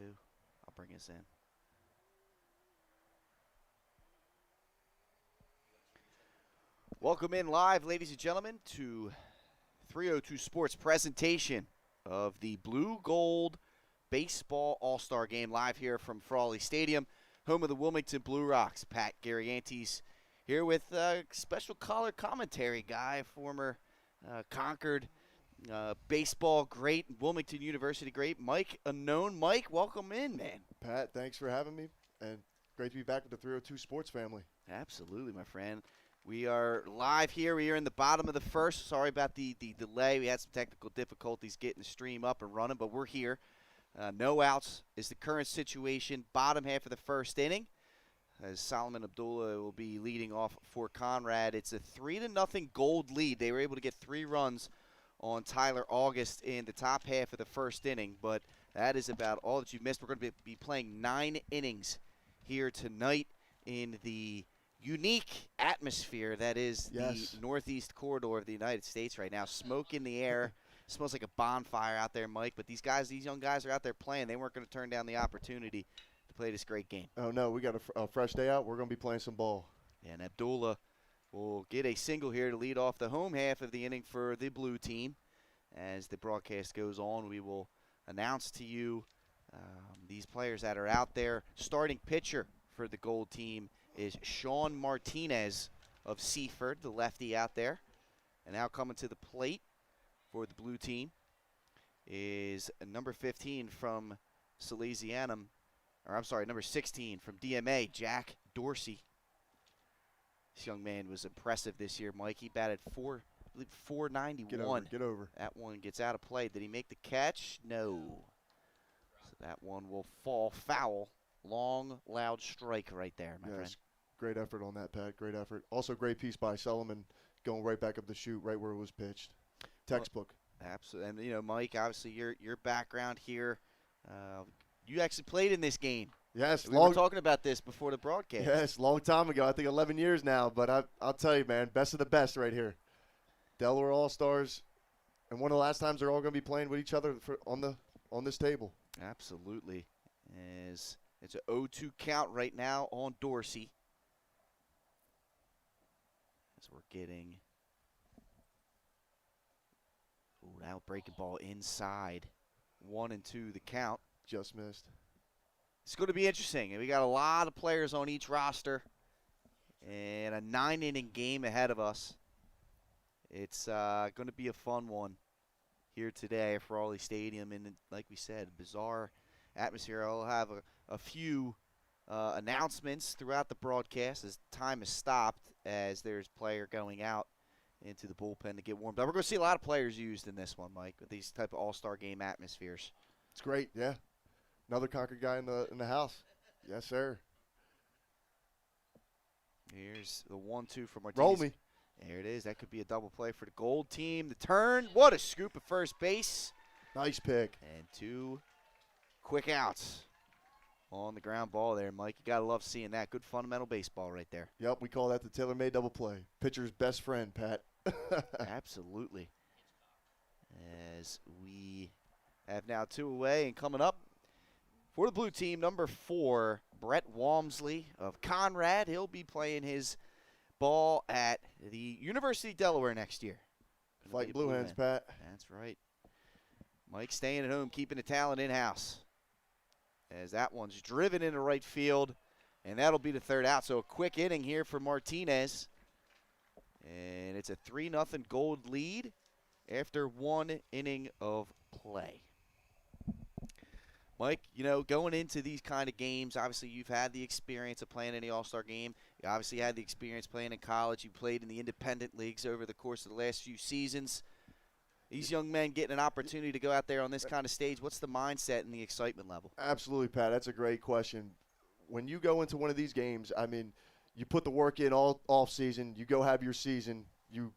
too. I'll bring us in. Welcome in live, ladies and gentlemen, to 302 Sports presentation of the Blue Gold Baseball All-Star Game live here from Frawley Stadium, home of the Wilmington Blue Rocks. Pat Gariantes here with special color commentary guy, former Concord baseball great, Wilmington University great, Mike Unknown. Mike, welcome in, man. Pat, thanks for having me, and great to be back with the 302 Sports family. Absolutely, my friend. We are live here. We are in the bottom of the first. Sorry about the delay. We had some technical difficulties getting the stream up and running, but we're here. No outs is the current situation. Bottom half of the first inning, as Solomon Abdullah will be leading off for Conrad. It's a 3-0 Gold lead. They were able to get 3 runs on Tyler August in the top half of the first inning, but that is about all that you've missed. We're going to be playing 9 innings here tonight in the unique atmosphere that is the northeast corridor of the United States right now. Smoke in the air. Smells like a bonfire out there, Mike. But these young guys are out there playing. They weren't going to turn down the opportunity to play this great game. Oh, no, we got a fresh day out. We're going to be playing some ball. And Abdullah will get a single here to lead off the home half of the inning for the blue team. As the broadcast goes on, we will announce to you these players that are out there. Starting pitcher for the gold team is Sean Martinez of Seaford, the lefty out there. And now coming to the plate for the blue team is number 15 from Salesianum, or I'm sorry, number 16 from DMA, Jack Dorsey. This young man was impressive this year, Mike. He batted 491. Get over. That one gets out of play. Did he make the catch? No. So that one will fall foul. Long, loud strike right there, my friend. Great effort on that, Pat. Great effort. Also, great piece by Solomon going right back up the chute, right where it was pitched. Textbook. Well, absolutely. And, Mike, obviously your background here, you actually played in this game. Yes. We were talking about this before the broadcast. Yes, long time ago. I think 11 years now. But I'll tell you, man, best of the best right here. Delaware All-Stars. And one of the last times they're all going to be playing with each other on this table. Absolutely. As it's an 0-2 count right now on Dorsey. As we're getting now breaking ball inside. 1-2 the count. Just missed. It's going to be interesting. We got a lot of players on each roster and a 9-inning game ahead of us. It's going to be a fun one here today at Frawley Stadium. And like we said, bizarre atmosphere. I'll have a few announcements throughout the broadcast as time has stopped, as there's player going out into the bullpen to get warmed up. We're going to see a lot of players used in this one, Mike, with these type of all-star game atmospheres. It's great, yeah. Another Concord guy in the house. Yes, sir. Here's the 1-2 from Martinez. Roll me. There it is. That could be a double play for the gold team. The turn. What a scoop at first base. Nice pick. And 2 quick outs on the ground ball there, Mike. You got to love seeing that. Good fundamental baseball right there. Yep, we call that the tailor-made double play. Pitcher's best friend, Pat. Absolutely. As we have now 2 away and coming up for the blue team, number 4, Brett Walmsley of Conrad. He'll be playing his ball at the University of Delaware next year. Fighting Blue Hens, Pat. That's right. Mike staying at home, keeping the talent in-house. As that one's driven into right field, and that'll be the 3rd out. So a quick inning here for Martinez. And it's a 3-0 Gold lead after 1 inning of play. Mike, going into these kind of games, obviously you've had the experience of playing in the All-Star game. You obviously had the experience playing in college. You played in the independent leagues over the course of the last few seasons. These young men getting an opportunity to go out there on this kind of stage, what's the mindset and the excitement level? Absolutely, Pat. That's a great question. When you go into one of these games, I mean, you put the work in all off season. You go have your season. You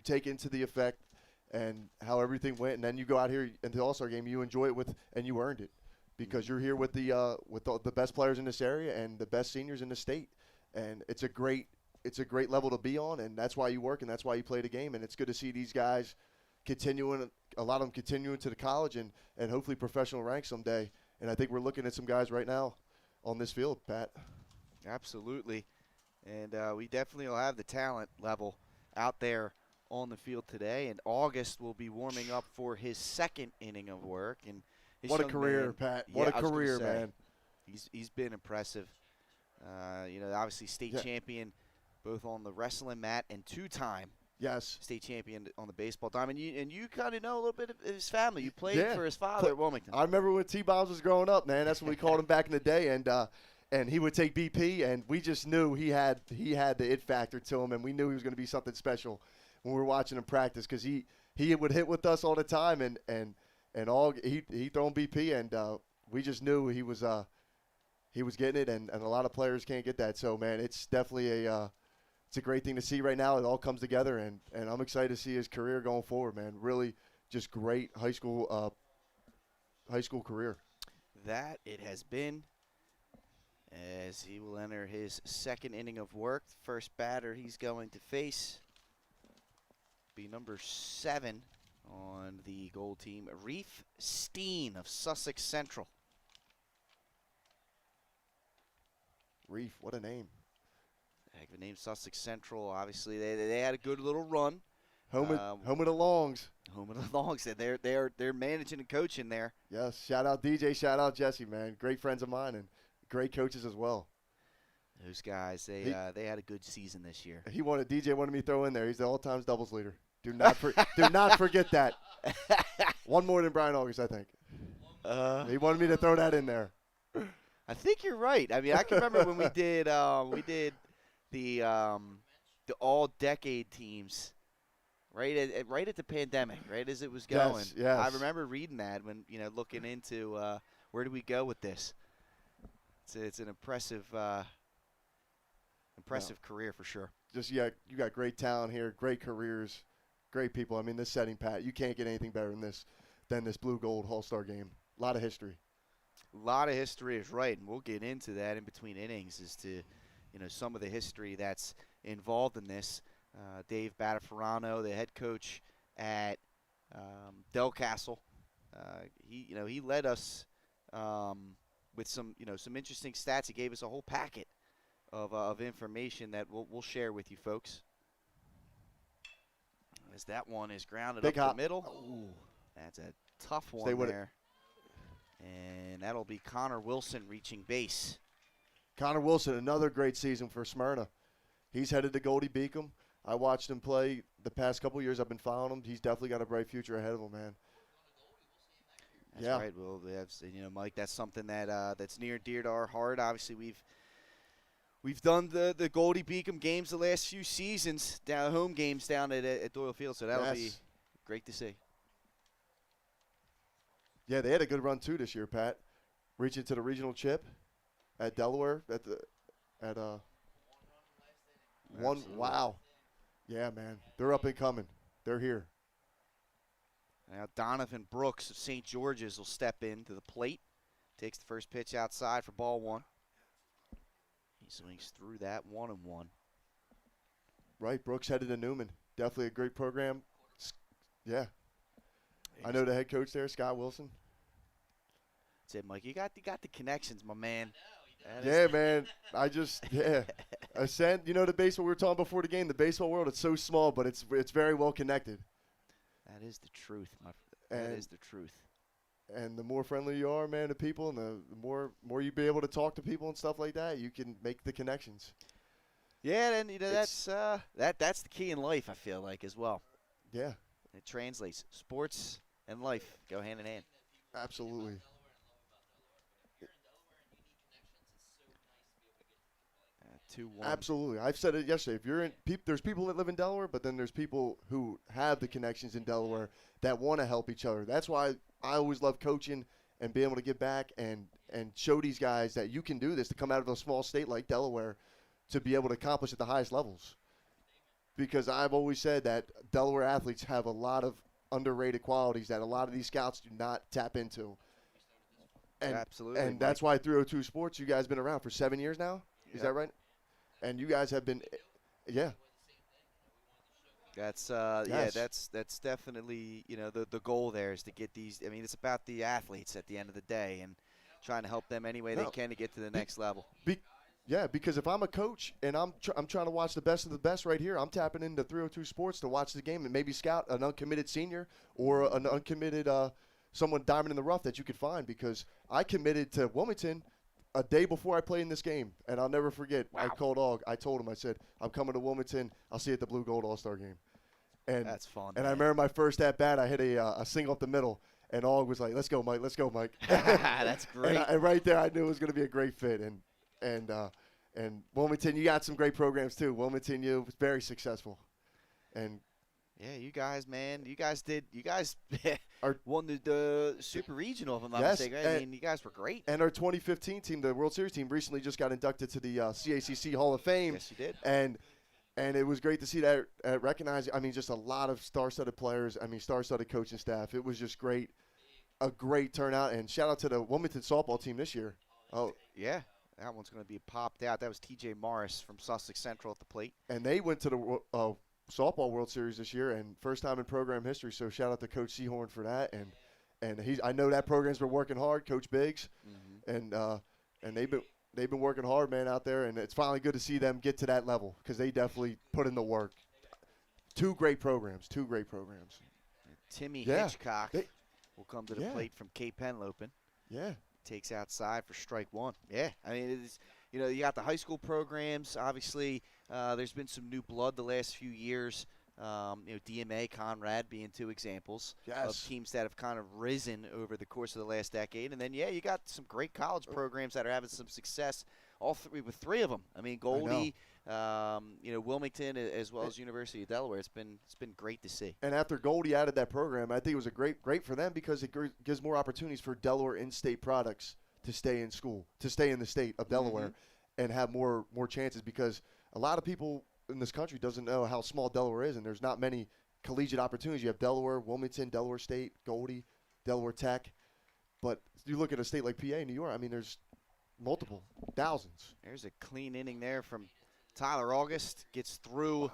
take into the effect and how everything went, and then you go out here into the All-Star game. You enjoy it and you earned it because you're here with the best players in this area and the best seniors in the state, and it's a great level to be on, and that's why you work and that's why you play the game, and it's good to see these guys continuing, a lot of them continuing to the college and hopefully professional ranks someday. And I think we're looking at some guys right now on this field, Pat. Absolutely. And we definitely will have the talent level out there on the field today. And August will be warming up for his second inning of work. And his What a young career, man, Pat. yeah, What a I was gonna career, say, man. He's been impressive. Obviously state champion both on the wrestling mat and two-time Yes. state champion on the baseball diamond. You kind of know a little bit of his family. You played for his father at Wilmington. I remember when T-Bombs was growing up, man. That's what we called him back in the day. And he would take BP, and we just knew he had the it factor to him, and we knew he was going to be something special when we were watching him practice, because he would hit with us all the time, and he thrown BP, and we just knew he was getting it, and a lot of players can't get that. So, man, it's definitely it's a great thing to see right now. It all comes together, and I'm excited to see his career going forward, man. Really just great high school career. That it has been, as he will enter his second inning of work. First batter he's going to face be number 7 on the gold team, Reef Steen of Sussex Central. Reef, what a name. Heck of a name, Sussex Central. Obviously, they had a good little run. Home of the Longs. Home of the Longs. They're managing and coaching there. Yes, shout out DJ, shout out Jesse, man. Great friends of mine and great coaches as well. Those guys, they had a good season this year. DJ wanted me to throw in there. He's the all-time doubles leader. Do not forget that. One more than Brian August, I think. He wanted me to throw that in there. I think you're right. I mean, I can remember when we did the all-decade teams. Right at the pandemic, right as it was going. Yes. I remember reading that when looking into where do we go with this. It's an impressive career for sure. Just you got great talent here, great careers, great people. I mean, this setting, Pat, you can't get anything better than this Blue Gold All-Star game. A lot of history. A lot of history is right, and we'll get into that in between innings as to some of the history that's involved in this. Dave Batafarano, the head coach at Del Castle, he led us with some interesting stats. He gave us a whole packet of information that we'll share with you folks. As that one is grounded Big up hop. the middle. Ooh. That's a tough one Stay with there. And that'll be Connor Wilson reaching base. Connor Wilson, another great season for Smyrna. He's headed to Goldie Beacom. I watched him play the past couple years. I've been following him. He's definitely got a bright future ahead of him, man. That's right. Well, Mike, that's something that's near and dear to our heart. Obviously, we've done the Goldie Beacom games the last few seasons, home games down at Doyle Field, so that'll be great to see. Yeah, they had a good run too this year, Pat. Reaching to the regional chip at Delaware one. Wow. Yeah, man. They're up and coming. They're here. Now Donovan Brooks of St. George's will step into the plate. Takes the first pitch outside for ball 1. He swings through that 1-1. Right, Brooks headed to Newman. Definitely a great program. Yeah. I know the head coach there, Scott Wilson. That's it, Mike. You got the connections, my man. Yeah, man. Ascend, the baseball we were talking before the game, the baseball world, it's so small, but it's very well connected. That is the truth, that is the truth. And the more friendly you are, man, to people, and the more you be able to talk to people and stuff like that, you can make the connections. Yeah, and that's the key in life, I feel like, as well. Yeah. It translates. Sports and life go hand in hand. Absolutely. 2-1. Absolutely. I've said it yesterday. If you're there's people that live in Delaware, but then there's people who have the connections in Delaware that want to help each other. That's why I always love coaching and being able to give back and show these guys that you can do this, to come out of a small state like Delaware to be able to accomplish at the highest levels. Because I've always said that Delaware athletes have a lot of underrated qualities that a lot of these scouts do not tap into. And, absolutely. And that's why 302 Sports, you guys have been around for 7 years now? Is that right? And you guys have been, That's Yes. that's definitely the goal there is to get these. I mean, it's about the athletes at the end of the day, and trying to help them any way they can to get to the next level. Yeah, because if I'm a coach and I'm trying to watch the best of the best right here, I'm tapping into 302 Sports to watch the game and maybe scout an uncommitted senior or an uncommitted someone diamond in the rough that you could find, because I committed to Wilmington a day before I played in this game, and I'll never forget. Wow. I called Og. I told him, I said, I'm coming to Wilmington. I'll see you at the Blue Gold All-Star game. And that's fun. And man. I remember my first at-bat, I hit a single up the middle, and Og was like, let's go, Mike. Let's go, Mike. That's great. And right there, I knew it was going to be a great fit. And Wilmington, you got some great programs too. Wilmington U was very successful. And yeah, you guys won the Super Regional, if I'm not mistaken. Right? I mean, you guys were great. And our 2015 team, the World Series team, recently just got inducted to the CACC Hall of Fame. Yes, you did. And it was great to see that recognized. I mean, just a lot of star-studded players. I mean, star-studded coaching staff. It was just great, a great turnout. And shout out to the Wilmington softball team this year. Oh, yeah. That one's going to be popped out. That was T.J. Morris from Sussex Central at the plate. And they went to the softball World Series this year, and first time in program history. So shout out to Coach Seahorn for that. And I know that program's been working hard, Coach Biggs, and they've been working hard, man, out there. And it's finally good to see them get to that level, because they definitely put in the work. Two great programs. Timmy Hitchcock will come to the plate from Cape Henlopen. Yeah. Takes outside for strike one. Yeah, I mean, it's, you got the high school programs. Obviously, there's been some new blood the last few years. DMA, Conrad being two examples of teams that have kind of risen over the course of the last decade. And then, you got some great college programs that are having some success. With three of them. I mean, Goldie, Wilmington, as well as University of Delaware. It's been great to see. And after Goldie added that program, I think it was a great for them, because it gives more opportunities for Delaware in-state products to stay in school, to stay in the state of Delaware, and have more chances, because a lot of people in this country doesn't know how small Delaware is, and there's not many collegiate opportunities. You have Delaware, Wilmington, Delaware State, Goldie, Delaware Tech. But you look at a state like PA, New York, I mean, there's multiple, thousands. There's a clean inning there from Tyler August. Gets through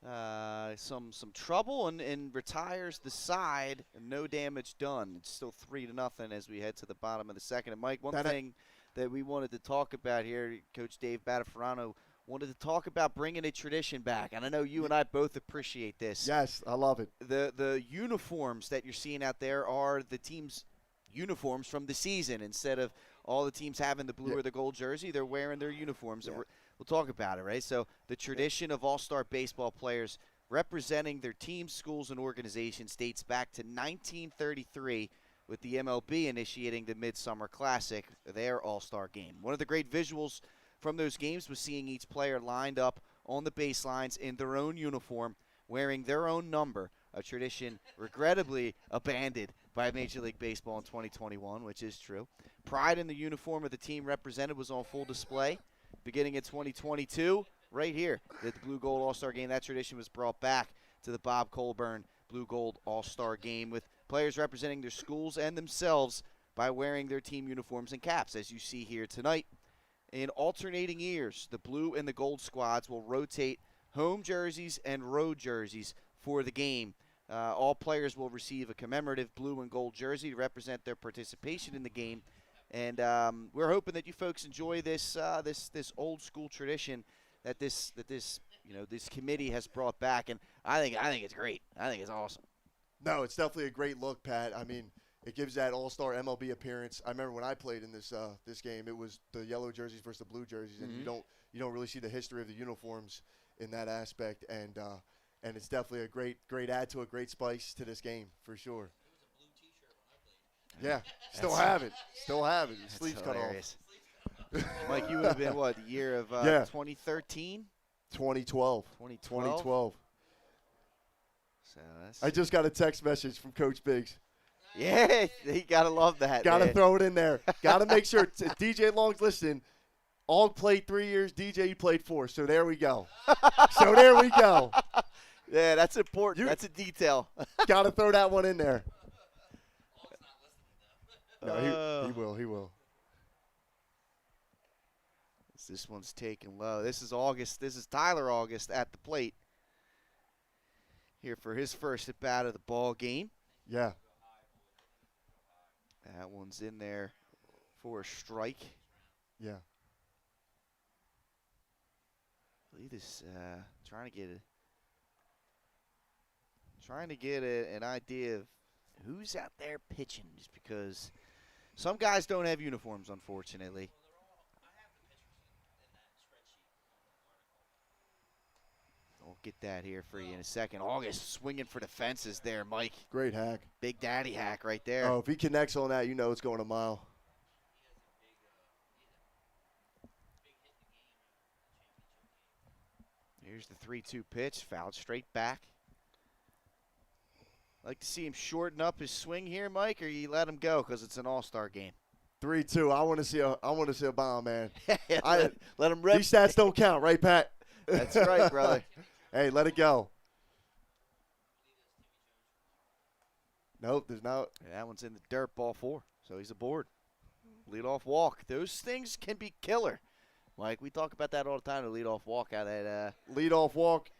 some trouble and retires the side. No damage done. It's still 3-0 as we head to the bottom of the second. And Mike, one thing that we wanted to talk about here, Coach Dave Batafarano wanted to talk about bringing a tradition back. And I know you and I both appreciate this. Yes, I love it. The uniforms that you're seeing out there are the team's uniforms from the season. Instead of all the teams having the blue or the gold jersey, they're wearing their uniforms. And we'll talk about it, right? So the tradition of all-star baseball players representing their teams, schools, and organizations dates back to 1933 with the MLB initiating the Midsummer Classic, their all-star game. One of the great visuals from those games was seeing each player lined up on the baselines in their own uniform, wearing their own number, a tradition regrettably abandoned by Major League Baseball in 2021, which is true. Pride in the uniform of the team represented was on full display beginning in 2022 right here at the Blue Gold All-Star Game. That tradition was brought back to the Bob Colburn Blue Gold All-Star Game, with players representing their schools and themselves by wearing their team uniforms and caps, as you see here tonight. In alternating years, the blue and the gold squads will rotate home jerseys and road jerseys for the game. All players will receive a commemorative blue and gold jersey to represent their participation in the game. And we're hoping that you folks enjoy this this old school tradition that this committee has brought back. And I think it's great. I think it's awesome. No, it's definitely a great look, Pat. I mean, it gives that all-star MLB appearance. I remember when I played in this game, it was the yellow jerseys versus the blue jerseys, and you don't really see the history of the uniforms in that aspect. And it's definitely a great add to a great spice to this game for sure. Yeah, still have it. The sleeves cut off. Mike, you would have been what, the year of 2013? 2012. 2012. So I just got a text message from Coach Biggs. Yeah, you gotta love that. Gotta throw it in there. Gotta make sure DJ Long's listening. All played 3 years. DJ, you played 4. So there we go. Yeah, that's important. That's a detail. Gotta throw that one in there. No, he will. This one's taken low. This is August. This is Tyler August at the plate here for his first at bat of the ball game. Yeah. That one's in there for a strike. Yeah. I believe this trying to get an idea of who's out there pitching, just because some guys don't have uniforms, unfortunately. We'll get that here for you in a second. August swinging for the fences there, Mike. Great hack. Big daddy hack right there. Oh, if he connects on that, you know it's going a mile. Here's the 3-2 pitch, fouled straight back. Like to see him shorten up his swing here, Mike, or you let him go because it's an all-star game? 3-2. I want to see a bomb, man. let him rip. These stats don't count, right, Pat? That's right, brother. Hey, let it go. Nope, there's not. Yeah, that one's in the dirt, ball 4, so he's aboard. Leadoff walk. Those things can be killer. Mike, we talk about that all the time, the leadoff walk out at leadoff walk,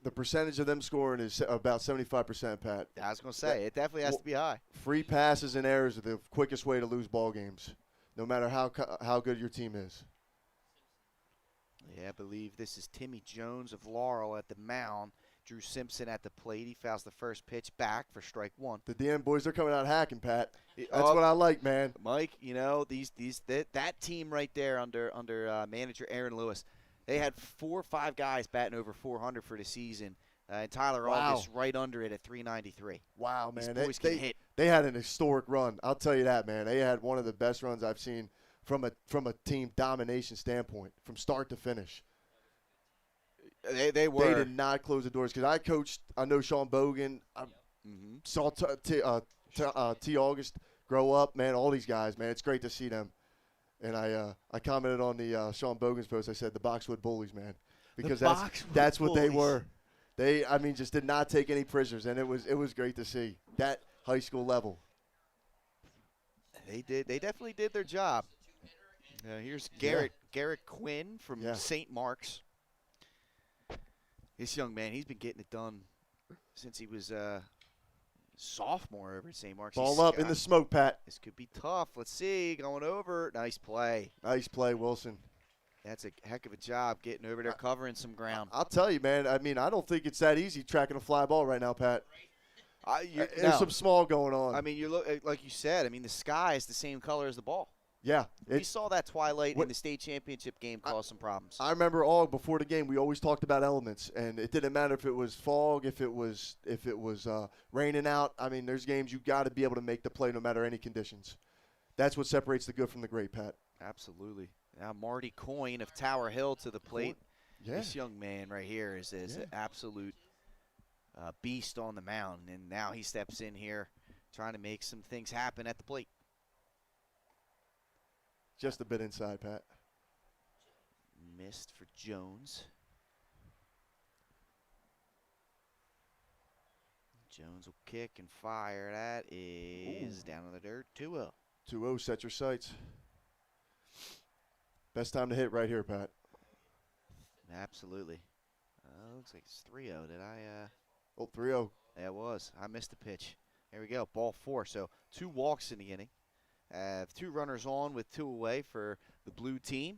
the percentage of them scoring is about 75%, Pat. I was going to say, it definitely has to be high. Free passes and errors are the quickest way to lose ball games, no matter how good your team is. Yeah, I believe this is Timmy Jones of Laurel at the mound. Drew Simpson at the plate. He fouls the first pitch back for strike 1. The DM boys, they're coming out hacking, Pat. That's what I like, man. Mike, you know, that team right there under manager Aaron Lewis, they had 4 or 5 guys batting over 400 for the season. And Tyler August right under it at 393. Wow, man. These boys can hit. They had an historic run. I'll tell you that, man. They had one of the best runs I've seen from a team domination standpoint, from start to finish. They were. They did not close the doors. Because I know Sean Bogan. I saw T. August grow up, man. All these guys, man. It's great to see them. And I commented on the Sean Bogan's post. I said the Boxwood Bullies, man. Because that's what they were. They, just did not take any prisoners. And it was great to see that high school level. They did. They definitely did their job. Here's Garrett Quinn from St. Mark's. This young man, he's been getting it done since he was sophomore over at St. Mark's. Ball up in the smoke, Pat. This could be tough. Let's see. Going over. Nice play. Nice play, Wilson. That's a heck of a job getting over there, covering some ground. I'll tell you, man. I don't think it's that easy tracking a fly ball right now, Pat. There's some small going on. You look like you said. The sky is the same color as the ball. Yeah. We saw that twilight in the state championship game cause some problems. I remember before the game, we always talked about elements, and it didn't matter if it was fog, if it was raining out. There's games you got to be able to make the play no matter any conditions. That's what separates the good from the great, Pat. Absolutely. Now Marty Coyne of Tower Hill to the plate. Yeah. This young man right here is an absolute beast on the mound, and now he steps in here trying to make some things happen at the plate. Just a bit inside, Pat. Missed for Jones. Jones will kick and fire. That is down in the dirt. 2-0. 2-0, set your sights. Best time to hit right here, Pat. Absolutely. Looks like it's 3-0. Did I? 3-0. Yeah, it was. I missed the pitch. There we go. Ball 4. So 2 walks in the inning. 2 runners on with 2 away for the blue team.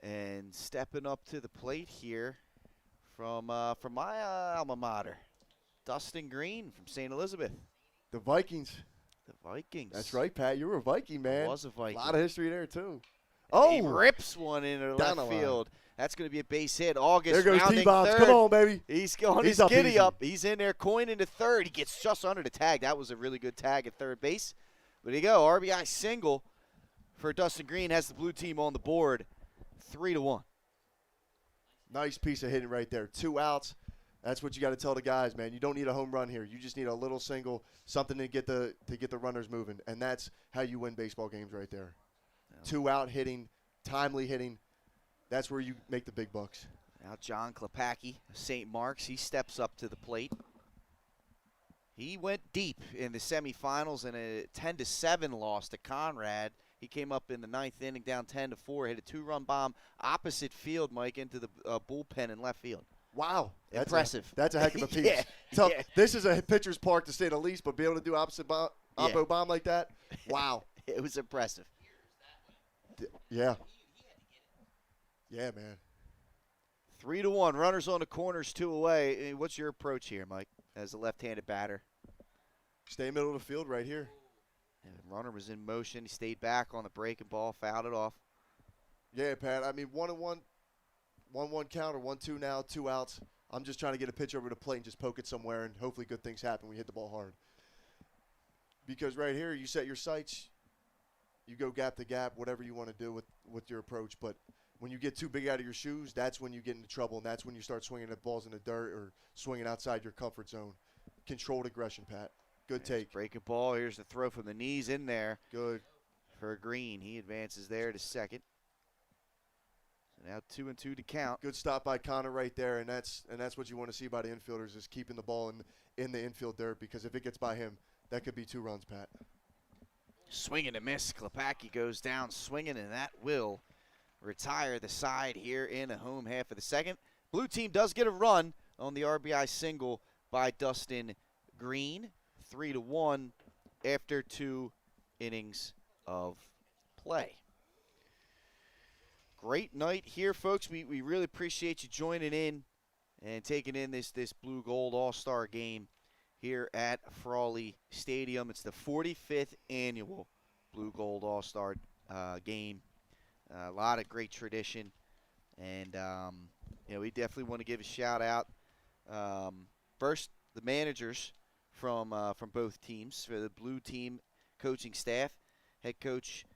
And stepping up to the plate here from my alma mater, Dustin Green from St. Elizabeth. The Vikings. The Vikings. That's right, Pat. You were a Viking, man. I was a Viking. A lot of history there, too. He rips one into left field. That's going to be a base hit. August there goes T-Bobs. third. Come on, baby. He's giddy up. He's in there. Coyne into third. He gets just under the tag. That was a really good tag at third base. But there you go. RBI single for Dustin Green has the blue team on the board. 3-1. Nice piece of hitting right there. 2 outs. That's what you got to tell the guys, man. You don't need a home run here. You just need a little single, something to get the runners moving. And that's how you win baseball games right there. 2 out hitting, timely hitting. That's where you make the big bucks. Now John Klepacki, St. Mark's, he steps up to the plate. He went deep in the semifinals in a 10-7 loss to Conrad. He came up in the 9th inning down 10-4, hit a 2-run bomb opposite field, Mike, into the bullpen in left field. Wow. Impressive. That's a heck of a piece. This is a pitcher's park to say the least, but be able to do oppo bomb like that, Wow. It was impressive. Yeah. Yeah, man. 3-1. Runners on the corners, 2 away. What's your approach here, Mike, as a left-handed batter? Stay middle of the field right here. And the runner was in motion. He stayed back on the breaking ball, fouled it off. Yeah, Pat. I mean, 1-1, 1-1 count or 1-2 now, 2 outs. I'm just trying to get a pitch over the plate and just poke it somewhere, and hopefully good things happen when we hit the ball hard. Because right here, you set your sights, you go gap to gap, whatever you want to do with your approach. But when you get too big out of your shoes, that's when you get into trouble, and that's when you start swinging at balls in the dirt or swinging outside your comfort zone. Controlled aggression, Pat. Good take. Breaking ball. Here's the throw from the knees in there. Good. For Green. He advances there to second. So now 2-2 to count. Good stop by Connor right there, and that's what you want to see by the infielders is keeping the ball in the infield dirt, because if it gets by him, that could be 2 runs, Pat. Swinging a miss. Klepacki goes down swinging, and that will retire the side here in the home half of the second. Blue team does get a run on the RBI single by Dustin Green. 3-1 after 2 innings of play. Great night here, folks. We really appreciate you joining in and taking in this Blue Gold All-Star game here at Frawley Stadium. It's the 45th annual Blue Gold All-Star game. A lot of great tradition, and we definitely want to give a shout out. First, the managers from both teams. For the blue team coaching staff, head coach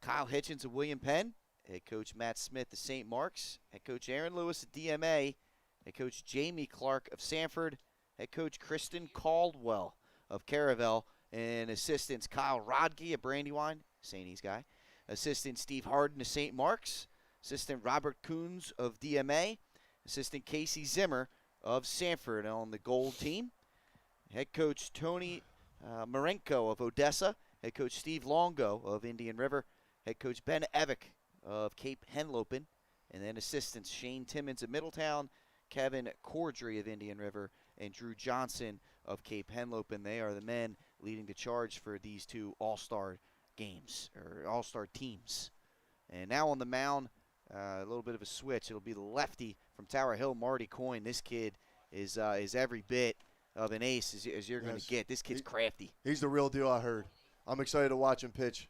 Kyle Hitchens of William Penn, head coach Matt Smith of St. Mark's, head coach Aaron Lewis of DMA, head coach Jamie Clark of Sanford, head coach Kristen Caldwell of Caravel, and assistants Kyle Rodge of Brandywine, St. E's guy, assistant Steve Harden of St. Mark's, assistant Robert Coons of DMA, assistant Casey Zimmer of Sanford on the gold team, head coach Tony Marenko of Odessa, head coach Steve Longo of Indian River, head coach Ben Evick of Cape Henlopen, and then assistants Shane Timmons of Middletown, Kevin Cordry of Indian River, and Drew Johnson of Cape Henlopen. They are the men leading the charge for these 2 all-star games, or all-star teams. And now on the mound, a little bit of a switch. It'll be the lefty from Tower Hill, Marty Coyne. This kid is every bit of an ace as you're going to get. This kid's crafty. He's the real deal, I heard. I'm excited to watch him pitch.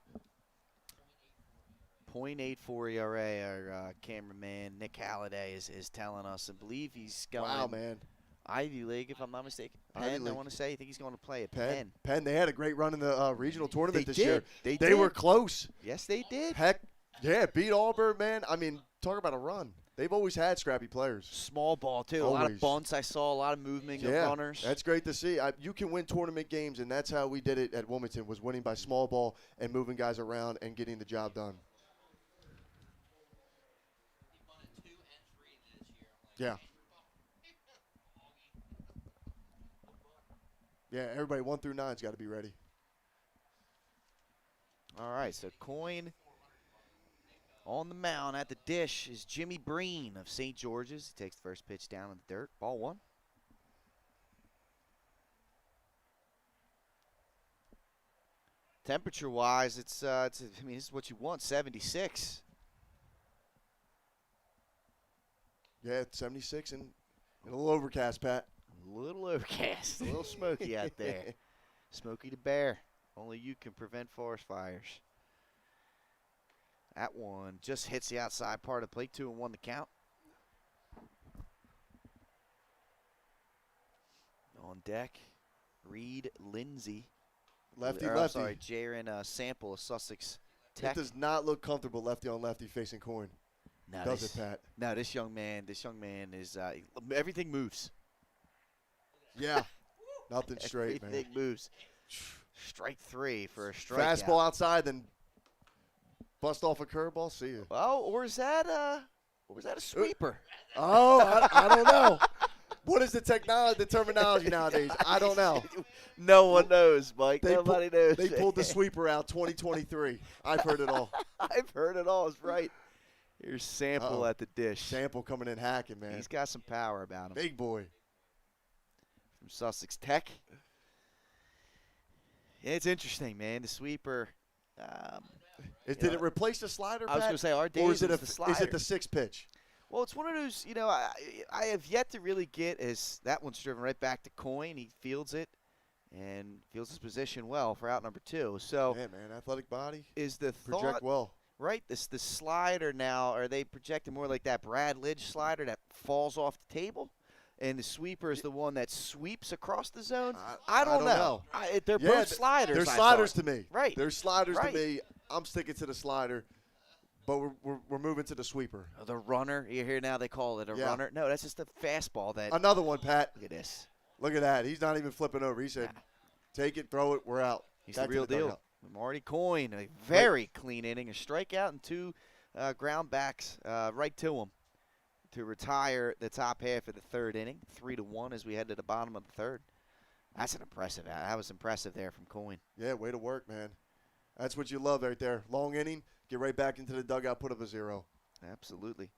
.84 ERA. Our cameraman Nick Halliday is telling us. I believe he's going. Wow, man. Ivy League, if I'm not mistaken. Ivy Penn, I League. want to say. I think he's going to play at Penn. Penn, they had a great run in the regional tournament this did. year. They They did. were close. Yes, they did. Heck, yeah, beat Auburn, man. I mean, talk about a run. They've always had scrappy players. Small ball, too. A lot of Always. bunts I saw, a lot of movement of Yeah, runners. that's great to see. You can win tournament games, and that's how we did it at Wilmington, was winning by small ball and moving guys around and getting the job done. Yeah. Yeah, everybody 1 through 9's got to be ready. All right, so Coyne on the mound. At the dish is Jimmy Breen of St. George's. He takes the first pitch down in the dirt. Ball 1. Temperature-wise, it's I mean, this is what you want, 76. Yeah, 76 and a little overcast, Pat. A little overcast, a little smoky out there. Smokey the Bear. Only you can prevent forest fires. That one just hits the outside part of the plate. 2-1 the count. On deck, Reed Lindsay. Lefty, I'm lefty. sorry, Jaron Sample of Sussex It Tech. does not look comfortable lefty on lefty facing Coyne. No, Does this, it, Pat? No, this young man is everything moves. Yeah. Nothing straight, man. Everything moves. Strike 3 for a strikeout. Fastball outside, then bust off a curveball. See you. Oh, or was that a sweeper? Oh, I don't know. What is the terminology nowadays? I don't know. No one knows, Mike. Nobody knows. They pulled the sweeper out 2023. I've heard it all. I've heard it all. It's right. Here's Sample at the dish. Sample coming in hacking, man. He's got some power about him. Big boy. From Sussex Tech. It's interesting, man. The sweeper. Did it replace the slider, I was Pat? going to say, our days Or is it, was the slider. is it the 6 pitch? Well, it's one of those, I have yet to really get as that one's driven right back to Coyne. He fields it and fields his position well for out number 2. So, yeah, man, athletic body. is the thought, Project well. right, the slider now, are they projecting more like that Brad Lidge slider that falls off the table? And the sweeper is the one that sweeps across the zone? I don't know. They're both sliders. They're sliders to me. Right. They're sliders right. to me. I'm sticking to the slider, but we're moving to the sweeper. The runner. You hear now they call it a runner. No, that's just a fastball. Another one, Pat. Look at this. Look at that. He's not even flipping over. He said, take it, throw it, we're out. He's the real deal. Marty Coyne, a very clean inning, a strikeout and 2 ground backs right to him to retire the top half of the 3rd inning, 3-1 as we head to the bottom of the 3rd. That's an impressive. That was impressive there from Coyne. Yeah, way to work, man. That's what you love right there. Long inning, get right back into the dugout, put up a 0. Absolutely.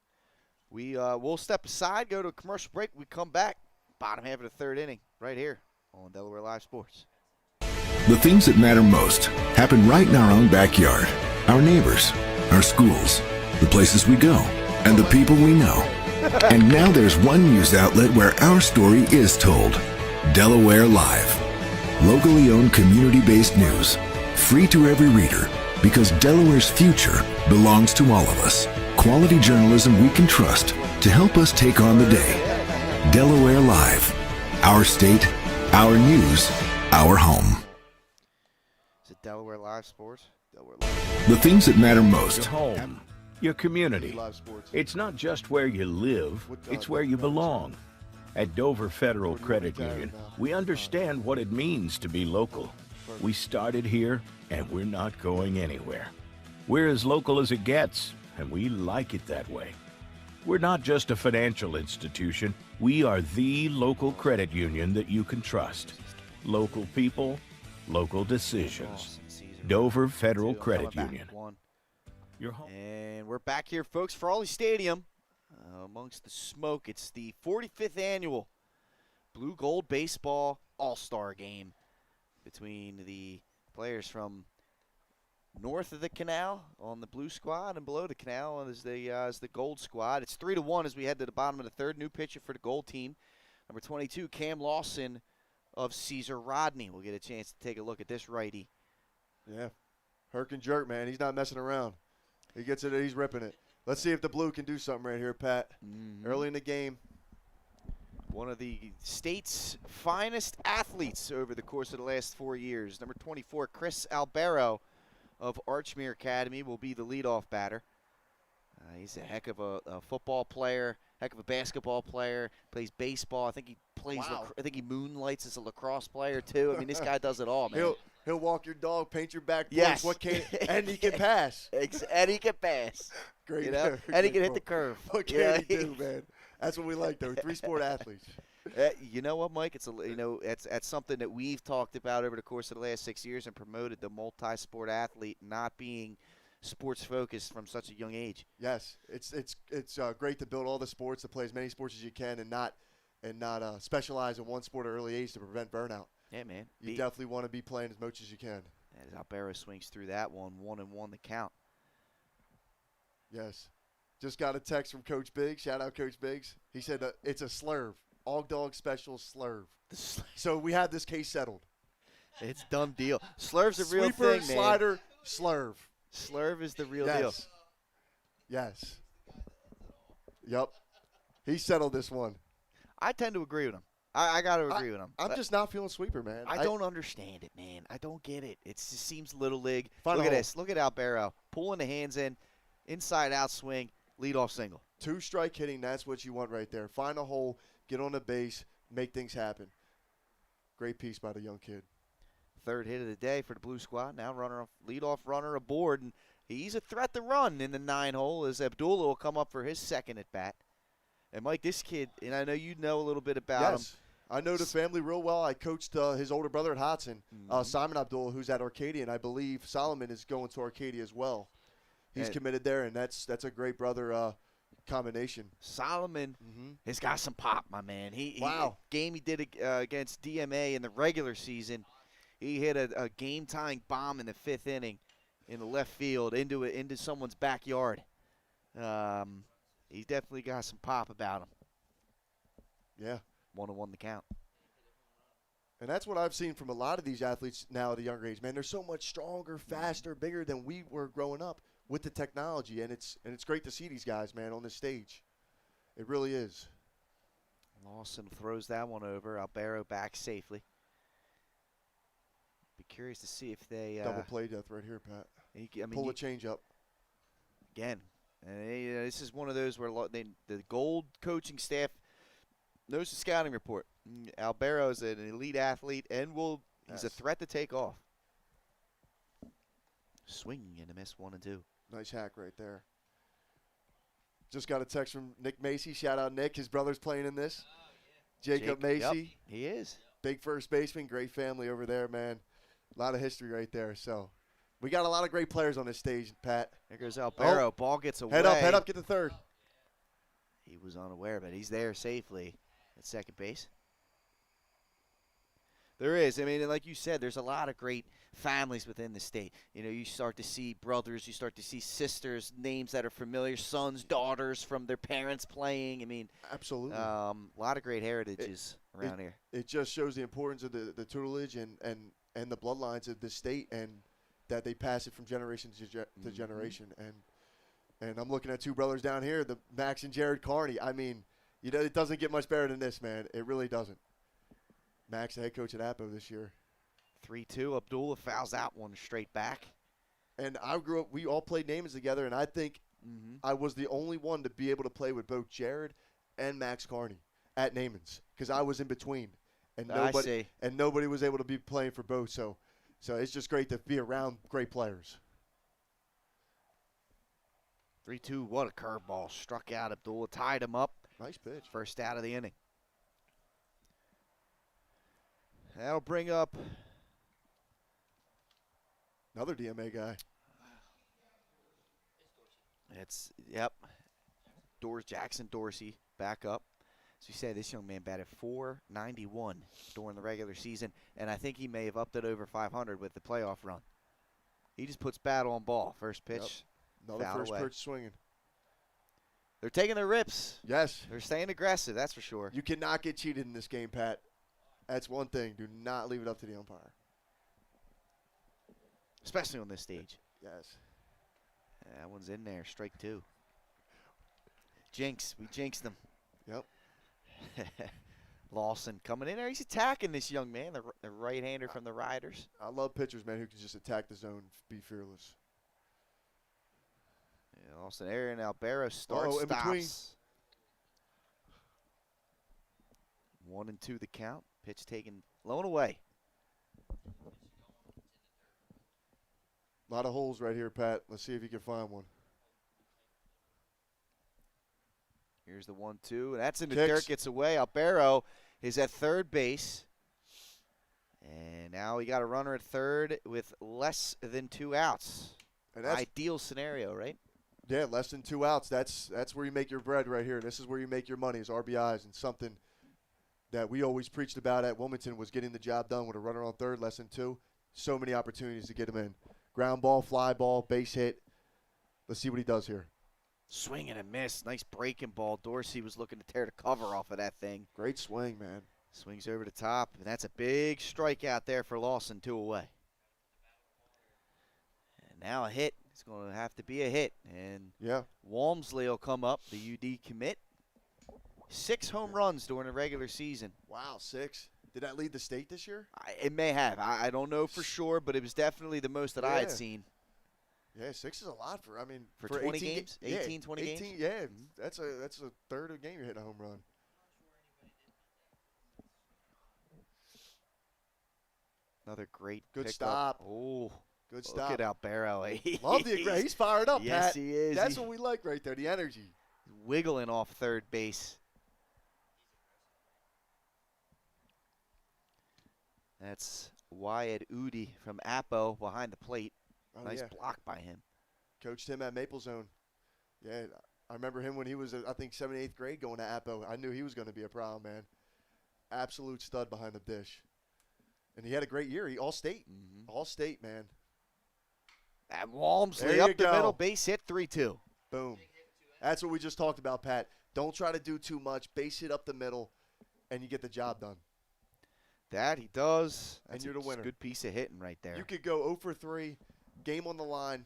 We'll step aside, go to a commercial break. We come back, bottom half of the 3rd inning, right here on Delaware Live Sports. The things that matter most happen right in our own backyard. Our neighbors, our schools, the places we go, and the people we know. And now there's one news outlet where our story is told. Delaware Live. Locally owned, community-based news. Free to every reader, because Delaware's future belongs to all of us. Quality journalism we can trust to help us take on the day. Delaware Live. Our state, our news, our home. Is it Delaware Live Sports? Delaware Live. The things that matter most. Your home, your community. Live Sports. It's not just where you live, it's where you belong. At Dover Federal Credit Union, we understand what it means to be local. We started here, and we're not going anywhere. We're as local as it gets, and we like it that way. We're not just a financial institution. We are the local credit union that you can trust. Local people, local decisions. Dover Federal Credit Union. Your home. And we're back here, folks. Frawley Stadium, amongst the smoke. It's the 45th annual Blue Gold Baseball All-Star Game between the players from north of the canal on the blue squad and below the canal is the gold squad. It's 3-1 as we head to the bottom of the 3rd. New pitcher for the gold team, number 22, Cam Lawson of Caesar Rodney. We'll get a chance to take a look at this righty. Yeah. Herc and jerk, man. He's not messing around. He gets it, he's ripping it. Let's see if the blue can do something right here, Pat. Early in the game. One of the state's finest athletes over the course of the last 4 years. Number 24, Chris Albero of Archmere Academy will be the leadoff batter. He's a heck of a football player, heck of a basketball player, plays baseball. I think he plays. I think he moonlights as a lacrosse player too. I mean, this guy does it all, man. He'll walk your dog, paint your back porch. Yes. And he can pass. And he can pass. Great. You know? And he can hit the curve. What can he do, man? That's what we like, though. 3-sport athletes. You know what, Mike? That's something that we've talked about over the course of the last 6 years and promoted the multi-sport athlete not being sports focused from such a young age. Yes, it's great to build all the sports, to play as many sports as you can, and not specialize in one sport at early age to prevent burnout. Yeah, man. You definitely want to be playing as much as you can. As Albero swings through that one, 1-1 the count. Yes. Just got a text from Coach Biggs. Shout out Coach Biggs. He said it's a slurve. All dog special slurve. So we have this case settled. It's done deal. Slurve's a real Sweeper, thing, man. slider, slurve. Slurve is the real deal. Yes. Yep. He settled this one. I tend to agree with him. I got to agree with him. I'm just not feeling sweeper, man. I don't understand it, man. I don't get it. It just seems little league. Final Look at hole. this. Look at Albero. Pulling the hands in, inside out swing, leadoff single. 2-strike hitting, that's what you want right there. Find a hole, get on the base, make things happen. Great piece by the young kid. 3rd hit of the day for the Blue Squad. Now leadoff runner aboard, and he's a threat to run in the 9 hole as Abdullah will come up for his 2nd at bat. And Mike, this kid, and I know you know a little bit about him. I know the family real well. I coached his older brother at Hodson, Simon Abdullah, who's at Arcadia, and I believe Solomon is going to Arcadia as well. He's committed there, and that's a great brother combination. Solomon has got some pop, my man. Wow. Game he did against DMA in the regular season, He hit a game-tying bomb in the 5th inning in the left field into someone's backyard. He's definitely got some pop about him. Yeah. 1-1 the count. And that's what I've seen from a lot of these athletes now at a younger age. Man, they're so much stronger, faster, bigger than we were growing up with the technology. And it's great to see these guys, man, on this stage. It really is. Lawson throws that one over. Albero back safely. Be curious to see if they double play death right here, Pat. Pull a change up. Again, this is one of those where the Gold coaching staff knows the scouting report. Albero is an elite athlete and he's a threat to take off. Swinging and a miss, 1-2. Nice hack right there. Just got a text from Nick Macy. Shout out Nick. His brother's playing in this. Jacob Macy. Yep, he is. Big first baseman. Great family over there, man. A lot of history right there. So we got a lot of great players on this stage, Pat. There goes Albero. Oh. Ball gets away. Head up, get the third. He was unaware, but he's there safely at second base. There is. I mean, like you said, there's a lot of great families within the state. You know, you start to see brothers, you start to see sisters, names that are familiar, sons, daughters from their parents playing. I mean, absolutely. A lot of great heritages around here. It just shows the importance of the tutelage and the bloodlines of the state, and that they pass it from generation to generation. And I'm looking at two brothers down here, the Max and Jared Carney. I mean, you know, it doesn't get much better than this, man. It really doesn't. Max, the head coach at Appo this year. 3-2. Abdullah fouls that one straight back. And I grew up, we all played Namens together, and I think I was the only one to be able to play with both Jared and Max Carney at Namens, because I was in between. And nobody was able to be playing for both. So it's just great to be around great players. 3-2. What a curveball. Struck out Abdullah. Tied him up. Nice pitch. First out of the inning. That'll bring up another DMA guy. Jackson Dorsey back up. As you said, this young man batted .491 during the regular season, and I think he may have upped it over 500 with the playoff run. He just puts bat on ball. First pitch. Yep. Another first pitch swinging. They're taking their rips. Yes. They're staying aggressive, that's for sure. You cannot get cheated in this game, Pat. That's one thing. Do not leave it up to the umpire. Especially on this stage. Yes. That one's in there. Strike 2. Jinx. We jinxed them. Yep. Lawson coming in there. He's attacking this young man, the right-hander from the Riders. I love pitchers, man, who can just attack the zone, be fearless. Yeah, Lawson, Aaron Albero stops. In between. 1-2 the count. Pitch taken, low and away. A lot of holes right here, Pat. Let's see if you can find one. Here's the 1-2. That's in the dirt, gets away. Albero is at third base. And now we got a runner at third with less than 2 outs. And that's ideal scenario, right? Yeah, less than 2 outs. That's where you make your bread right here. This is where you make your money, is RBIs, and something that we always preached about at Wilmington was getting the job done with a runner on third, less than 2. So many opportunities to get him in. Ground ball, fly ball, base hit. Let's see what he does here. Swing and a miss. Nice breaking ball. Dorsey was looking to tear the cover off of that thing. Great swing, man. Swings over the top, and that's a big strikeout there for Lawson, 2 away. And now a hit. It's going to have to be a hit. And Walmsley will come up, the UD commit. 6 home runs during the regular season. Wow, 6. Did that lead the state this year? It may have. I don't know for sure, but it was definitely the most that I had seen. Yeah, 6 is a lot for 20 games? 18, 20 games? Yeah, that's a third of a game you're hitting a home run. Another great good stop. Oh, good stop. Look at Albero. Love the aggression. He's fired up, yes, Pat. He is. That's what we like right there, the energy. Wiggling off third base. That's Wyatt Udi from Appo behind the plate. Nice block by him. Coached him at Maple Zone. Yeah, I remember him when he was, I think, 7th, 8th grade going to Appo. I knew he was going to be a problem, man. Absolute stud behind the dish. And he had a great year. He All-State. All-State, man. And Walmsley There up you the go. middle, base hit, 3-2. Boom. That's what we just talked about, Pat. Don't try to do too much. Base hit up the middle, and you get the job done. That he does. And That's you're the winner. A good piece of hitting right there. You could go 0 for 3, game on the line.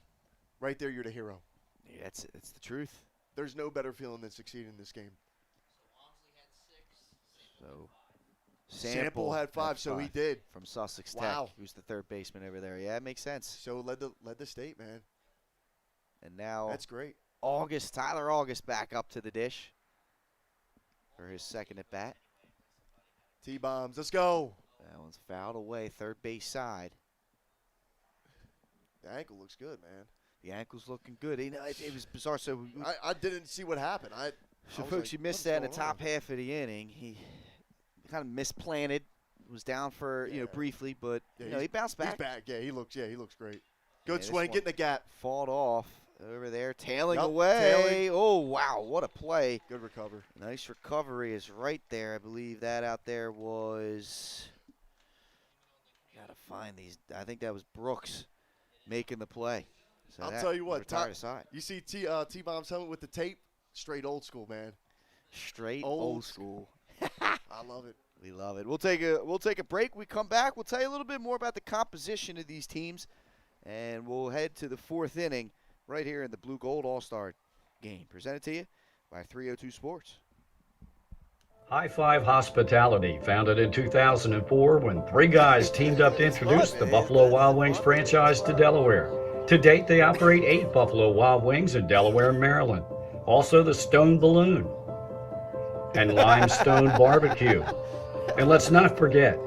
Right there, you're the hero. Yeah, that's the truth. There's no better feeling than succeeding in this game. So Sample had 5, so he did. From Sussex Wow. Tech, who's the third baseman over there. Yeah, it makes sense. So led the state, man. And now That's great. Tyler August back up to the dish for his second at bat. T-bombs. Let's go. That one's fouled away, third base side. The ankle looks good, man. The ankle's looking good. You know, it was bizarre. So, I didn't see what happened. so folks, you missed that in the top half of the inning. He kind of misplanted, was down for briefly, but he bounced back. He's back. Yeah, he looks great. Good Yeah, swing, get in the gap. Fought off over there, tailing Yep, away. tailing. Oh wow, what a play! Good recover. Nice recovery is right there. I believe that out there was. Gotta find these. I think that was Brooks making the play. So I'll that tell you what, retired aside. You see T-Bomb's helmet with the tape? Straight old school, man. Straight Old old school. I love it. We love it. We'll take a break. We come back. We'll tell you a little bit more about the composition of these teams, and we'll head to the fourth inning right here in the Blue Gold All-Star game. Presented to you by 302 Sports. High Five Hospitality, founded in 2004 when 3 guys teamed up to introduce the Buffalo Wild Wings franchise to Delaware. To date, they operate 8 Buffalo Wild Wings in Delaware and Maryland. Also the Stone Balloon and Limestone Barbecue. And let's not forget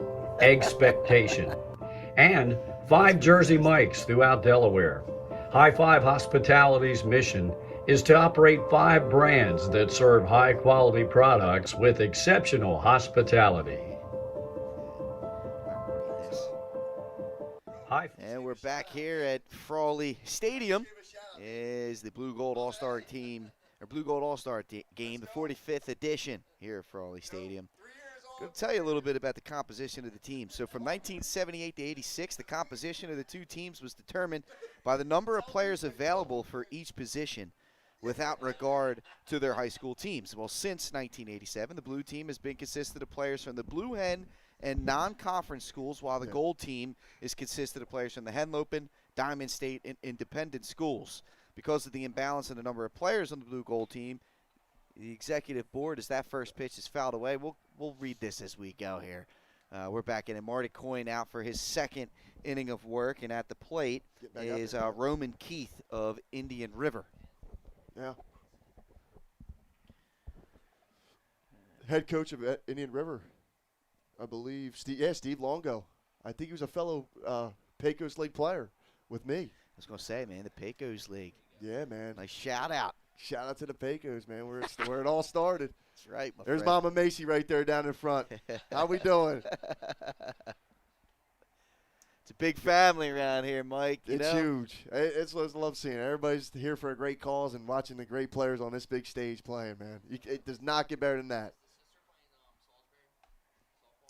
Eggspectation and 5 Jersey Mikes throughout Delaware. High Five Hospitality's mission is to operate 5 brands that serve high-quality products with exceptional hospitality. And we're back here at Frawley Stadium. Is the Blue Gold All-Star team, or Blue Gold All-Star game, the 45th edition here at Frawley Stadium. Going to tell you a little bit about the composition of the team. So from 1978 to 86, the composition of the two teams was determined by the number of players available for each position without regard to their high school teams. Well, since 1987, the blue team has been consisted of players from the Blue Hen and non-conference schools, while the gold team is consisted of players from the Henlopen, Diamond State, and independent schools. Because of the imbalance in the number of players on the blue gold team, the executive board, as that first pitch is fouled away, we'll read this as we go here. We're back in, and Marty Coyne out for his second inning of work, and at the plate is Roman Keith of Indian River. Yeah. Head coach of Indian River, I believe. Steve Longo. I think he was a fellow Pecos League player with me. I was going to say, man, the Pecos League. Yeah, man. Nice shout out. Shout out to the Pecos, man. Where it all started. That's right, my There's friend. Mama Macy right there down in front. How we doing? It's a big family around here, Mike. It's huge. It's love seeing it. Everybody's here for a great cause and watching the great players on this big stage playing, man. It does not get better than that.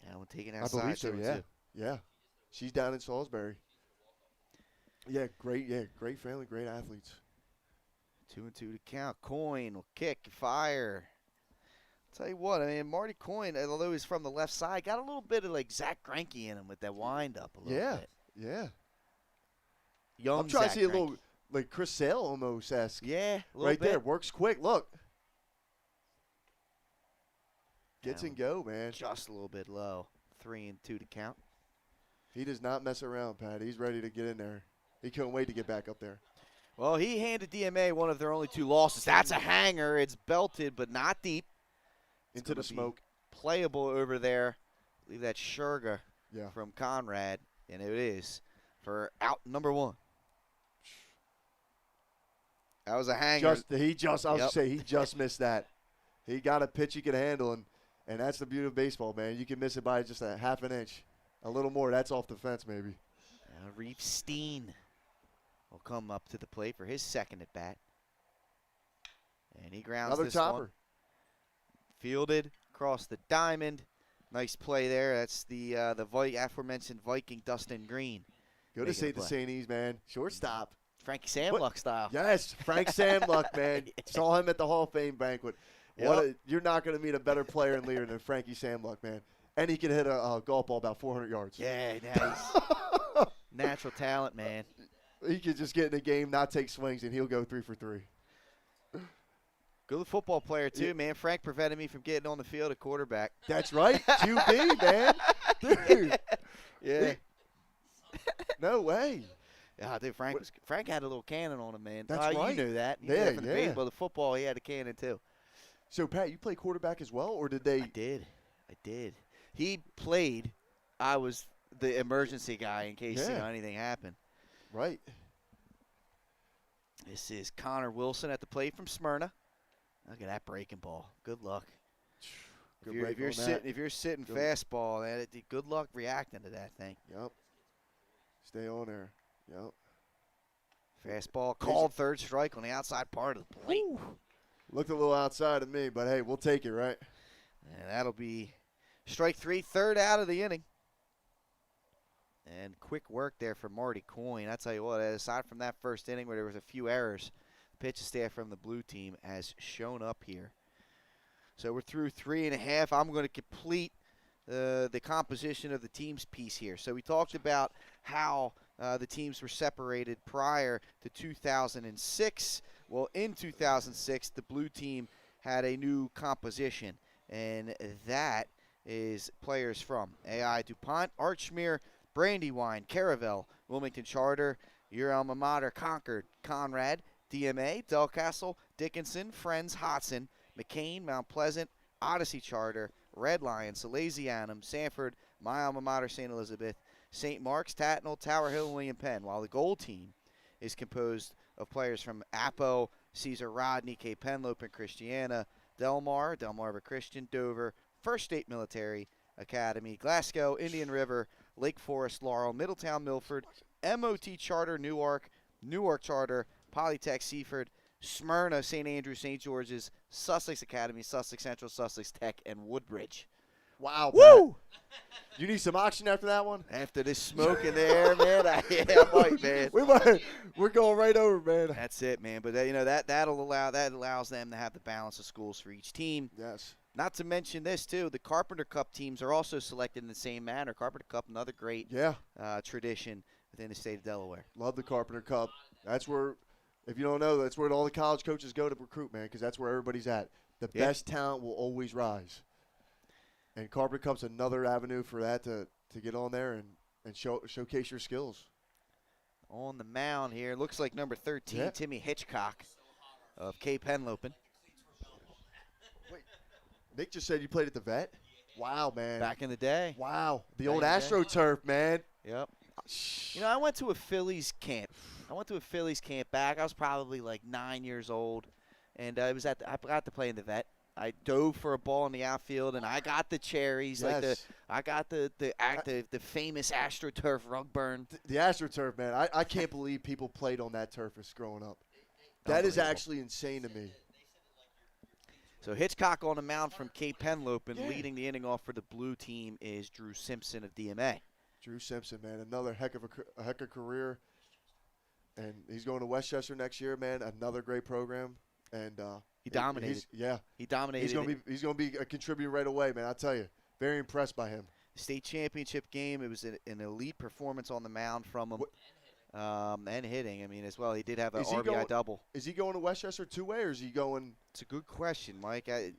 Yeah, we're taking I outside. believe so, yeah. Yeah. She's down in Salisbury. Yeah, great family, great athletes. 2-2 to count. Coyne will kick, fire. Tell you what, I mean, Marty Coyne, although he's from the left side, got a little bit of like Zach Greinke in him with that wind up a little bit. Yeah. Young I'm trying Zach to see a Greinke. little like Chris Sale almost-esque. Yeah, a little Right bit. there. Works quick. Look. Gets Yeah, and go, man. Just a little bit low. 3-2 to count. He does not mess around, Pat. He's ready to get in there. He couldn't wait to get back up there. Well, he handed DMA one of their only 2 losses. That's a hanger. It's belted, but not deep. It's Into the gonna be smoke. Playable over there. I believe that's Sherga Yeah. from Conrad, and it is for out number 1. That was a hanger. I was going Yep. to say, he just missed that. He got a pitch he could handle, and that's the beauty of baseball, man. You can miss it by just a half an inch. A little more. That's off the fence, maybe. Reeve Steen will come up to the plate for his second at bat. And he grounds Another this topper. one. Fielded across the diamond. Nice play there. That's the aforementioned Viking Dustin Green. Good to see the Sainties, man. Shortstop. Frankie Sandluck style. Yes, Frank Sandluck, man. Yeah. Saw him at the Hall of Fame banquet. You're not going to meet a better player and leader than Frankie Sandluck, man. And he can hit a golf ball about 400 yards. Yeah, nice. Natural talent, man. He could just get in a game, not take swings, and he'll go 3 for 3. Good football player, too, man. Frank prevented me from getting on the field at quarterback. That's right. QB, man. Dude. Yeah. No way. Yeah, dude, Frank had a little cannon on him, man. That's right. You knew that. You Yeah, knew from the baseball, the football, he had a cannon, too. So, Pat, you play quarterback as well, or did they? I did. He played. I was the emergency guy in case anything happened. Right. This is Connor Wilson at the plate from Smyrna. Look at that breaking ball. Good luck. If you're sitting fastball, man, good luck reacting to that thing. Yep. Stay on there. Yep. Fastball called, third strike on the outside part of the plate. Looked a little outside of me, but hey, we'll take it, right? And that'll be strike 3, third out of the inning. And quick work there for Marty Coyne. I tell you what, aside from that first inning where there was a few errors, the pitching staff from the blue team has shown up here. So we're through 3.5. I'm going to complete the composition of the teams piece here. So we talked about how the teams were separated prior to 2006. Well, in 2006, the blue team had a new composition, and that is players from AI DuPont, Archmere, Brandywine, Caravel, Wilmington Charter, your alma mater, Concord, Conrad, DMA, Delcastle, Dickinson, Friends, Hodson, McCain, Mount Pleasant, Odyssey Charter, Red Lion, Salesianum, Sanford, my alma mater, St. Elizabeth, St. Mark's, Tatnall, Tower Hill, and William Penn, while the gold team is composed of players from Apo, Cesar Rodney, Cape Henlope, and Christiana, Delmar River Christian, Dover, First State Military Academy, Glasgow, Indian River, Lake Forest, Laurel, Middletown, Milford, MOT Charter, Newark Charter, Polytech, Seaford, Smyrna, St. Andrews, St. George's, Sussex Academy, Sussex Central, Sussex Tech, and Woodbridge. Wow. Woo! Pat. You need some oxygen after that one? After this smoke in the air, man, I might, man. We're going right over, man. That's it, man. But that allows them to have the balance of schools for each team. Yes. Not to mention this too, the Carpenter Cup teams are also selected in the same manner. Carpenter Cup, another great tradition within the state of Delaware. Love the Carpenter Cup. That's where, if you don't know, that's where all the college coaches go to recruit, man, because that's where everybody's at. The best talent will always rise. And Carpenter Cup's another avenue for that to get on there and showcase your skills. On the mound here, looks like number 13, Timmy Hitchcock of Cape Henlopen. Wait, Nick just said you played at the Vet? Wow, man. Back in the day. Wow. The old AstroTurf, man. Yep. I went to a Phillies camp. Back. I was probably like 9 years old, and I got to play in the Vet. I dove for a ball in the outfield, and I got the cherries. Yes. I got the famous AstroTurf rug burn. The AstroTurf, man. I can't believe people played on that turf as growing up. That is actually insane to me. So Hitchcock on the mound from Cape Henlope, and leading the inning off for the blue team is Drew Simpson of DMA. Drew Simpson, man, another heck of a career, and he's going to Westchester next year, man. Another great program, and he dominated. He dominated. He's going to be a contributor right away, man. I'll tell you, very impressed by him. State championship game. It was an elite performance on the mound from him, and hitting. I mean, as well, he did have an RBI double. Is he going to Westchester two-way, or is he going? It's a good question, Mike. I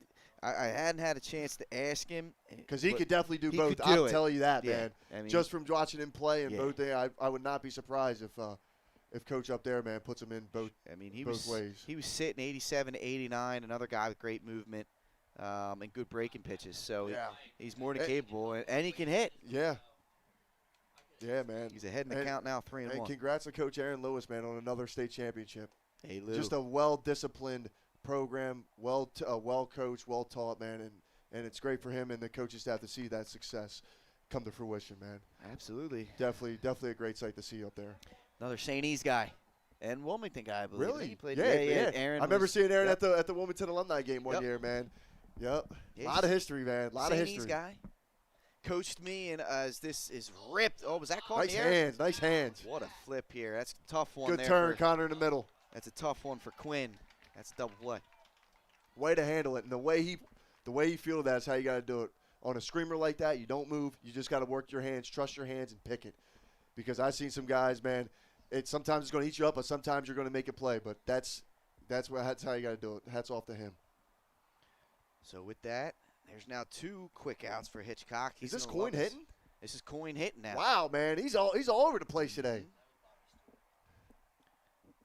hadn't had a chance to ask him. Because he could definitely do both. I'll tell you that, man. I mean, just from watching him play and both days, I would not be surprised if Coach up there, man, puts him in both. I mean, both ways. He was sitting 87 to 89. Another guy with great movement and good breaking pitches. So he's more than capable, and he can hit. Yeah. Yeah, man. He's ahead in the count now, 3-1. And congrats to Coach Aaron Lewis, man, on another state championship. Hey, Lou. Just a well-disciplined program, well-coached, well-taught, man, and it's great for him and the coaching staff to see that success come to fruition, man. Absolutely. Definitely a great sight to see up there. Another St. E's guy and Wilmington guy, I believe. Really? He played, yeah. Aaron I remember seeing Aaron yep. at the Wilmington alumni game one year, man. Yep. A lot of history, man. A lot of history. St. E's guy. coached me, and as this is ripped. Oh, was that called Nice in the air? hands, nice hands. What a flip here. That's a tough one. Good there turn, for, Connor in the middle. That's a tough one for Quinn. That's a double play. Way to handle it, and the way he fielded that is how you got to do it. On a screamer like that, you don't move. You just got to work your hands, trust your hands, and pick it. Because I've seen some guys, man. Sometimes it's going to eat you up, but sometimes you're going to make a play. But that's how you got to do it. Hats off to him. So with that, there's now 2 quick outs for Hitchcock. Is this Coyne hitting? This is Coyne hitting now. Wow, man, he's all over the place today.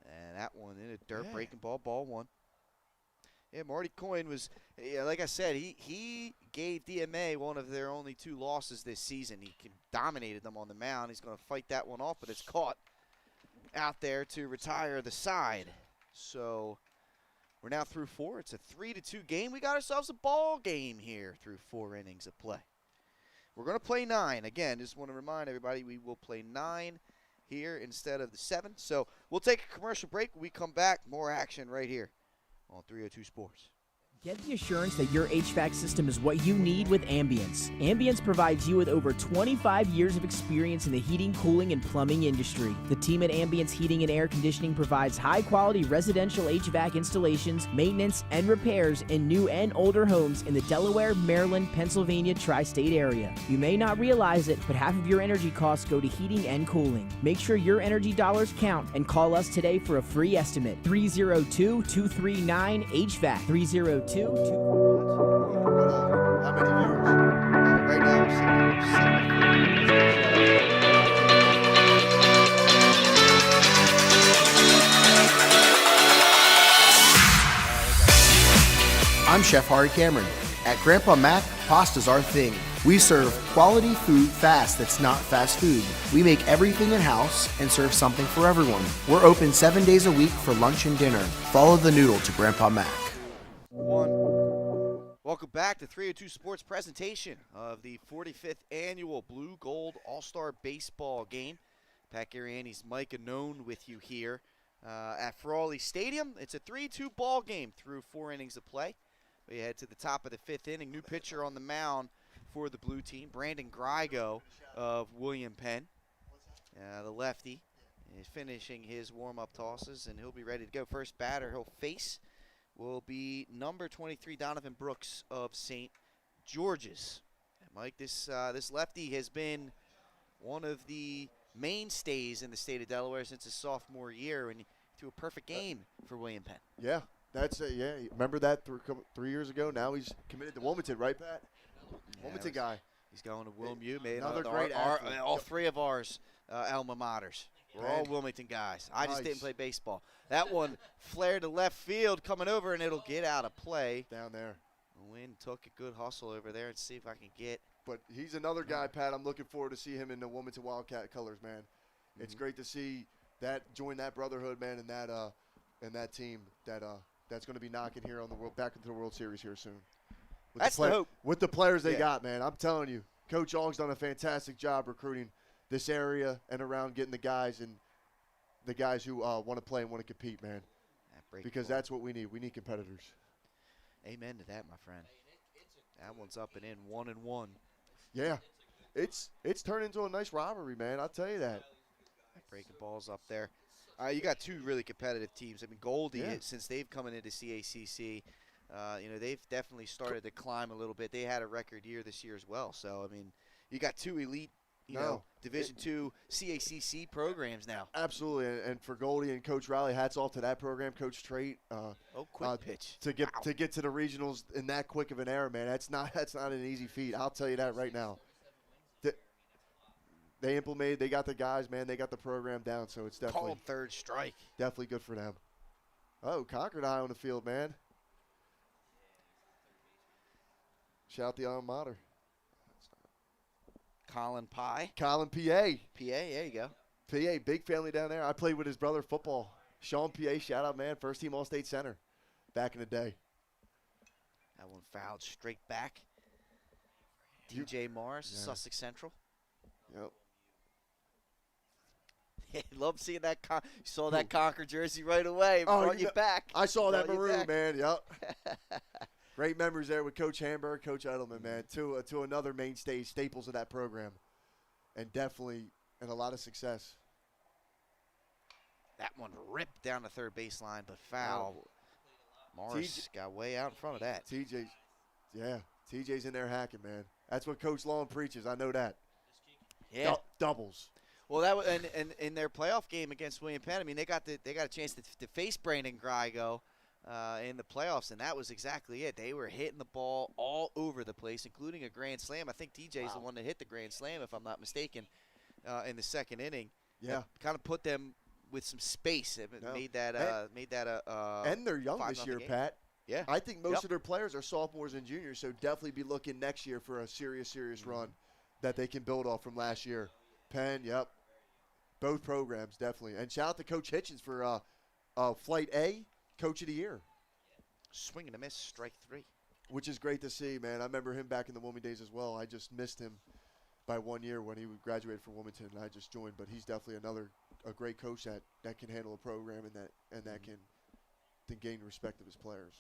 And that one in a dirt breaking ball, ball 1. Yeah, Marty Coyne was, like I said, he gave DMA one of their only 2 losses this season. He dominated them on the mound. He's going to fight that one off, but it's caught out there to retire the side. So we're now through 4. It's a 3-2 game. We got ourselves a ball game here through 4 innings of play. We're going to play 9. Again, just want to remind everybody we will play 9 here instead of the 7. So we'll take a commercial break. When we come back, more action right here on 302 Sports. Get the assurance that your HVAC system is what you need with Ambience. Ambience provides you with over 25 years of experience in the heating, cooling, and plumbing industry. The team at Ambience Heating and Air Conditioning provides high-quality residential HVAC installations, maintenance, and repairs in new and older homes in the Delaware, Maryland, Pennsylvania tri-state area. You may not realize it, but half of your energy costs go to heating and cooling. Make sure your energy dollars count and call us today for a free estimate. 302-239-HVAC. 302 How many viewers? Right now we're I'm Chef Hari Cameron. At Grandpa Mac, pasta's our thing. We serve quality food fast that's not fast food. We make everything in-house and serve something for everyone. We're open 7 days a week for lunch and dinner. Follow the noodle to Grandpa Mac. 1. Welcome back to 302 Sports presentation of the 45th Annual Blue Gold All-Star Baseball game. Pat Gariani's Mike Anone with you here at Frawley Stadium. It's a 3-2 ball game through 4 innings of play. We head to the top of the 5th inning. New pitcher on the mound for the blue team, Brandon Grigo of William Penn. The lefty is finishing his warm-up tosses, and he'll be ready to go. First batter he'll face will be number 23, Donovan Brooks of St. George's. And Mike, this lefty has been one of the mainstays in the state of Delaware since his sophomore year, and he threw a perfect game for William Penn. Yeah, that's it. Yeah, remember that 3 years ago? Now he's committed to Wilmington, right, Pat? Yeah, Wilmington guy. He's going to Wilmuth. Made Another great athlete. all 3 of ours alma maters. We're all Wilmington guys. I just didn't play baseball. That one flared to left field coming over, and it'll get out of play. Down there. The wind took a good hustle over there and see if I can get. But he's another guy, Pat. I'm looking forward to see him in the Wilmington Wildcat colors, man. It's great to see that join that brotherhood, man, and that team that's going to be knocking here on the back into the World Series here soon. That's the hope. With the players they got, man. I'm telling you, Coach Aug's done a fantastic job recruiting this area and around, getting the guys who want to play and want to compete, man. Because that's what we need. We need competitors. Amen to that, my friend. That one's up and in, 1-1. Yeah, it's turned into a nice rivalry, man. I'll tell you that. Breaking balls up there. You got 2 really competitive teams. I mean, Goldie, since they've come into CACC, they've definitely started to climb a little bit. They had a record year this year as well. So, I mean, you got 2 elite, Division II CACC programs now. Absolutely, and for Goldie and Coach Rallies, hats off to that program, Coach Trait. Quick pitch to get to the regionals in that quick of an era, man. That's not an easy feat. I'll tell you that right now. They implemented. They got the guys, man. They got the program down, so it's definitely called third strike. Definitely good for them. Oh, Concord high on the field, man. Shout out the alma mater. Colin Pye. Colin PA. There you go. PA, big family down there. I played with his brother football. Sean PA, shout out, man. First team All-State center back in the day. That one fouled straight back. DJ Morris, Sussex Central. Yep. Love seeing that. You saw that Concord jersey right away. Brought you back. I saw that maroon, man. Yep. Great memories there with Coach Hamburg, Coach Edelman, man. To another mainstay, staples of that program. And definitely and a lot of success. That one ripped down the third baseline, but foul. Morris got way out in front of that. TJ's in there hacking, man. That's what Coach Long preaches. I know that. Yeah. Doubles. Well, that was, and in their playoff game against William Penn, I mean, they got a chance to face Brandon Grigo in the playoffs, and that was exactly it. They were hitting the ball all over the place, including a grand slam. I think TJ's the one that hit the grand slam, if I'm not mistaken, in the second inning. Yeah. Kind of put them with some space. It made that and they're young this year, game. Pat. Yeah. I think most of their players are sophomores and juniors, so definitely be looking next year for a serious run that they can build off from last year. Penn, both programs, definitely. And shout out to Coach Hitchens for Flight A, Coach of the Year. Swing and a miss, strike 3. Which is great to see, man. I remember him back in the Wilmington days as well. I just missed him by 1 year when he graduated from Wilmington, and I just joined. But he's definitely a great coach that can handle a program and that can gain respect of his players.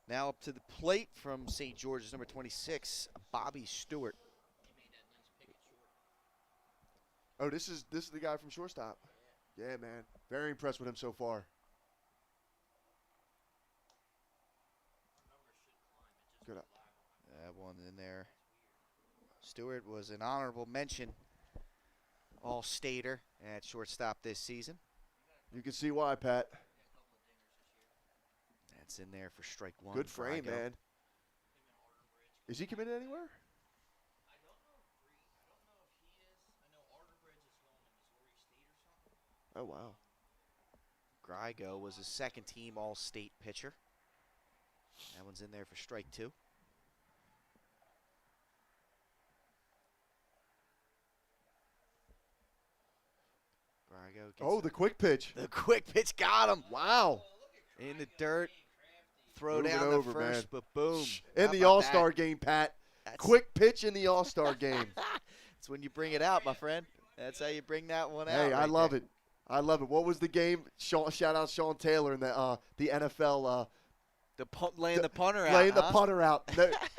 Now up to the plate from St. George's, number 26, Bobby Stewart. Oh, this is the guy from shortstop. Yeah, man. Very impressed with him so far. Good up. That one in there. Stewart was an honorable mention All-Stater at shortstop this season. You can see why, Pat. That's in there for strike 1. Good frame, man. Is he committed anywhere? Oh, wow. Grigo was a second-team All-State pitcher. That one's in there for strike 2. The quick pitch. The quick pitch got him. Wow. In the dirt. Throw Moving down over, the first, man. but boom. In the All-Star game, Pat. Quick pitch in the All-Star game. That's when you bring it out, my friend. That's how you bring that one out. Hey, I love it. I love it. What was the game? Shout out Sean Taylor in the NFL. Laying the punter out. Laying the punter out.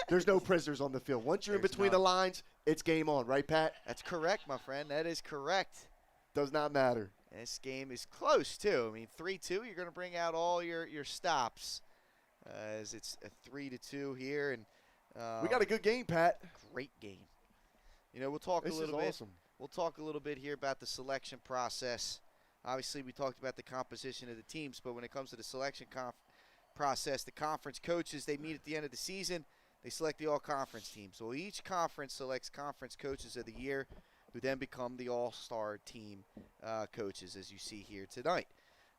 There's no prisoners on the field. Once you're in between the lines, it's game on, right, Pat? That's correct, my friend. That is correct. Does not matter. This game is close, too. I mean, 3-2, you're going to bring out all your stops. As it's a 3-2 here. And we got a good game, Pat. Great game. You know, we'll talk this a little is bit. Awesome. We'll talk a little bit here about the selection process. Obviously, we talked about the composition of the teams, but when it comes to the selection process, the conference coaches, they meet at the end of the season. They select the all-conference team. So each conference selects conference coaches of the year, who then become the all-star team coaches, as you see here tonight.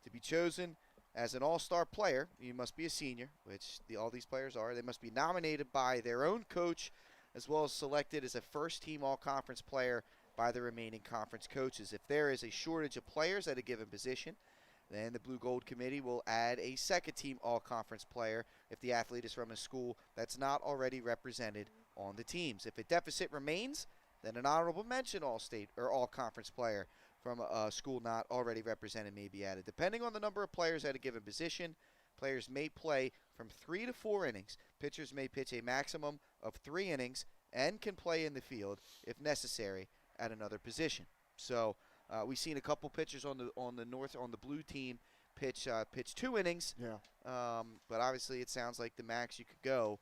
To be chosen as an all-star player, you must be a senior, which all these players are. They must be nominated by their own coach, as well as selected as a first-team all-conference player by the remaining conference coaches. If there is a shortage of players at a given position, then the Blue Gold Committee will add a second-team all-conference player if the athlete is from a school that's not already represented on the teams. If a deficit remains, then an honorable mention all-state or all-conference player from a school not already represented may be added. Depending on the number of players at a given position, players may play from 3 to 4 innings. Pitchers may pitch a maximum of 3 innings and can play in the field, if necessary, at another position. So we've seen a couple pitchers on the blue team pitch 2 innings. Yeah. But obviously, it sounds like the max you could go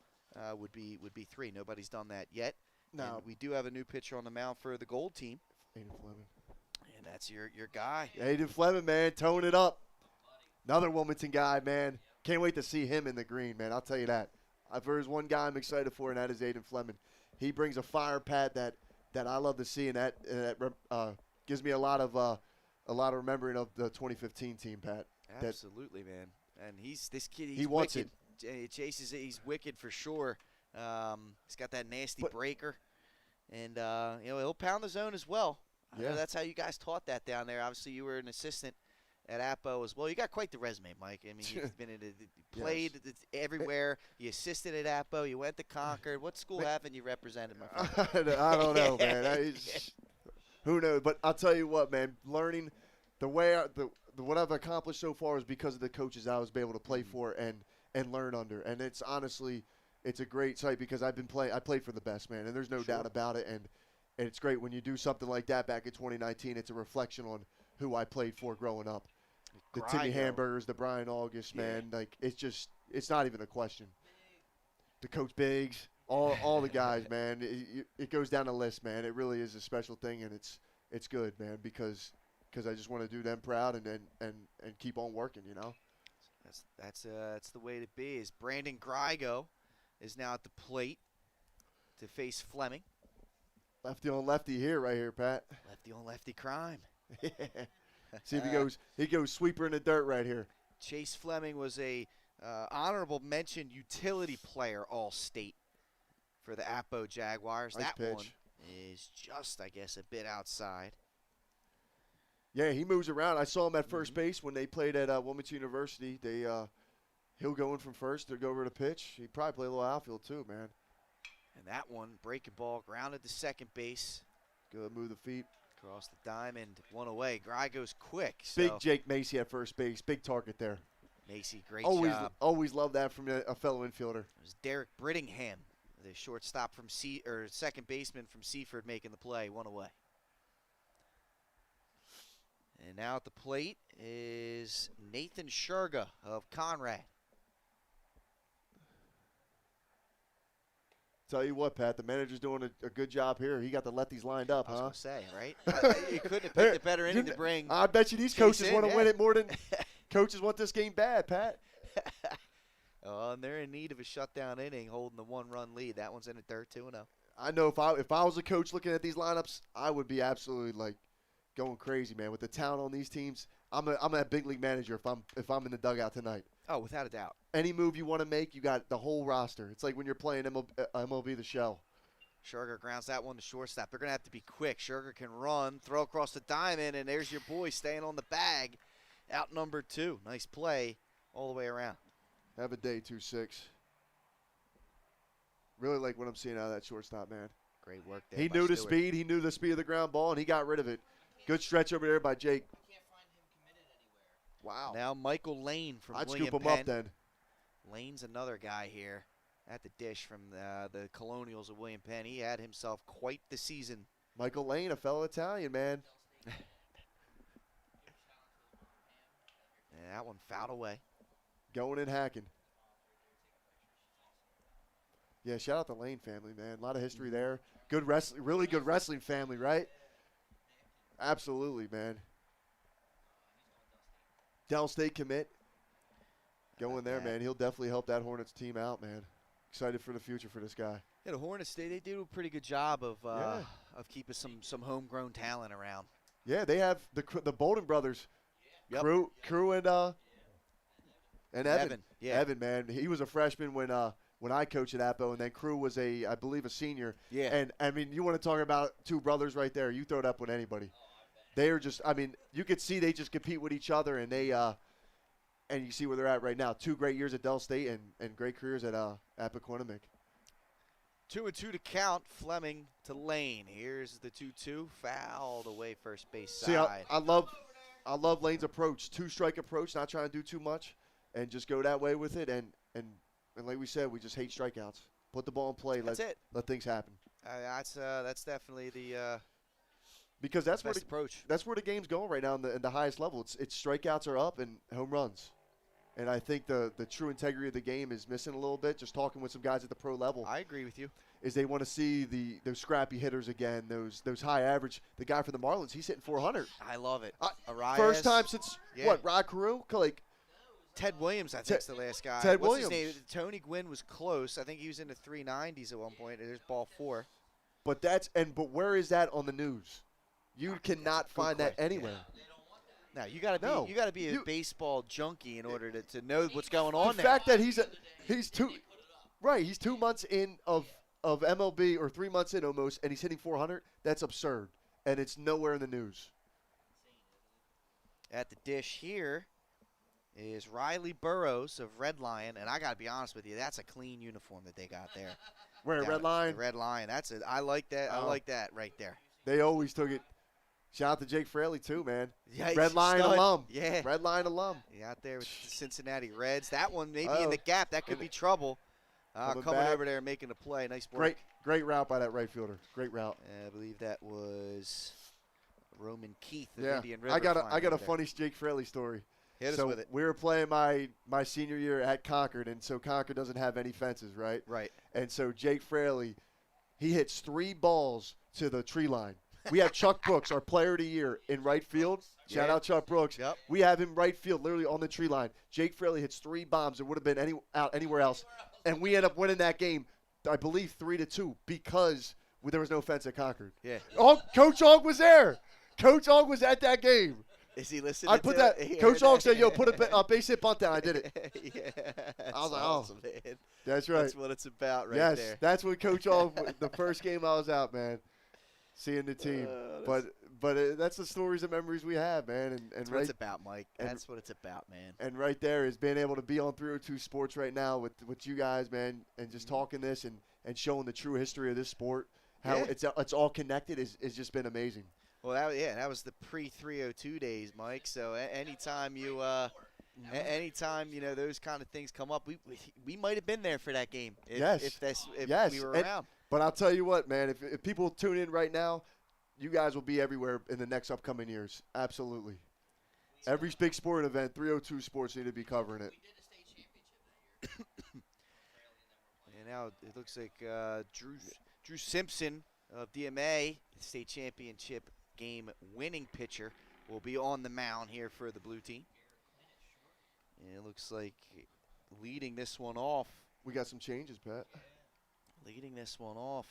would be 3. Nobody's done that yet. No. And we do have a new pitcher on the mound for the gold team. Aiden Fleming. And that's your guy. Aiden Fleming, man, tone it up. Another Wilmington guy, man. Can't wait to see him in the green, man. I'll tell you that. If there's one guy I'm excited for, and that is Aiden Fleming. He brings a fire, Pat, that I love to see, and that gives me a lot of remembering of the 2015 team, Pat. Absolutely, man. And this kid. He's he wants wicked. Chases it. He's wicked for sure. He's got that nasty breaker, and he'll pound the zone as well. I know that's how you guys taught that down there. Obviously, you were an assistant at Appo as well. You got quite the resume, Mike. I mean, you've been played everywhere. You assisted at Appo. You went to Concord. What school haven't you represented, my friend? I don't know, man. Who knows? But I'll tell you what, man. Learning what I've accomplished so far is because of the coaches I was able to play for, and and learn under. And it's honestly, it's a great site because I played for the best, man, and there's no doubt about it. And it's great when you do something like that back in 2019. It's a reflection on who I played for growing up. The Timmy Hamburgers, the Brian August, man. Like, it's not even a question. The Coach Biggs, all the guys, man. It goes down the list, man. It really is a special thing, and it's good, man, because I just want to do them proud and keep on working, you know. That's the way to be. Is Brandon Grigo is now at the plate to face Fleming. Lefty on lefty here, right here, Pat. Lefty on lefty crime. See if he goes sweeper in the dirt right here. Chase Fleming was a honorable mention utility player all-state for the Appo Jaguars. Nice that pitch. one is just, I guess, a bit outside. Yeah, he moves around. I saw him at first base when they played at Wilmington University. He'll go in from first. They'll go over to pitch. He probably play a little outfield too, man. And that one, breaking ball, grounded to second base. Good, move the feet. Across the diamond, one away. Grigo's quick. Big So Jake Macy at first base. Big target there. Macy, great Always job. love that from a fellow infielder. It was Derek Brittingham, the shortstop from second baseman from Seaford, making the play, one away. And now at the plate is Nathan Sherga of Conrad. Tell you what, Pat, the manager's doing a good job here. He got the lefties lined up, I was huh? going to say, right? You couldn't have picked a better inning to bring. I bet you these Chase coaches in, want to yeah. win it more than coaches want this game bad, Pat. Oh, and they're in need of a shutdown inning, holding the one-run lead. That one's in at third, 2-0. I know if I was a coach looking at these lineups, I would be absolutely like going crazy, man. With the talent on these teams, I'm a big league manager if I'm in the dugout tonight. Oh, without a doubt. Any move you want to make, you got the whole roster. It's like when you're playing MLB The Show. Sherger grounds that one to shortstop. They're going to have to be quick. Sherger can run, throw across the diamond, and there's your boy staying on the bag. Out number 2. Nice play all the way around. Have a day, 2-6. Really like what I'm seeing out of that shortstop, man. Great work there. He by knew the Stewart. speed. He knew the speed of the ground ball, and he got rid of it. Good stretch over there by Jake. Wow. Now Michael Lane from I'd William scoop him Penn. up then. Lane's another guy here at the dish from the Colonials of William Penn. He had himself quite the season. Michael Lane, a fellow Italian, man. And that one fouled away. Going and hacking. Yeah, shout out the Lane family, man. A lot of history there. Good wrestling, really good wrestling family, right? Absolutely, man. Del State commit. Going there, man. He'll definitely help that Hornets team out, man. Excited for the future for this guy. Yeah, the Hornets, they do a pretty good job of keeping some homegrown talent around. Yeah, they have the Bolden brothers. Yep. Crew and Evan. Yeah. Evan, man. He was a freshman when I coached at Appo, and then Crew was I believe a senior. Yeah. And I mean, you want to talk about two brothers right there. You throw it up with anybody. They are just, I mean, you could see they just compete with each other, and they and you see where they're at right now. 2 great years at Del State and great careers at Appoquinimink. 2-2 to count. Fleming to Lane. Here's the 2-2. Fouled away first base side. See, I love Lane's approach. 2-strike approach, not trying to do too much, and just go that way with it. And like we said, we just hate strikeouts. Put the ball in play. That's it. Let things happen. That's definitely the because that's where best approach. That's where the game's going right now in the highest level. It's strikeouts are up and home runs. And I think the true integrity of the game is missing a little bit. Just talking with some guys at the pro level. I agree with you. Is they want to see those scrappy hitters again, those high average. The guy for the Marlins, he's hitting 400. I love it. First time since Rod Carew? Like Ted Williams, I think, is the last guy. Ted What's Williams. his name? Tony Gwynn was close. I think he was in the 390s at one point. There's ball 4. But where is that on the news? You cannot find that anywhere. No, you got to be a baseball junkie in order to know what's going on the there. fact that he's 2 months in of MLB, or 3 months in almost, and he's hitting 400, that's absurd. And it's nowhere in the news. At the dish here is Riley Burrows of Red Lion, and I got to be honest with you, that's a clean uniform that they got there. Where, Red Lion? Red Lion. I like that. I like that right there. They always took it. Shout out to Jake Frawley, too, man. Yeah, Red Lion alum. Yeah. Red Lion alum. Yeah, out there with the Cincinnati Reds. That one maybe in Oh. the gap. That could be trouble. Coming Coming back. over there and making a play. Nice work. Great route by that right fielder. Great route. I believe that was Roman Keith of Yeah. Indian River. I got flying a over there. funny Jake Frawley story. Hit us So with it. we were playing my senior year at Concord, and so Concord doesn't have any fences, right? Right. And so Jake Frawley, he hits 3 balls to the tree line. We have Chuck Brooks, our player of the year, in right field. Shout Yeah. out Chuck Brooks. Yep. We have him right field, literally on the tree line. Jake Frawley hits 3 bombs. It would have been out anywhere else. And we end up winning that game, I believe, 3-2 because there was no fence at Concord. Yeah. Oh, Coach Og was there. Coach Og was at that game. Is he listening? I put that. Coach Og said, "Yo, put a base hit bunt down." I did it. Yeah. That's I was like, awesome, man. That's right. That's what it's about right yes, there. that's what Coach Og. The first game I was out, man, seeing the team. But that's the stories and memories we have, man. And That's what it's about, Mike. That's what it's about, man. And right there is being able to be on 302 Sports right now with you guys, man, and just talking this and showing the true history of this sport. How it's all connected is just been amazing. Well, that was the pre-302 days, Mike. So anytime you anytime those kind of things come up, we might have been there for that game if we were around. But I'll tell you what, man, if people tune in right now, you guys will be everywhere in the next upcoming years. Absolutely. Every big sporting event, 302 Sports need to be covering it. And now it looks like Drew Simpson of DMA, the state championship game winning pitcher, will be on the mound here for the blue team. And it looks like leading this one off. We got some changes, Pat. Leading this one off.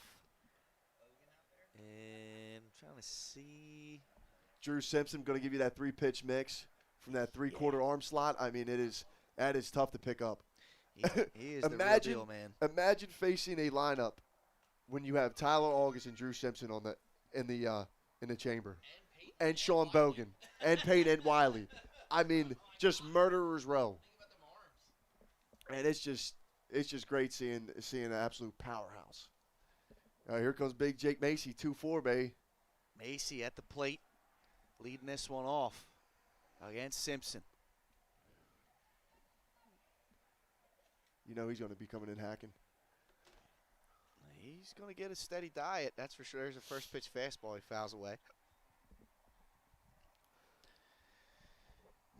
And I'm trying to see. Drew Simpson going to give you that 3-pitch mix from that 3/4 arm slot. I mean, that is tough to pick up. He is the real deal, man. Imagine facing a lineup when you have Tyler August and Drew Simpson in the chamber, and Sean Bogan and Peyton Wiley. I mean, just murderers row. And it's just great seeing an absolute powerhouse. Here comes Big Jake Macy, 2-4, baby. Macy at the plate, leading this one off against Simpson. You know he's going to be coming in hacking. He's going to get a steady diet, that's for sure. There's a first pitch fastball he fouls away.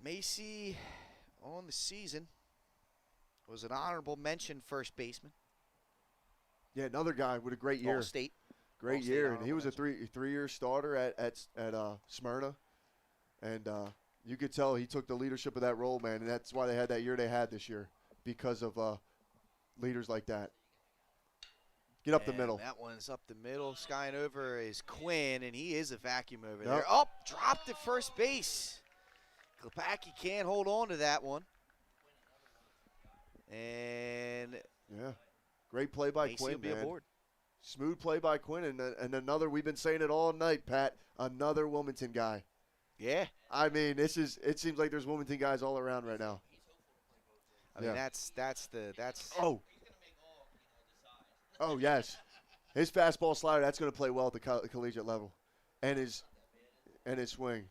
Macy on the season was an honorable mention first baseman. Yeah, another guy with a great year. All-State. Great All-State year, and he was a honorable three-year starter at Smyrna, and you could tell he took the leadership of that role, man, and that's why they had that year they had this year, because of leaders like that. Get up the middle. That one's up the middle. Skying over is Quinn, and he is a vacuum over Yep. there. Oh, dropped at first base. Klepacki can't hold on to that one. And Yeah, great play by Macy Quinn, will be man. aboard. Smooth play by Quinn, and another. We've been saying it all night, Pat. Another Wilmington guy. Yeah. I mean, it seems like there's Wilmington guys all around right now. I mean, Yeah. that's. Oh yes, his fastball slider. That's going to play well at the collegiate level, and his swing.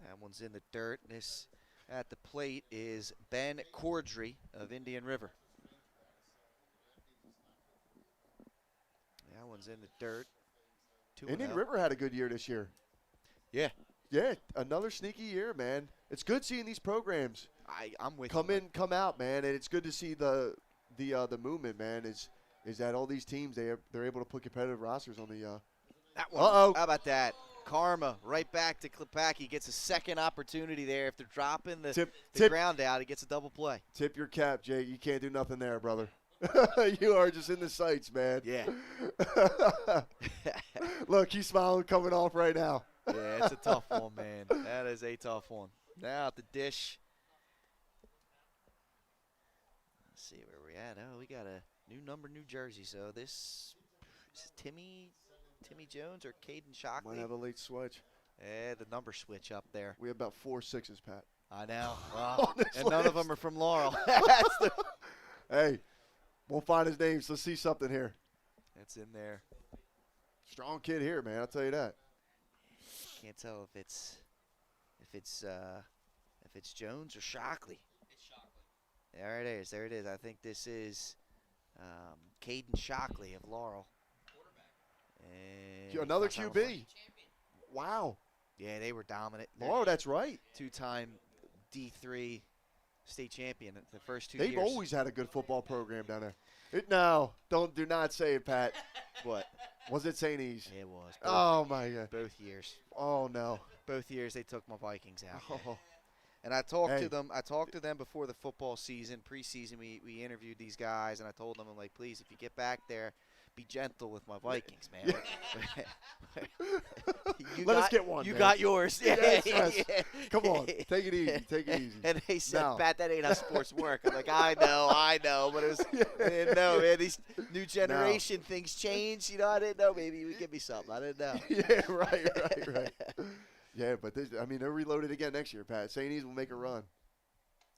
That one's in the dirt. This at the plate is Ben Cordry of Indian River. That one's in the dirt. 2-0. Indian River had a good year this year. Yeah. Yeah, another sneaky year, man. It's good seeing these programs I'm with come you. in, come out, man, and it's good to see the movement, man. Is that all these teams they're able to put competitive rosters on the. That one. Uh-oh. How about that? Karma right back to Klepacki. Gets a second opportunity there. If they're dropping the ground out, he gets a double play. Tip your cap, Jake. You can't do nothing there, brother. You are just in the sights, man. Yeah. Look, he's smiling coming off right now. Yeah, it's a tough one, man. That is a tough one. Now at the dish. Let's see where we're at. Oh, we got a new number, New Jersey. So this is Timmy Jones or Caden Shockley. Might have a late switch. Yeah, the number switch up there. We have about 4 6s, Pat. I know. On Well, this and none of list. them are from Laurel. That's, Hey, we'll find his name, so let's see something here. that's in there. Strong kid here, man. I'll tell you that. can't tell if it's Jones or Shockley. It's Shockley. There it is. There it is. I think this is Caden Shockley of Laurel. And Another if I QB. Champion. Wow. Yeah, they were dominant. Oh, that's right. Two-time D3 state champion the first 2 They've years. always had a good football program down there. Do not say it, Pat. What? Was it St. E's? It was. Oh, my God. Both years. Oh, no. Both years they took my Vikings out. Oh. And I talked Hey. to them. I talked to them before the football season, preseason. We interviewed these guys, and I told them, I'm like, please, if you get back there, be gentle with my Vikings, man. Let us get one, You man. got yours. Yes, Yeah. yes. Come on, take it easy. Take it easy. And they said, No. Pat, that ain't how sports work. I'm like, I know, but it was, I didn't know, man. These new generation things change. You know, I didn't know. Maybe you would give me something. I didn't know. Yeah, right. Yeah, but they're reloaded again next year, Pat. St. E's will make a run.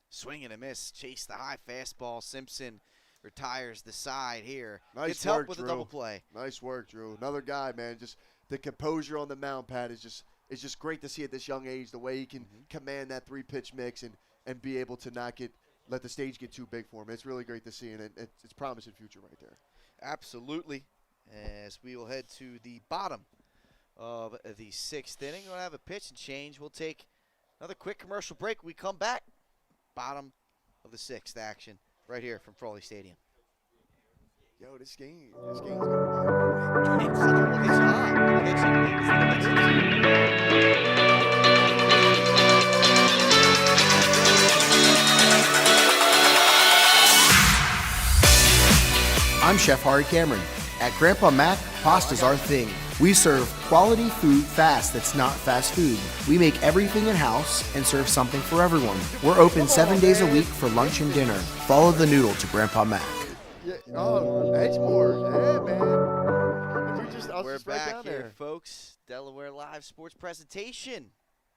Swing and a miss. Chase the high fastball. Simpson retires the side here. Nice Gets help work, with Drew. a double play. Nice work, Drew. Another guy, man. Just the composure on the mound, Pat, is just great to see at this young age. The way he can command that 3-pitch mix and be able to not let the stage get too big for him. It's really great to see, and it's promising future right there. Absolutely. As we will head to the bottom of the 6th inning, we'll have a pitch and change. We'll take another quick commercial break. We come back. Bottom of the 6th action right here from Frawley Stadium. Yo, this game's going by. It's I'm Chef Hari Cameron. At Grandpa Mac, pasta's our thing. We serve quality food fast that's not fast food. We make everything in-house and serve something for everyone. We're open 7 days a week for lunch and dinner. Follow the noodle to Grandpa Mac. Yeah, oh, Edgemore. Yeah, man. We're Just right back down here, there. folks. Delaware Live Sports presentation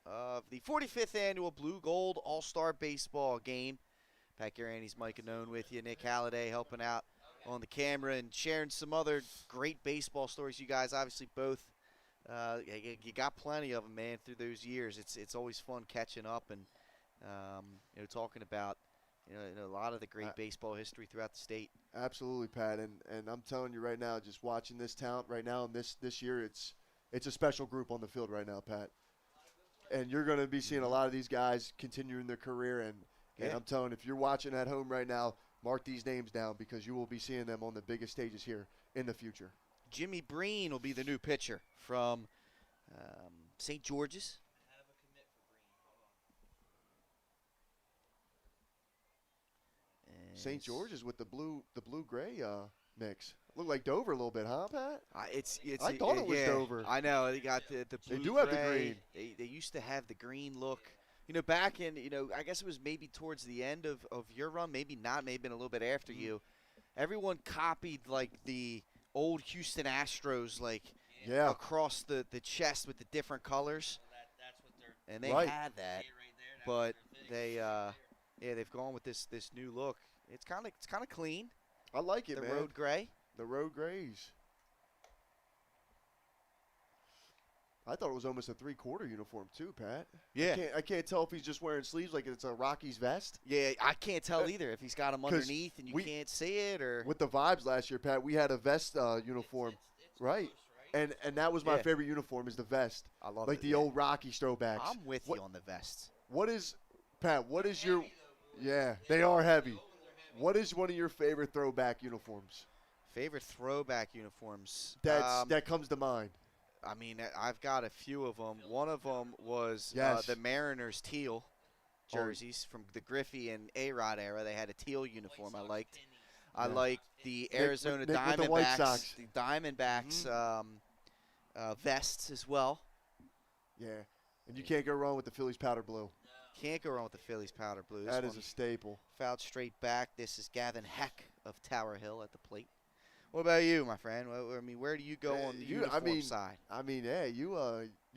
of the 45th Annual Blue Gold All-Star Baseball game. Pat Garaney's Mike Anone with you. Nick Halliday helping out on the camera and sharing some other great baseball stories. You guys obviously both, you got plenty of them, man, through those years. It's always fun catching up and, talking about, a lot of the great baseball history throughout the state. Absolutely, Pat, and I'm telling you right now, just watching this talent right now and this year, it's a special group on the field right now, Pat. And you're going to be seeing a lot of these guys continuing their career, and I'm telling you, if you're watching at home right now, mark these names down because you will be seeing them on the biggest stages here in the future. Jimmy Breen will be the new pitcher from St. George's. St. George's with the blue-gray mix. Look like Dover a little bit, huh, Pat? I thought it was Dover. I know. They got the blue. They do have the gray. green. They used to have the green look. Back in, I guess it was maybe towards the end of your run, maybe not, maybe been a little bit after you. Everyone copied, like, the old Houston Astros, like, across the chest with the different colors. That's what they're. And they had that. But they've gone with this new look. It's kind of clean. I like it, the man. road gray. The road grays. I thought it was almost a 3/4 uniform too, Pat. Yeah. I can't tell if he's just wearing sleeves like it's a Rockies vest. Yeah, I can't tell either if he's got them underneath and you can't see it or. With the vibes last year, Pat, we had a vest uniform, right? And that was my favorite uniform is the vest. I love like it, the old Rockies throwbacks. I'm with you on the vests. What is, Pat? What is your? Yeah, they are heavy. What is one of your favorite throwback uniforms? Favorite throwback uniforms? That comes to mind. I mean, I've got a few of them. One of them was the Mariners teal jerseys from the Griffey and A-Rod era. They had a teal uniform I liked. I liked the Arizona Diamondbacks. the White Sox. The Diamondbacks vests as well. Yeah, and you can't go wrong with the Phillies powder blue. Can't go wrong with the Phillies powder blue. That is a staple. Fouled straight back. This is Gavin Heck of Tower Hill at the plate. What about you, my friend? I mean, where do you go on the uniform side? I mean, yeah, you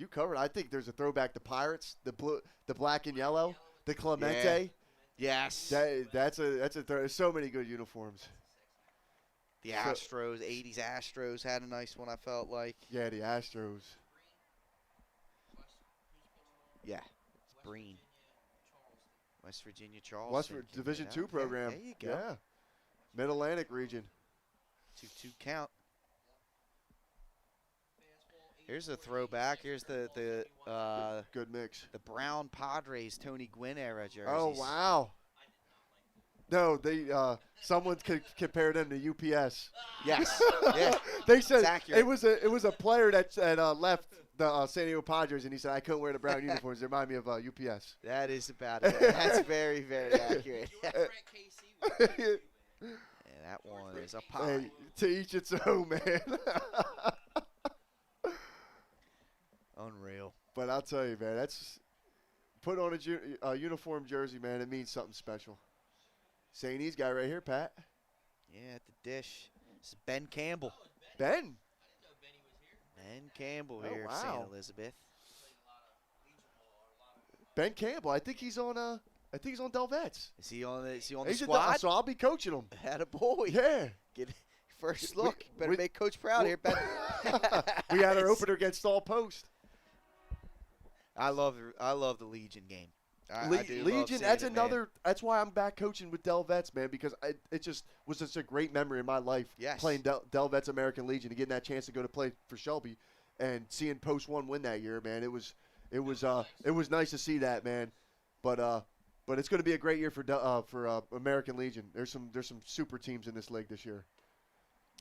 covered. I think there's a throwback to Pirates, the black and yellow, the Clemente. Yeah. Yes. There's so many good uniforms. The Astros, 80s Astros had a nice one, I felt like. Yeah, the Astros. Yeah, it's Breen. West Virginia, Charleston. Division II program. There you go. Yeah. Mid-Atlantic region. 2-2 count. Here's a throwback. Here's the good mix. The brown Padres Tony Gwynn era jerseys. Oh wow. No, they someone compared them to UPS. Yes. Yeah. They said it was a player that left the San Diego Padres, and he said I couldn't wear the brown uniforms. They remind me of UPS. That is about it. That's very, very accurate. Yeah, that one is a pie. Hey, to each its own, man. Unreal. But I'll tell you, man, that's put on a uniform jersey, man. It means something special. St. E's guy right here, Pat. Yeah, at the dish. This is Ben Campbell. Ben. Ben Campbell Oh, here wow. at St. Elizabeth. Ben Campbell. I think he's on Delvets. Is he on the He's squad? so I'll be coaching him. Attaboy. Yeah. Get first look. Better make Coach proud here, Ben. We had our opener against All Post. I love the Legion game. I do love Legion, seeing that's it, another. man. That's why I'm back coaching with Delvets, man, because it just was such a great memory in my life. Yes. Playing Delvets American Legion and getting that chance to go to play for Shelby, and seeing Post 1 win that year, man. It was nice to see that, man. But it's going to be a great year for American Legion. There's some super teams in this league this year.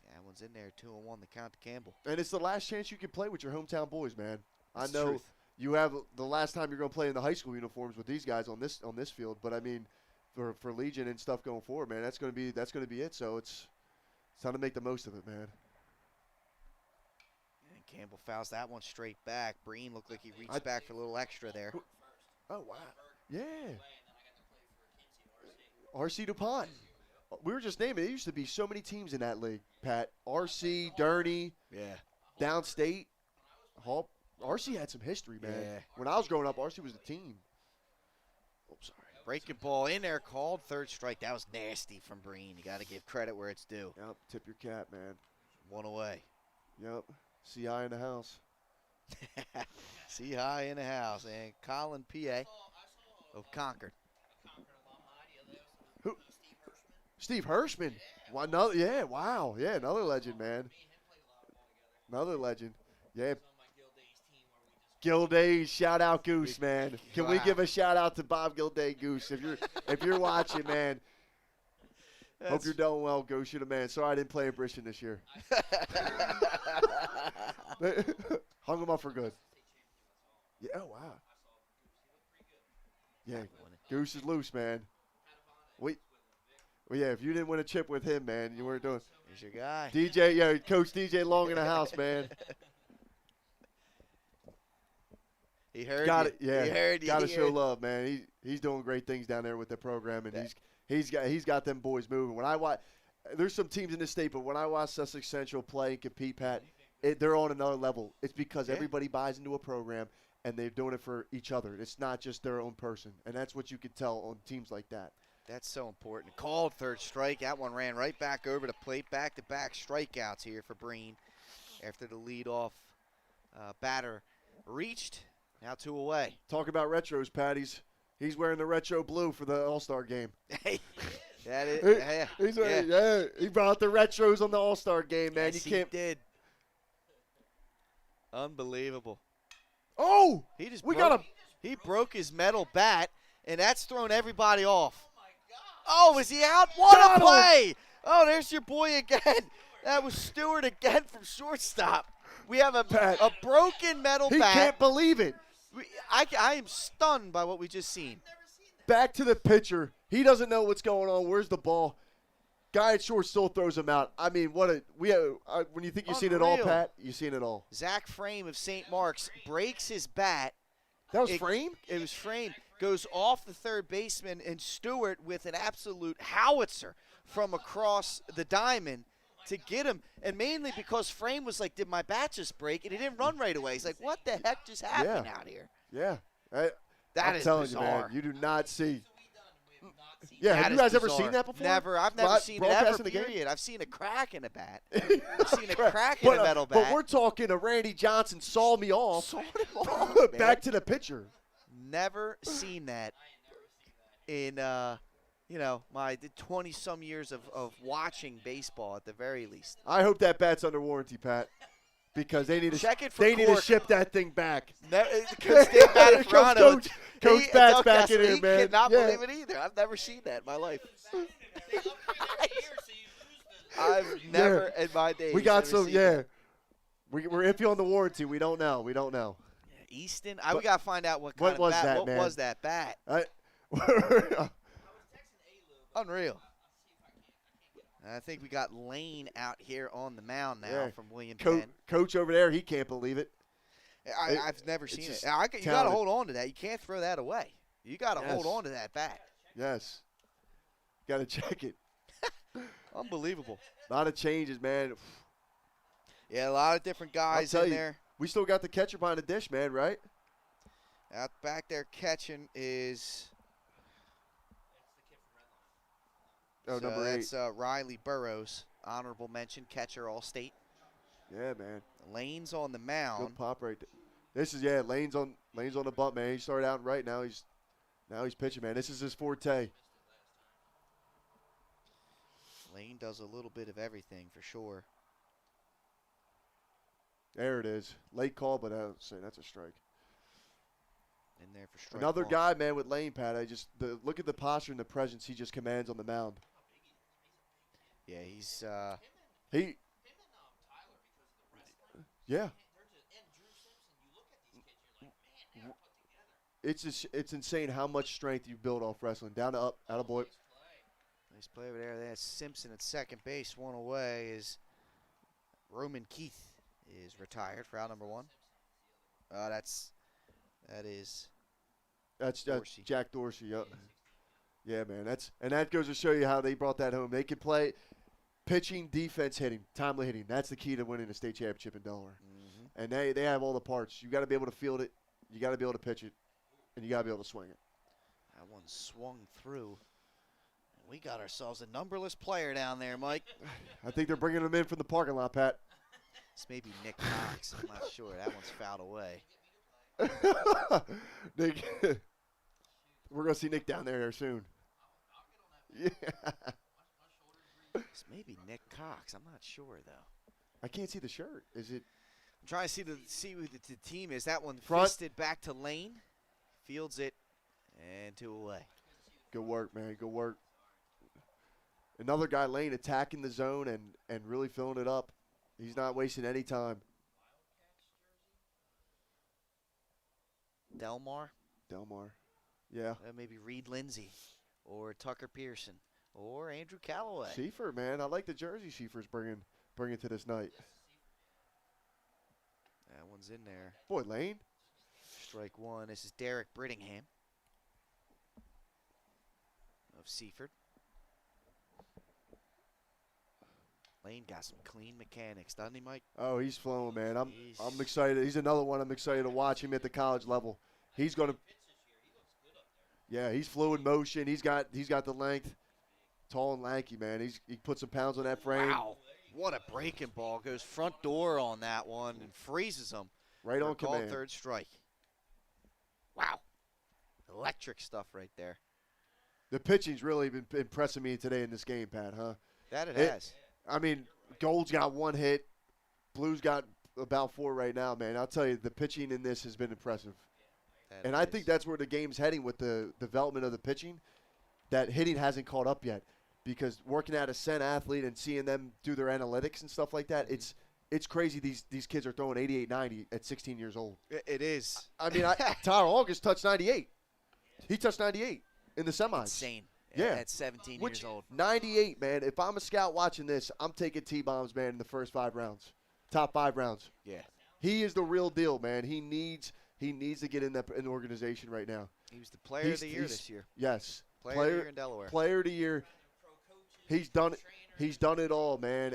Yeah, that one's in there. 2-1 the count to Campbell. And it's the last chance you can play with your hometown boys, man. That's I know. the truth. You have the last time you're going to play in the high school uniforms with these guys on this field, but I mean, for Legion and stuff going forward, man, that's going to be it. So it's time to make the most of it, man. And Campbell fouls that one straight back. Breen looked like he reached back for a little extra there. Oh wow, yeah. RC DuPont. We were just naming. There used to be so many teams in that league. Pat, RC, Derny, Yeah. Downstate, Hall. RC had some history, man. Yeah. When I was growing up, RC was the team. Oh, sorry. Breaking ball in there, called third strike. That was nasty from Breen. You got to give credit where it's due. Yep, tip your cap, man. One away. Yep, CI in the house. See high in the house. And Colin P.A. of Concord. Who? Steve Hirschman. Wow, another legend, man. Another legend. Yeah. Gilday, shout out Goose, man. Can we give a shout out to Bob Gilday, Goose? If you're watching, man. Hope you're doing well, Goose. You're the man. Sorry I didn't play in Briston this year. Hung him up for good. Yeah, oh, wow. Yeah, Goose is loose, man. Well, yeah, if you didn't win a chip with him, man, you weren't doing. Here's your guy. DJ, yeah, Coach DJ Long in the house, man. He heard Got you. it, yeah. He heard you. Got to show love, man. He's doing great things down there with the program, and he's got them boys moving. When I watch, there's some teams in this state, but when I watch Sussex Central play and compete, Pat, they're on another level. It's because everybody buys into a program, and they're doing it for each other. It's not just their own person, and that's what you can tell on teams like that. That's so important. Called third strike. That one ran right back over the plate. Back-to-back strikeouts here for Breen after the leadoff batter reached. Now 2 away. Talk about retros, Pat. He's wearing the retro blue for the All-Star game. That is, he brought the retros on the All-Star game, man. Yes, You can't. He did. Unbelievable. Oh, He broke his metal bat, and that's thrown everybody off. Oh, is he out? What a play! Oh, there's your boy again. That was Stewart again from shortstop. We have a broken metal bat. He can't believe it. I am stunned by what we just seen. Back to the pitcher. He doesn't know what's going on. Where's the ball? Guy at short still throws him out. I mean, when you think you've seen it all, Pat, you've seen it all. Zach Frame of St. Mark's breaks his bat. That was Frame? It was Frame. Goes off the third baseman, and Stewart with an absolute howitzer from across the diamond to get him, and mainly because Frame was like, did my bat just break? And he didn't run right away. He's like, what the heck just happened out here? Yeah. I'm telling bizarre. you, man, you do not see. Yeah, have you guys ever seen that before? Never. I've never seen it ever, period. I've seen a crack in a bat. I've seen a crack in a metal bat. But we're talking a Randy Johnson saw me off. Sawed him off, Back to the pitcher. never seen that in, my 20-some years of watching baseball at the very least. I hope that bat's under warranty, Pat, because they need to Check it for they need to cork. ship that thing back. Because Dave Matafrano, Coach Pat's back in here, he man. cannot Yeah. believe it either. I've never seen that in my life. I've never in my days. We got ever some, seen yeah. that. We're iffy on the warranty. We don't know. Easton, we got to find out what kind was of bat. that, What man? was that bat? Unreal. I think we got Lane out here on the mound now from William Penn. Coach over there, he can't believe it. I've never seen it. just You got to talented. hold on to that. You can't throw that away. You got to hold on to that bat. Yes. Got to check it. Unbelievable. A lot of changes, man. Yeah, a lot of different guys in there. We still got the catcher behind the dish, man, right? Out back there catching is number 8. That's Riley Burrows, honorable mention, catcher All-State. Yeah, man. Lane's on the mound. Good pop right there. This is Lane's on the bump, man. He started out right now. He's pitching, man. This is his forte. Lane does a little bit of everything for sure. There it is. Late call, but I would say that's a strike. In there for strike. Another one. guy, man, with Lane, Pat. Look at the posture and the presence he just commands on the mound. Yeah, he's Yeah. It's insane how much strength you build off wrestling. Down to up, out of boy. nice play over there. That's Simpson at second base. One away is Roman Keith is retired for out number 1. That is Dorsey. Jack Dorsey. Yep. Yeah, man. That goes to show you how they brought that home. They can play pitching, defense, hitting, timely hitting. That's the key to winning a state championship in Delaware. Mm-hmm. And they have all the parts. You got to be able to field it. You got to be able to pitch it, and you got to be able to swing it. That one swung through. We got ourselves a numberless player down there, Mike. I think they're bringing him in from the parking lot, Pat. This may be Nick Cox. I'm not sure. That one's fouled away. Nick, we're going to see Nick down there soon. Yeah. This may be Nick Cox. I'm not sure, though. I can't see the shirt. Is it? I'm trying to see who the team is. That one Front. fisted back to Lane. Fields it. And 2 away. Good work, man. Good work. Another guy, Lane, attacking the zone and really filling it up. He's not wasting any time. Delmar. Yeah. Maybe Reed Lindsay. Or Tucker Pearson. Or Andrew Calloway. Schieffer, man. I like the jersey Schieffer's bringing to this night. That one's in there. Boy, Lane. Strike 1. This is Derek Brittingham of Seaford. Lane got some clean mechanics, doesn't he, Mike? Oh, he's flowing, man. I'm excited. He's another one I'm excited to watch him at the college level. He's going to. Yeah, he's fluid motion. He's got the length. Tall and lanky, man. He put some pounds on that frame. Wow. What a breaking ball. Goes front door on that one and freezes him. Right on Call command. third strike. Wow. Electric stuff right there. The pitching's really been impressing me today in this game, Pat, huh? That it has. I mean, Gold's got 1 hit. Blue's got about 4 right now, man. I'll tell you, the pitching in this has been impressive. And I think that's where the game's heading with the development of the pitching. That hitting hasn't caught up yet. Because working at a Sen athlete and seeing them do their analytics and stuff like that, it's crazy these kids are throwing 88, 90 at 16 years old. It is. I mean, Tyler August touched 98. He touched 98 in the semis. Insane. Yeah. At 17 years old. 98, man. If I'm a scout watching this, I'm taking T-bombs, man, in the first 5 rounds. Top 5 rounds. Yeah. He is the real deal, man. He needs to get in the organization right now. He was the player of the year this year. Yes. Player of the year in Delaware. Player of the year. He's done it. He's done it all, man,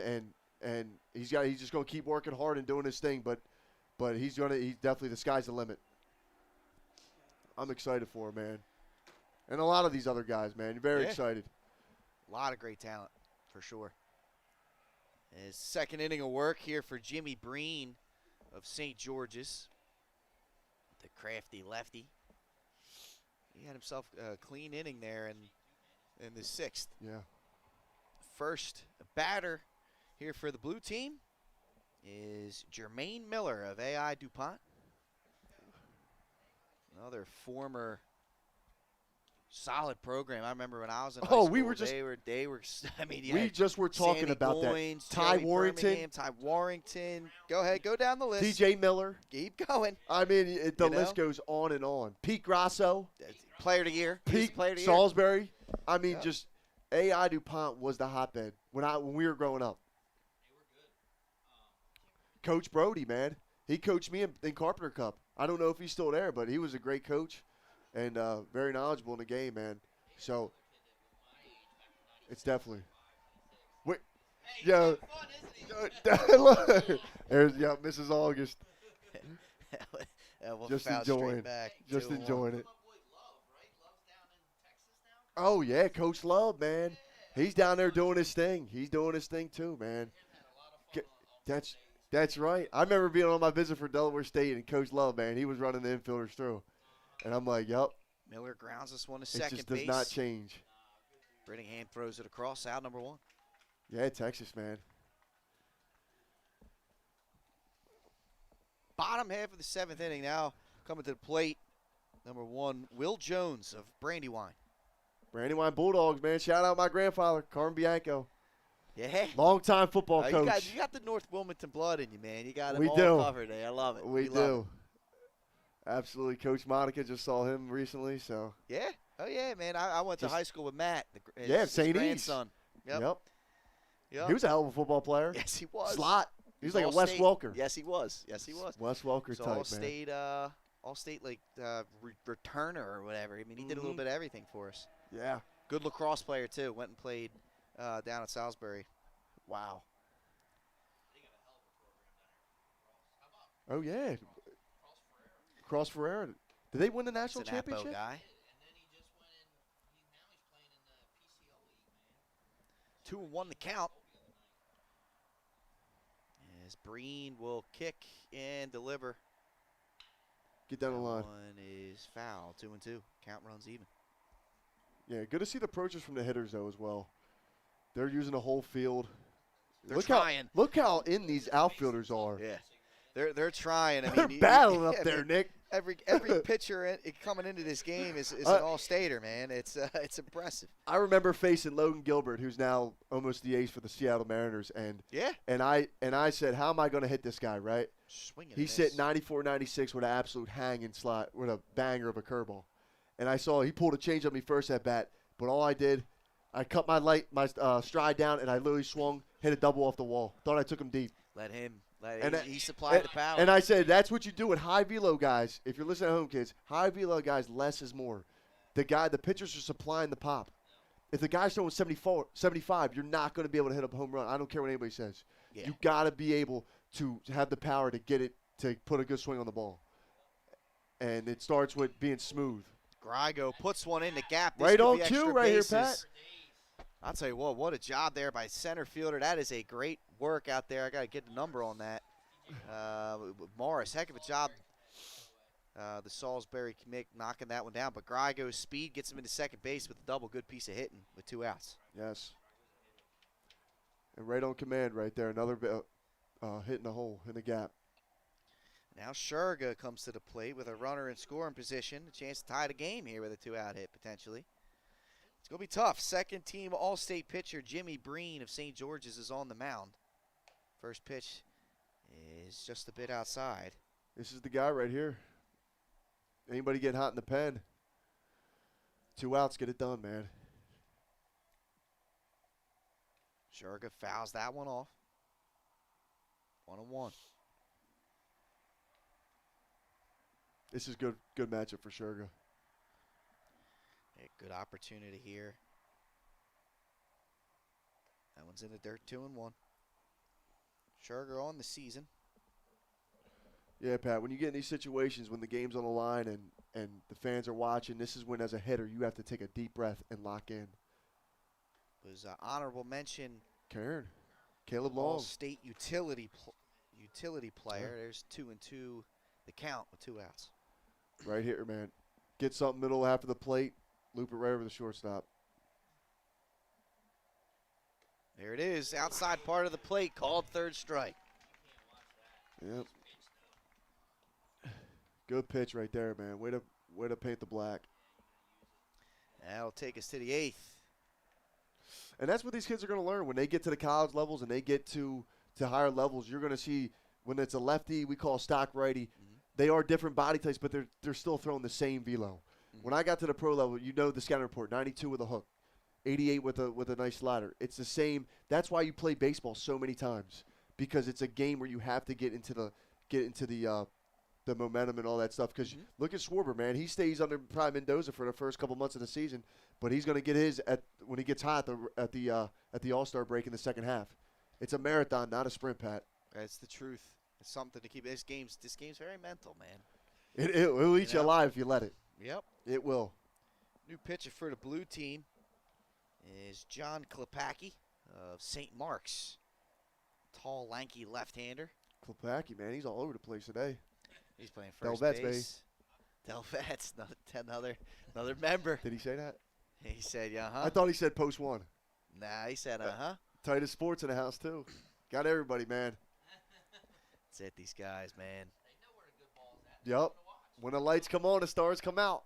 and he's just going to keep working hard and doing his thing, but he's definitely, the sky's the limit. I'm excited for him, man. And a lot of these other guys, man. Very excited. A lot of great talent, for sure. His second inning of work here for Jimmy Breen of St. George's. The crafty lefty. he had himself a clean inning there in the 6th. Yeah. First batter here for the blue team is Jermaine Miller of AI DuPont. Another former solid program. I remember when I was in high school, we were just they were I mean, you we had just were talking Sammy about Goins, that. Ty Joey Warrington, Birmingham, Ty Warrington. Go ahead, go down the list. DJ Miller. Keep going. I mean, the You list know? goes on and on. Pete Grasso, Player of the year. He's the Pete player of the year. Salisbury. I mean, Yeah. just AI DuPont was the hotbed when we were growing up. Coach Brody, man, he coached me in Carpenter Cup. I don't know if he's still there, but he was a great coach and very knowledgeable in the game, man. So it's definitely. Wait, yeah. Look, there's Mrs. August. We'll Just foul enjoying, straight back. just 2-1. enjoying it. Oh yeah, Coach Love, man, he's down there doing his thing. He's doing his thing too, man. That's right. I remember being on my visit for Delaware State and Coach Love, man, he was running the infielders through, and I'm like, yep. Miller grounds this one to It second just base. does not change. Brittingham throws it across, out number 1. Yeah, Texas, man. Bottom half of the 7th inning now, coming to the plate. Number 1, Will Jones of Brandywine. Brandywine Bulldogs, man. Shout out my grandfather, Carmen Bianco. Yeah. Longtime football coach. You got the North Wilmington blood in you, man. You got it We all do. covered there. I love it. We love do. Absolutely. Coach Monica, just saw him recently, so. it. Yeah. Oh, yeah, man. I went to Just- high school with Matt. Yeah, St. E's. grandson. Yep. He was a hell of a football player. Yes, he was. Slot. He was like a All Wes state. Welker. Yes, he was. Yes, he was. Wes Welker So type, all state like returner or whatever. I mean, he did a little bit of everything for us. man. Yeah. Good lacrosse player too. Went and played down at Salisbury. Wow. Oh, yeah. Cross Ferreira. Did they win the national He's an Apo championship? guy. 2-1 the count. As Breen will kick and deliver. Get down the line. One is foul. 2-2. Count runs even. Yeah, good to see the approaches from the hitters, though, as well. They're using the whole field. They're trying. Look how in these outfielders are. Yeah, they're trying. I mean, They're battling up there, Nick. Every pitcher coming into this game is an all-stater, man. It's impressive. I remember facing Logan Gilbert, who's now almost the ace for the Seattle Mariners, and I said, how am I going to hit this guy, right? Swinging. He's hit 94, 96 with an absolute hanging slot with a banger of a curveball. And I saw he pulled a change on me first at bat, but all I did, I cut my stride down, and I literally swung, hit a double off the wall. Thought I took him deep. He supplied the power. And I said, that's what you do with high velo guys. If you're listening at home, kids, high velo guys, less is more. The pitchers are supplying the pop. If the guy's throwing 74, 75, you're not going to be able to hit a home run. I don't care what anybody says. Yeah. You got to be able to have the power to get it, to put a good swing on the ball. And it starts with being smooth. Grigo puts one in the gap. This Right could on be cue extra right here, bases. Pat. I'll tell you what a job there by center fielder. That is a great work out there. I got to get the number on that. Morris, heck of a job. The Salisbury commit knocking that one down. But Grigo's speed gets him into second base with a double. Good piece of hitting with 2 outs. Yes. And right on command right there. Another hitting the hole in the gap. Now Sherga comes to the plate with a runner in scoring position. A chance to tie the game here with a 2-out hit potentially. It's going to be tough. Second team All-State pitcher Jimmy Breen of St. George's is on the mound. First pitch is just a bit outside. This is the guy right here. Anybody getting hot in the pen? 2 outs, get it done, man. Sherga fouls that one off. 1-1. This is good matchup for Sherga. A good opportunity here. That one's in the dirt, 2-1. Sherga on the season. Yeah, Pat, when you get in these situations when the game's on the line and the fans are watching, this is when, as a hitter, you have to take a deep breath and lock in. Was honorable mention. Caleb Long. All-State utility player. There's 2-2 the count with 2 outs. Right here, man. get something middle half of the plate, loop it right over the shortstop. There it is, outside part of the plate, called third strike. Yep. Good pitch right there, man. Way to paint the black. That'll take us to the 8th. And that's what these kids are going to learn when they get to the college levels and they get to higher levels. You're going to see when it's a lefty, we call stock righty. They are different body types, but they're still throwing the same velo. When I got to the pro level, you know the scouting report: 92 with a hook, 88 with a nice slider. It's the same. That's why you play baseball so many times, because it's a game where you have to get into the momentum and all that stuff. Because look at Schwarber, man. He stays under Prime Mendoza for the first couple months of the season, but he's going to get his when he gets hot at the All-Star break in the second half. It's a marathon, not a sprint, Pat. That's the truth. It's something to keep. This game's very mental, man. It'll eat you alive if you let it. Yep. It will. New pitcher for the blue team is John Klepacki of St. Mark's. Tall, lanky left-hander. Klepacki, man, he's all over the place today. He's playing first Del Vets, base. Del Vets, another member. Did he say that? He said, uh-huh. I thought he said post one. Nah, he said, uh-huh. Tightest sports in the house, too. Got everybody, man. That's it, these guys, man. Yep. When the lights come on, the stars come out.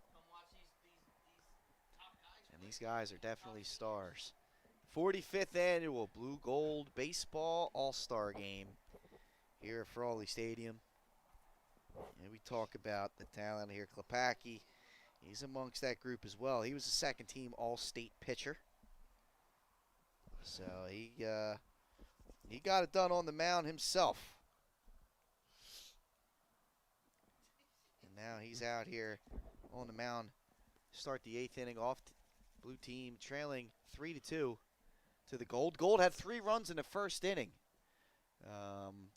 And these guys are definitely stars. 45th annual Blue Gold Baseball All-Star Game here at Frawley Stadium. And we talk about the talent here. Klepacki, he's amongst that group as well. He was a second-team All-State pitcher. So he got it done on the mound himself. And now he's out here on the mound. Start the 8th inning off. Blue team trailing 3-2 to the Gold. Gold had 3 runs in the first inning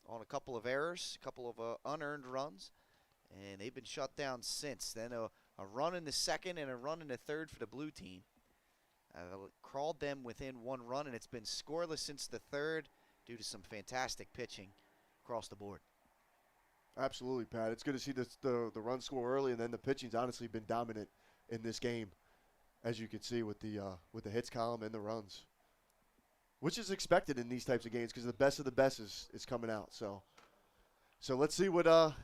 on a couple of errors, a couple of unearned runs, and they've been shut down since. Then a run in the second and a run in the third for the blue team. Crawled them within 1 run, and it's been scoreless since the third due to some fantastic pitching across the board. Absolutely, Pat. It's good to see the run score early, and then the pitching's honestly been dominant in this game, as you can see with the hits column and the runs, which is expected in these types of games because the best of the best is coming out. So let's see what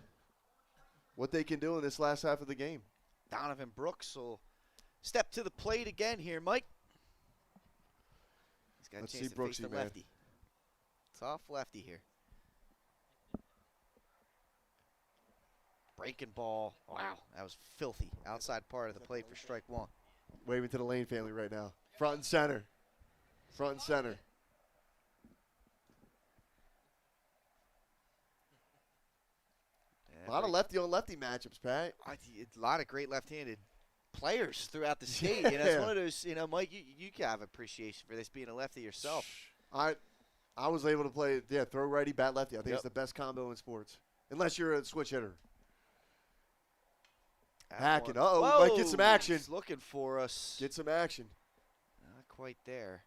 they can do in this last half of the game. Donovan Brooks will step to the plate again here, Mike. He's got a chance to face the lefty. Tough lefty here. Breaking ball. Wow, that was filthy. Outside part of the plate for strike 1. Waving to the Lane family right now. Front and center. Front and center. Yeah, a lot of lefty-on-lefty matchups, Pat. A lot of great left-handed players throughout the state. You know, it's one of those, Mike, you have appreciation for this being a lefty yourself. I was able to play, throw righty, bat lefty. I think it's the best combo in sports, unless you're a switch hitter. Hacking. Might get some action. He's looking for us. Get some action. Not quite there.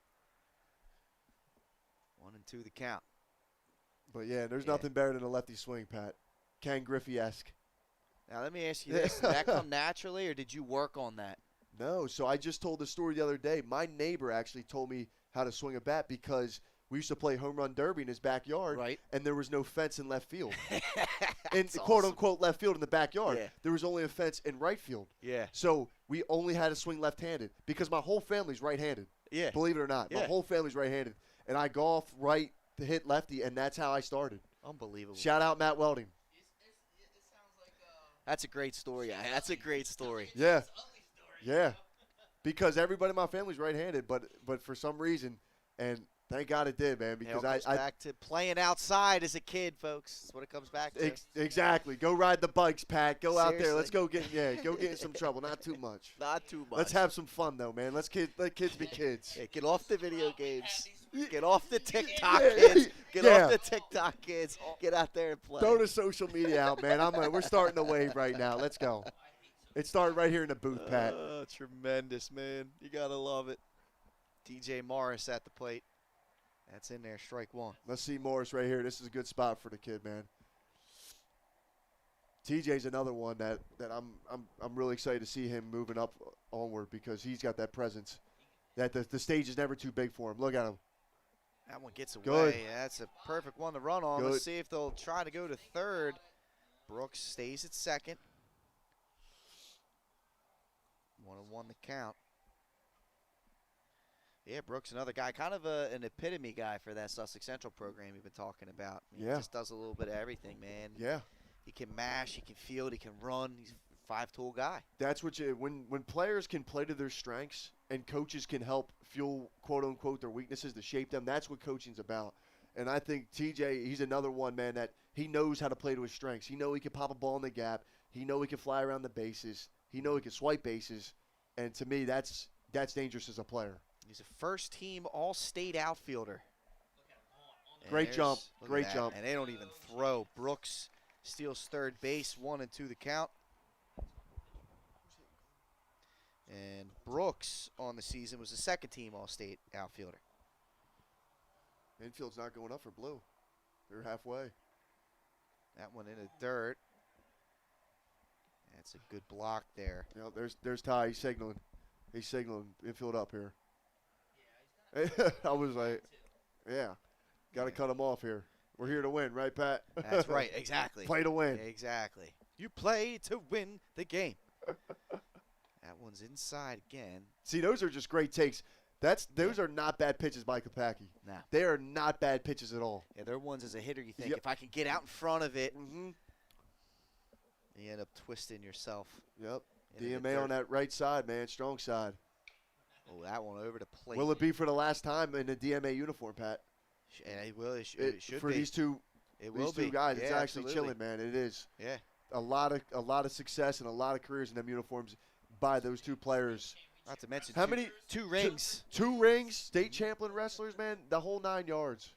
1-2 the count. But, there's nothing better than a lefty swing, Pat. Ken Griffey-esque. Now, let me ask you this. Did that come naturally, or did you work on that? No. So I just told the story the other day. My neighbor actually told me how to swing a bat because we used to play home run derby in his backyard, right? And there was no fence in left field. In awesome. quote-unquote left field in the backyard. Yeah. There was only a fence in right field. Yeah. So we only had to swing left-handed because my whole family's right-handed. Yeah. Believe it or not. Yeah. My whole family's right-handed. And I golf right to hit lefty, and that's how I started. Unbelievable. Shout out Matt Welding. That's a great story. That's a great story. Yeah. Yeah. Because everybody in my family's right-handed, but for some reason, and thank God it did, man. Because it comes back to playing outside as a kid, folks. That's what it comes back to. Exactly. Go ride the bikes, Pat. Go Seriously. out there. Let's go get in some trouble. Not too much. Not too much. Let's have some fun though, man. Let kids be kids. Yeah, get off the video games. Get off the TikTok kids. Get off the TikTok kids. Get out there and play. Throw the social media out, man. We're starting the wave right now. Let's go. It started right here in the booth, Pat. Tremendous, man. You gotta love it. DJ Morris at the plate. That's in there, strike 1. Let's see Morris right here. This is a good spot for the kid, man. TJ's another one that I'm really excited to see him moving up onward because he's got that presence. That the stage is never too big for him. Look at him. That one gets away. Good. That's a perfect one to run on. Good. Let's see if they'll try to go to third. Brooks stays at second. 1-1 the count. Yeah, Brooks, another guy, kind of an epitome guy for that Sussex Central program you've been talking about. He just does a little bit of everything, man. Yeah. He can mash, he can field, he can run. He's a five-tool guy. That's what when players can play to their strengths and coaches can help fuel, quote-unquote, their weaknesses to shape them, that's what coaching's about. And I think TJ, he's another one, man, that he knows how to play to his strengths. He knows he can pop a ball in the gap. He knows he can fly around the bases. He knows he can swipe bases. And to me, that's dangerous as a player. He's a first-team All-State outfielder. Great jump. Great jump. And they don't even throw. Brooks steals third base, 1-2 the count. And Brooks on the season was a second-team All-State outfielder. Infield's not going up for Blue. They're halfway. That one in the dirt. That's a good block there. You know, there's Ty. He's signaling. He's signaling infield up here. I was like, yeah, got to cut him off here. We're here to win, right, Pat? That's right, exactly. Play to win. Exactly. You play to win the game. That one's inside again. See, those are just great takes. Those are not bad pitches by Kopacki. Nah. They are not bad pitches at all. Yeah, they're ones as a hitter you think, Yep. if I can get out in front of it, Mm-hmm. you end up twisting yourself. Yep. into the DMA on dirt. that right side, man, strong side. Oh, that one over the plate. Will it be for the last time in the DMA uniform, Pat? And it will. It should for be. these two. It will These two be. guys, Yeah, it's actually absolutely. chilling, man. It is. Yeah. A lot of success and a lot of careers in them uniforms by those two players. Not to mention How many? two rings. Two rings, state champion wrestlers, man. The whole 9 yards.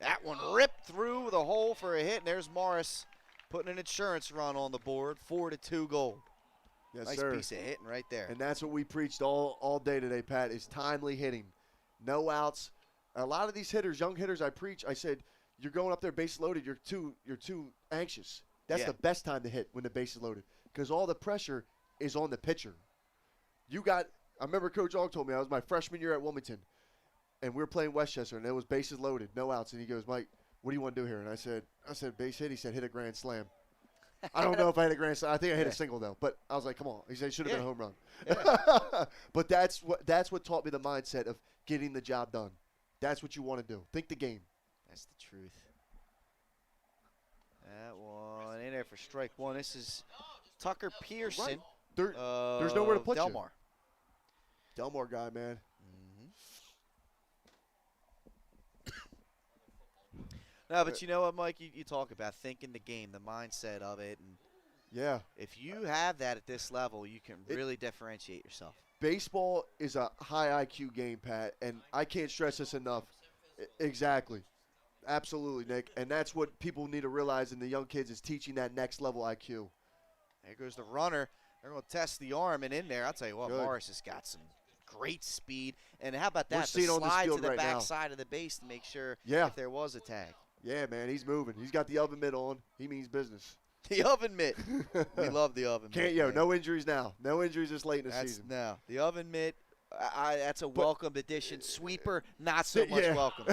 That one ripped through the hole for a hit, and there's Morris putting an insurance run on the board. 4-2 goal. Yes, Nice sir. piece of hitting right there. And that's what we preached all day today, Pat, is timely hitting. No outs. A lot of these hitters, young hitters, I said, you're going up there base loaded, you're too anxious. That's Yeah. the best time to hit when the base is loaded because all the pressure is on the pitcher. I remember Coach Og told me, I was my freshman year at Wilmington, and we were playing Westchester, and it was bases loaded, no outs. And he goes, Mike, what do you want to do here? And I said, base hit. He said, hit a grand slam. I don't know if I hit a grand slam. I think I hit a single, though. But I was like, come on. He said it should have been a home run. Yeah. But that's what taught me the mindset of getting the job done. That's what you want to do. Think the game. That's the truth. That one in there for strike one. This is Tucker Pearson. Right. There's nowhere to put you. Delmar. Delmar guy, man. No, but you know what, Mike? You talk about thinking the game, the mindset of it. And Yeah. if you have that at this level, you can really differentiate yourself. Baseball is a high IQ game, Pat, and I can't stress this enough. Exactly. Absolutely, Nick. And that's what people need to realize in the young kids is teaching that next level IQ. There goes the runner. They're going to test the arm, and in there, I'll tell you what, Good. Morris has got some great speed. And how about We're that? The seeing on this slide to field the right now. back side of the base to make sure Yeah. if there was a tag. Yeah, man, he's moving. He's got the oven mitt on. He means business. The oven mitt. We love the oven mitt. man. No injuries now. No injuries this late in the season. No, the oven mitt. That's a welcome addition. Sweeper, not so much Yeah. welcome.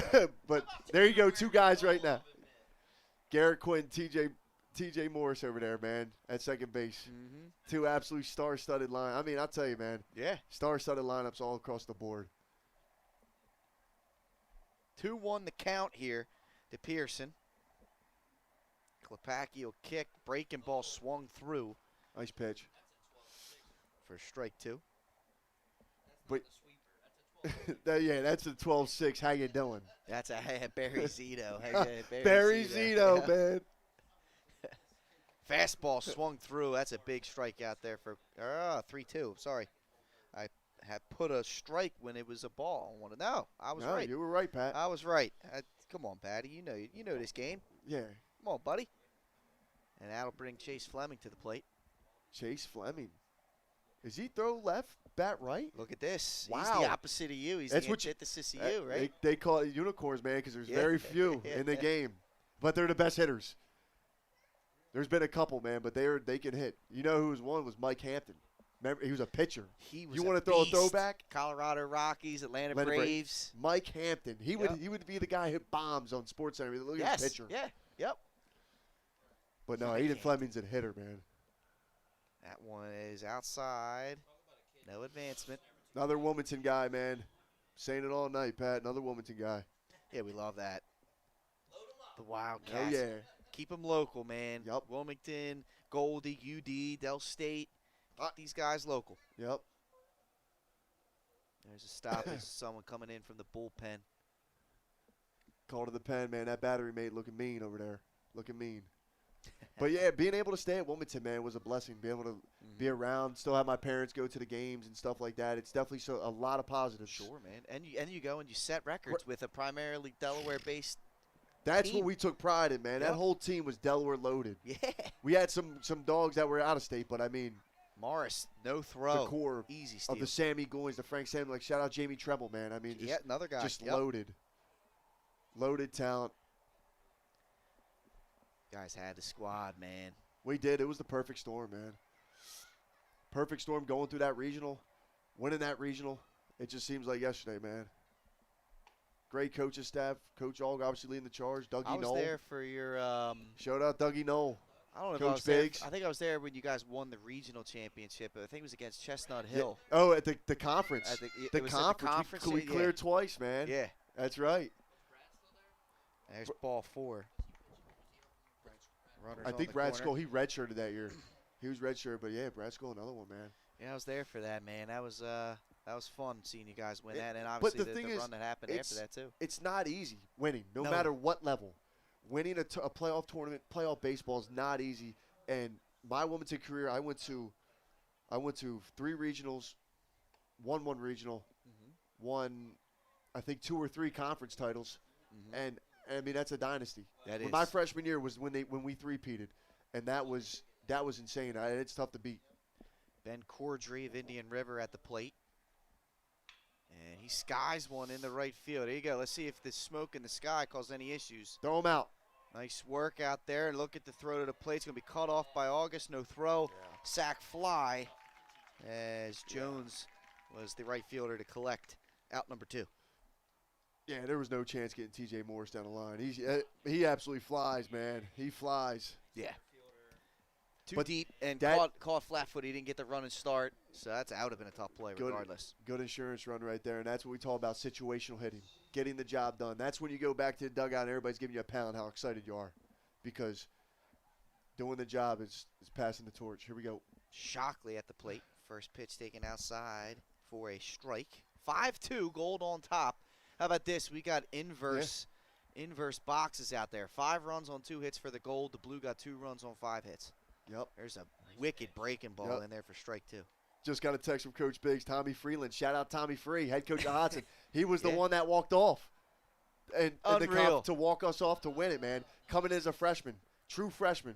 But there you go, two guys right now. Garrett Quinn, TJ Morris over there, man, at second base. Mm-hmm. Two absolute star-studded line. I mean, I'll tell you, man, Yeah. star-studded lineups all across the board. 2-1 the count here to Pearson. Kopacki will kick. Breaking ball swung through Nice pitch. for strike two. But that's a 12-6. How you doing? That's a Barry Zito. Barry Zito, man. Fastball swung through. That's a big strike out there for 3-2. Sorry. I had put a strike when it was a ball. No, I was right. You were right, Pat. I was right. Come on, Patty. You know this game. Yeah. Come on, buddy. And that'll bring Chase Fleming to the plate. Chase Fleming. Does he throw left, bat right? Look at this. Wow. He's the opposite of you. He's That's the what you- antithesis of you, right? They call it unicorns, man, because there's Yeah. very few in the game. But they're the best hitters. There's been a couple, man, but they can hit. You know who was one was Mike Hampton. Remember, he was a pitcher. He was you want to throw beast. a throwback? Colorado Rockies, Atlanta Braves. Mike Hampton. He would be the guy who hit bombs on SportsCenter. Look at his pitcher. Yeah. Yep. But no, Aiden Fleming's a hitter, man. That one is outside. No advancement. Another Wilmington guy, man. Saying it all night, Pat. Another Wilmington guy. Yeah, we love that. The Wildcats. Oh, yeah. Keep them local, man. Yep. Wilmington, Goldie, UD, Del State. Keep these guys local. Yep. There's a stop. There's someone coming in from the bullpen. Call to the pen, man. That battery mate looking mean over there. Looking mean. But, yeah, being able to stay at Wilmington, man, was a blessing. Being able to be around, still have my parents go to the games and stuff like that. It's definitely a lot of positives. Sure, man. And you go and you set records with a primarily Delaware-based That's team. what we took pride in, man. Yep. That whole team was Delaware loaded. Yeah. We had some dogs that were out of state, but, I mean, Morris, no throw. the core Easy steal. of the Sammy Goins, the Frank Samuel, like shout out Jamie Treble, man. I mean, just, another guy. just loaded. Loaded talent. Guys had the squad, man. We did. It was the perfect storm, man. Perfect storm going through that regional, winning that regional. It just seems like yesterday, man. Great coaching staff. Coach Aug obviously leading the charge. Dougie I was Knoll. there for your Shout out Dougie Knoll. I don't know if Coach I was there. Biggs. I think I was there when you guys won the regional championship. I think it was against Chestnut Hill. Yeah. Oh, at the conference. At the the it was at the conference. conference. We cleared twice, man. Yeah. That's right. There's ball 4. Runners I on think the Brad corner. Skoll, he redshirted that year. He was redshirted, but yeah, Brad Skoll, another one, man. Yeah, I was there for that, man. That was fun seeing you guys win that, and But obviously the the thing is, run that happened after that too. It's not easy winning, no No. matter what level. Winning a playoff tournament, playoff baseball is not easy. And my Wilmington career, I went to 3 regionals, won 1 regional, won I think 2 or 3 conference titles, and I mean that's a dynasty. That when is. my freshman year was when we three-peated, and that was insane. It's tough to beat. Ben Cordry of Indian River at the plate. And he skies one in the right field. There you go. Let's see if the smoke in the sky caused any issues. Throw him out. Nice work out there. Look at the throw to the plate. It's going to be cut off by August. No throw. Sack fly as Jones was the right fielder to collect out number 2. Yeah, there was no chance getting T.J. Morris down the line. He absolutely flies, man. He flies. Yeah. Too But deep and that- caught flat-foot. He didn't get the run and start, so that would have been a tough play regardless. Good insurance run right there, and that's what we talk about, situational hitting, getting the job done. That's when you go back to the dugout and everybody's giving you a pound how excited you are, because doing the job is passing the torch. Here we go. Shockley at the plate. First pitch taken outside for a strike. 5-2, Gold on top. How about this? We got inverse boxes out there. 5 runs on 2 hits for the Gold. The Blue got 2 runs on 5 hits. Yep. There's a wicked breaking ball in there for strike 2. Just got a text from Coach Biggs, Tommy Freeland. Shout out Tommy Free, head coach of Hudson. He was the one that walked off. And Unreal. to walk us off to win it, man. Coming in as a freshman. True freshman.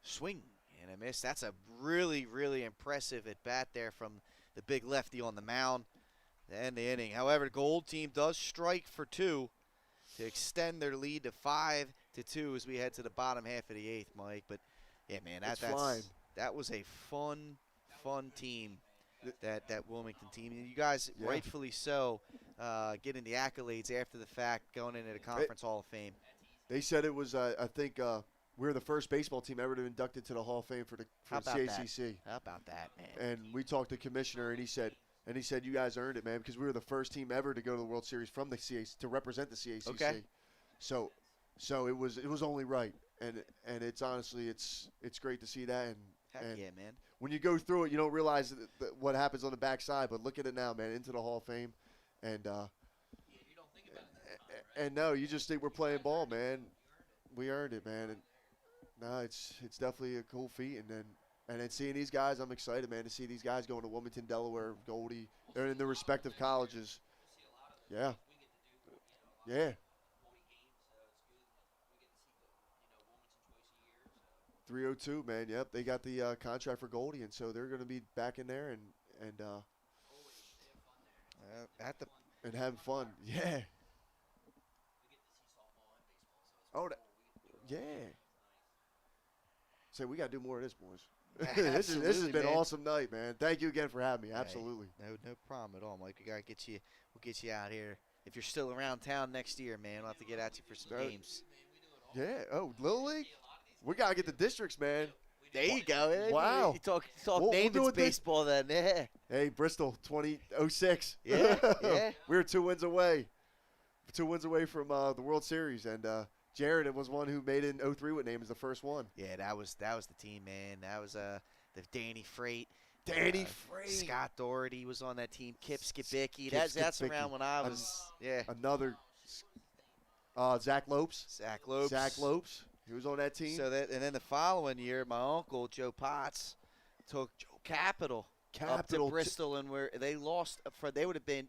Swing and a miss. That's a really, really impressive at bat there from the big lefty on the mound to end the inning. However, the Gold team does strike for 2 to extend their lead to 5-2 as we head to the bottom half of the 8th, Mike. But yeah, man, that was a fun team, that Wilmington team. And you guys, rightfully so, getting the accolades after the fact, going into the Conference Hall of Fame. They said it was, I think, we were the first baseball team ever to be inducted to the Hall of Fame for the CACC. How about that, man? And we talked to the commissioner, and he said, you guys earned it, man, because we were the first team ever to go to the World Series from the CAC to represent the CACC. Okay. So it was only right, and it's honestly it's great to see that. And yeah, man. when you go through it, you don't realize what happens on the backside. But look at it now, man, into the Hall of Fame, and you don't think about it. and no, you just think we're playing ball, man. We earned it, man. And no, it's definitely a cool feat, and then seeing these guys, I'm excited, man, to see these guys going to Wilmington, Delaware, Goldie. They're in their respective colleges. Yeah. Yeah. 302, man. Yep, they got the contract for Goldie, and so they're going to be back in there and having fun. Yeah. Oh, yeah. Say, we got to do more of this, boys. This has been Absolutely, an man. awesome night, man. Thank you again for having me. Hey, Absolutely. No problem at all, Mike. We gotta get you. We'll get you out here. If you're still around town next year, man, we'll have to get at you for some games. Yeah. Oh, Little League? We got to get the districts, man. There you go. Man. Wow. You talk We'll do Namath's it this- baseball then. Yeah. Hey, Bristol, 2006. Yeah, yeah. We were 2 wins away. 2 wins away from the World Series. And Jared was one who made it in 03 with Namath, the first one. Yeah, that was the team, man. That was the Danny Freight. Danny Freight. Scott Doherty was on that team. Kip Skibicki. Kip That's Skibicki. around when I was. Yeah. Another Zach Lopes. Zach Lopes. Zach Lopes. He was on that team. So and then the following year, my uncle Joe Potts took Capital up to Bristol, and where they lost they would have been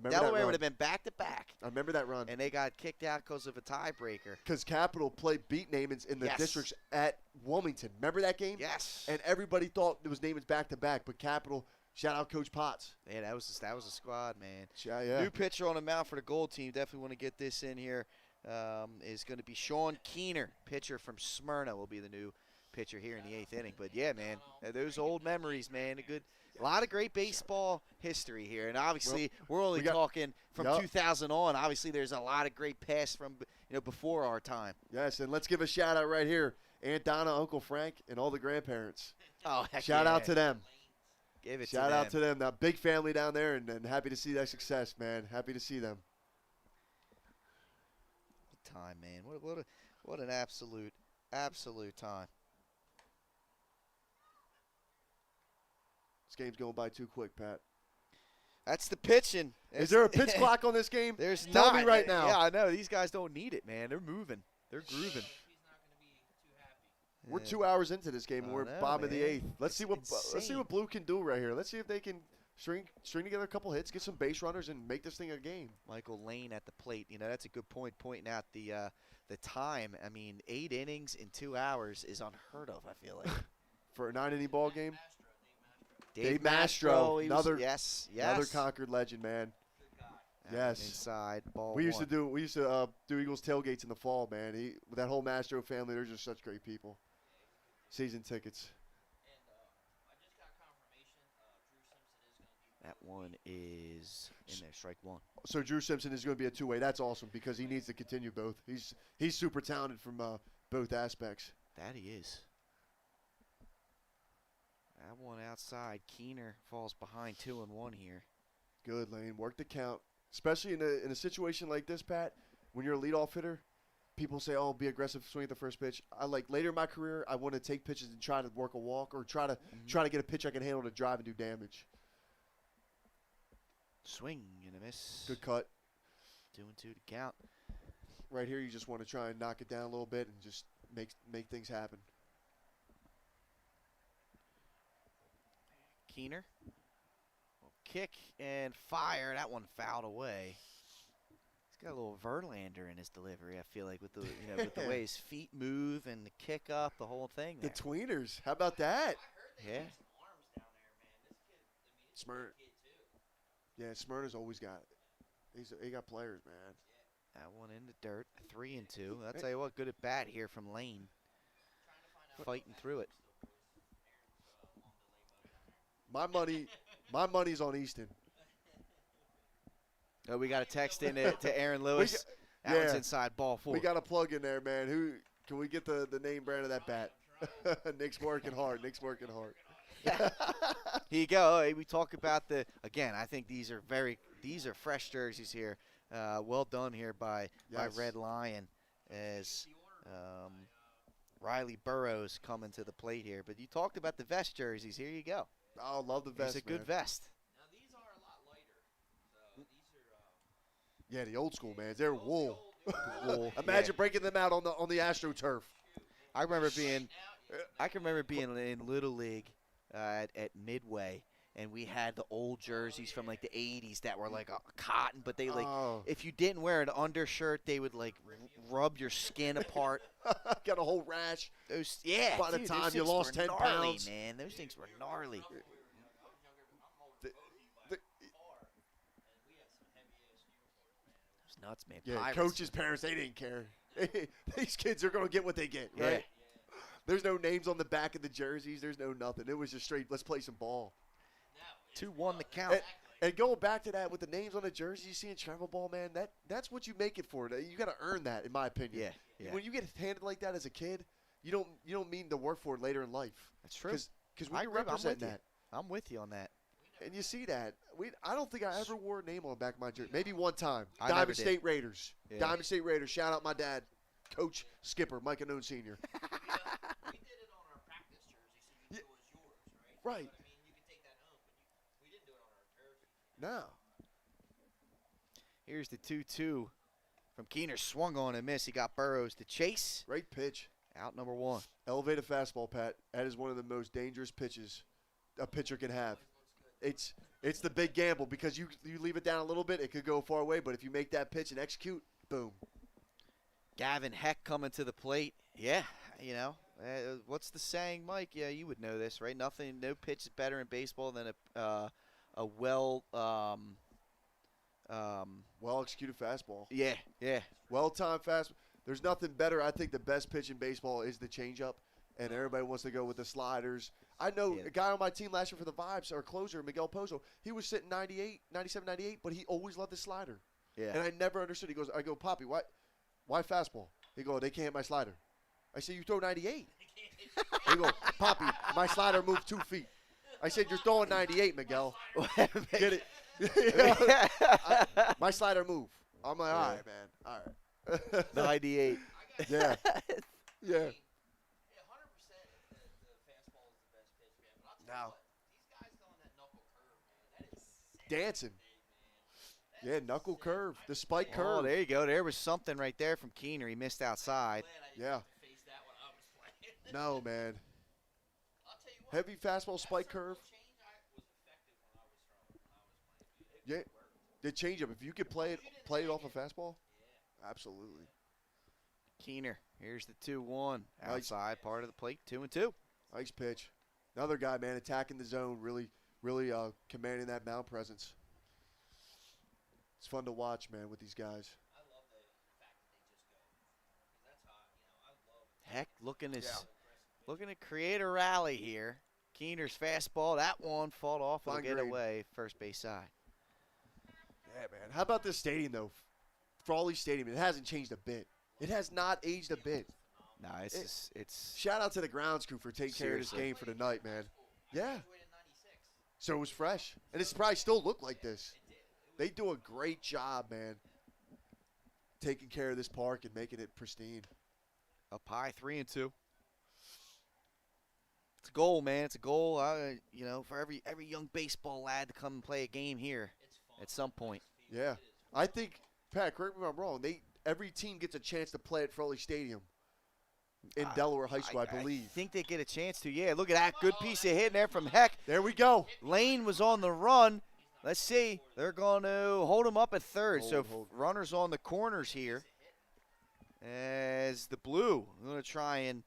Delaware would have been back to back. I remember that run. And they got kicked out because of a tiebreaker. Because Capital beat Namath in the Yes. districts at Wilmington. Remember that game? Yes. And everybody thought it was Namath back to back, but Capital. Shout out Coach Potts. Yeah, that was a squad, man. Yeah. New pitcher on the mound for the Gold team. Definitely want to get this in here. Is going to be Sean Keener, pitcher from Smyrna, will be the new pitcher here in the 8th inning. But yeah, man, those old memories, man. A lot of great baseball history here, and obviously we're only talking from 2000 on. Obviously, there's a lot of great past from before our time. Yes, and let's give a shout out right here, Aunt Donna, Uncle Frank, and all the grandparents. Oh, heck shout yeah. out to them. Give it shout to them. out to them. That big family down there, and happy to see that success, man. Happy to see them. Time, man. What an absolute time. This game's going by too quick, Pat. That's the pitching. Is there a pitch clock on this game? There's Tell not. me right now. Yeah, I know. These guys don't need it, man. They're moving. They're grooving. We're 2 hours into this game, and we're bottom of the man. 8th. Let's see what Blue can do right here. Let's see if they can string together a couple hits, get some base runners, and make this thing a game. Michael Lane at the plate. That's a good point, pointing out the time. I mean, 8 innings in 2 hours is unheard of, I feel like. For a 9-inning ball game? Dave Mastro, another Concord legend, man. Yes. Inside ball. We used to do Eagles tailgates in the fall, man. That whole Mastro family, they're just such great people. Season tickets. That one is in there, strike one. So Drew Simpson is going to be a two-way. That's awesome because he needs to continue both. He's super talented from both aspects. That he is. That one outside. Keener falls behind 2-1 here. Good, Lane. Work the count. Especially in a situation like this, Pat, when you're a leadoff hitter, people say, "Oh, be aggressive, swing at the first pitch." Later in my career, I want to take pitches and try to work a walk or try to get a pitch I can handle to drive and do damage. Swing and a miss. Good cut. 2-2 to count. Right here, you just want to try and knock it down a little bit and just make things happen. Keener. Kick and fire. That one fouled away. He's got a little Verlander in his delivery, I feel like, with the with the way his feet move and the kick up, the whole thing there. The tweeners. How about that? Yeah. Smyrna. Yeah, Smyrna's always got it. He got players, man. That one in the dirt. 3-2. I'll tell you what, good at bat here from Lane. Fighting through it. My money's on Easton. Oh, we got a text in to Aaron Lewis. That one's inside ball 4. We got a plug in there, man. Who can we get the name brand of that bat? Nick's working hard. Here you go. Hey, we talk about again, I think these are fresh jerseys here. Well done here by Red Lion as Riley Burrows coming to the plate here. But you talked about the vest jerseys. Here you go. Oh, love the vest. It's a good vest. Now these are a lot lighter. So these are. Yeah, the old school, man. They're wool. Wool. Imagine breaking them out on the AstroTurf. I can remember being in Little League at Midway, and we had the old jerseys from like the 80s that were like cotton, but they if you didn't wear an undershirt, they would like rub your skin apart. Got a whole rash. By the dude, time those you things lost were 10 gnarly, pounds. man. Those things were gnarly. It's nuts, man. Yeah, Pirates. coaches' parents, they didn't care. These kids are going to get what they get, right? There's no names on the back of the jerseys. There's no nothing. It was just straight, let's play some ball. 2-1 the count. And going back to that with the names on the jersey, you see in travel ball, man, that's what you make it for. You got to earn that, in my opinion. Yeah. When you get handed like that as a kid, you don't mean to work for it later in life. That's true. Because we represent that. I'm with you on that. And you see that. I don't think I ever wore a name on the back of my jersey. Maybe one time. I never Diamond did. State Raiders. Yeah. Diamond State Raiders. Shout out my dad, Coach Skipper, Mike Anone Sr. We did it on our practice jersey, so you knew it was yours, right? Right. But, I mean, you could take that home, but we didn't do it on our jersey. No. Here's the 2-2 from Keener. Swung on and missed. He got Burrows to chase. Great pitch. Out number 1. Elevated fastball, Pat. That is one of the most dangerous pitches a pitcher can have. It's the big gamble because you leave it down a little bit, it could go far away. But if you make that pitch and execute, boom. Gavin Heck coming to the plate. Yeah, what's the saying, Mike? Yeah, you would know this, right? No pitch is better in baseball than a well executed fastball. Yeah. Well timed fastball. There's nothing better. I think the best pitch in baseball is the changeup, and everybody wants to go with the sliders. I know a guy on my team last year for the Vibes, our closer, Miguel Pozo, he was sitting 97, 98, but he always loved the slider. Yeah. And I never understood. He goes, I go, Poppy, why fastball? He go, they can't hit my slider. I said, you throw 98. He go, Poppy, my slider moved 2 feet. I said, you're throwing 98, Miguel. Get it? My slider move. I'm like, all right, man. All right. 98. Yeah. Yeah. 100% the fastball is the best pitch, man. But I'll tell you Now. what, these guys throwing that knuckle curve, man, that is sick. Dancing. Man. Yeah, knuckle curve. The spike Oh, curve. there you go. There was something right there from Keener. He missed outside. Glad I didn't Yeah. have to face that when I was playing. No, man. I'll tell you what, Heavy fastball that spike circle curve. change was effective when I was throwing. Yeah. The changeup. If you could play it off a fastball, absolutely. Keener. Here's the 2-1. Nice. Outside part of the plate. 2-2. Nice pitch. Another guy, man, attacking the zone, really commanding that mound presence. It's fun to watch, man, with these guys. I love the fact that they just go. 'Cause that's how, I love Heck looking to create a rally here. Keener's fastball. That one fought off. It'll Fine get grade. away. First base side. Yeah, man. How about this stadium, though? Frawley Stadium. It hasn't changed a bit. It has not aged a bit. No, it's Shout out to the grounds crew for taking care of this Seriously. game for tonight, man. Yeah. graduated in 96. So it was fresh. And it's probably still look like this. They do a great job, man, taking care of this park and making it pristine. up high. 3-2. It's a goal, man. It's a goal. For every young baseball lad to come and play a game here at some point. Yeah. I think, Pat, correct me if I'm wrong, every team gets a chance to play at Frawley Stadium in Delaware High School, I believe. I think they get a chance to. Yeah, look at that. Good piece of hitting there from Heck. There we go. Lane was on the run. Let's see. They're going to hold him up at third. Hold, so hold. runners on the corners here. As the Blue are going to try and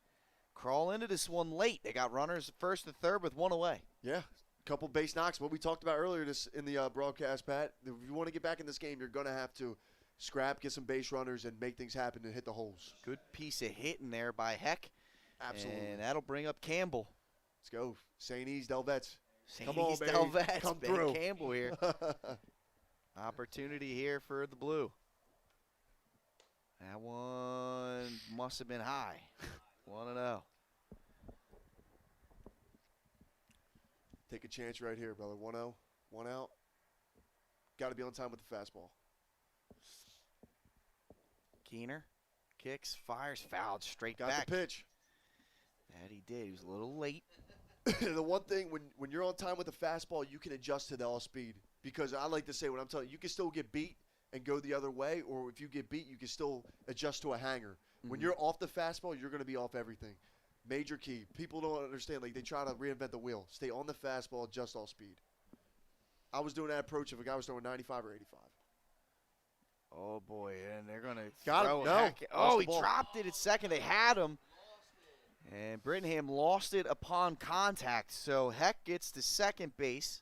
crawl into this one late. They got runners first and third with one away. Yeah. Couple base knocks. What we talked about earlier in the broadcast, Pat. If you want to get back in this game, you're going to have to scrap, get some base runners, and make things happen and hit the holes. Good piece of hitting there by Heck. Absolutely. And that'll bring up Campbell. Let's go. St. E's, Delvets. Come St. on, E's baby. Delvets, Come Ben through. Campbell here. Opportunity here for the Blue. That one must have been high. 1-0. Take a chance right here, brother. 1-0, 1 out. Got to be on time with the fastball. Keener kicks, fires, fouled straight Got back. the pitch. That he did. He was a little late. The one thing, when you're on time with the fastball, you can adjust to the all speed. Because I like to say, when I'm telling you, you can still get beat and go the other way, or if you get beat, you can still adjust to a hanger. When you're off the fastball, you're going to be off everything. Major key. People don't understand. Like, they try to reinvent the wheel. Stay on the fastball, adjust all speed. I was doing that approach if a guy was throwing 95 or 85. Oh, boy. And they're going to Got throw him. No. Heck. Lost Oh, the he ball. dropped it at second. They had him. And Brittingham lost it upon contact. So Heck gets to second base.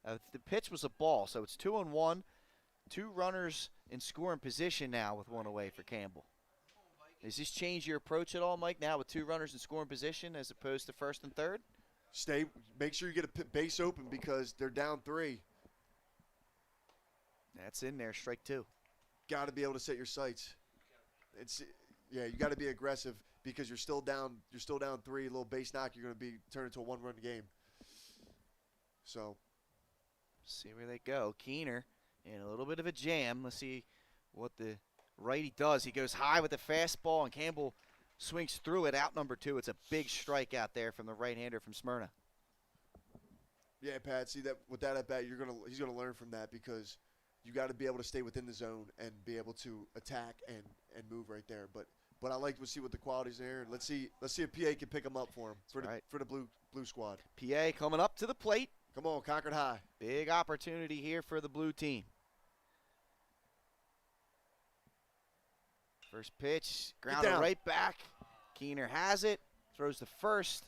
The pitch was a ball, so it's 2-1. 2 runners in scoring position now with one away for Campbell. Does this change your approach at all, Mike, now with 2 runners in scoring position as opposed to first and third? Make sure you get a base open because they're down 3. That's in there, strike 2. Got to be able to set your sights. You got to be aggressive because you're still down 3. A little base knock, you're going to be turned into a 1-run game. So, see where they go. Keener in a little bit of a jam. Let's see what the righty does. He goes high with the fastball, and Campbell swings through it. Out number 2. It's a big strike out there from the right-hander from Smyrna. Yeah, Pat. See that with that at bat, he's gonna learn from that because you got to be able to stay within the zone and be able to attack and move right there. But I like to see what the qualities there, and let's see if PA can pick them up for him for the blue squad. PA coming up to the plate. Come on, Concord High. Big opportunity here for the blue team. First pitch, grounded right back. Keener has it, throws the first,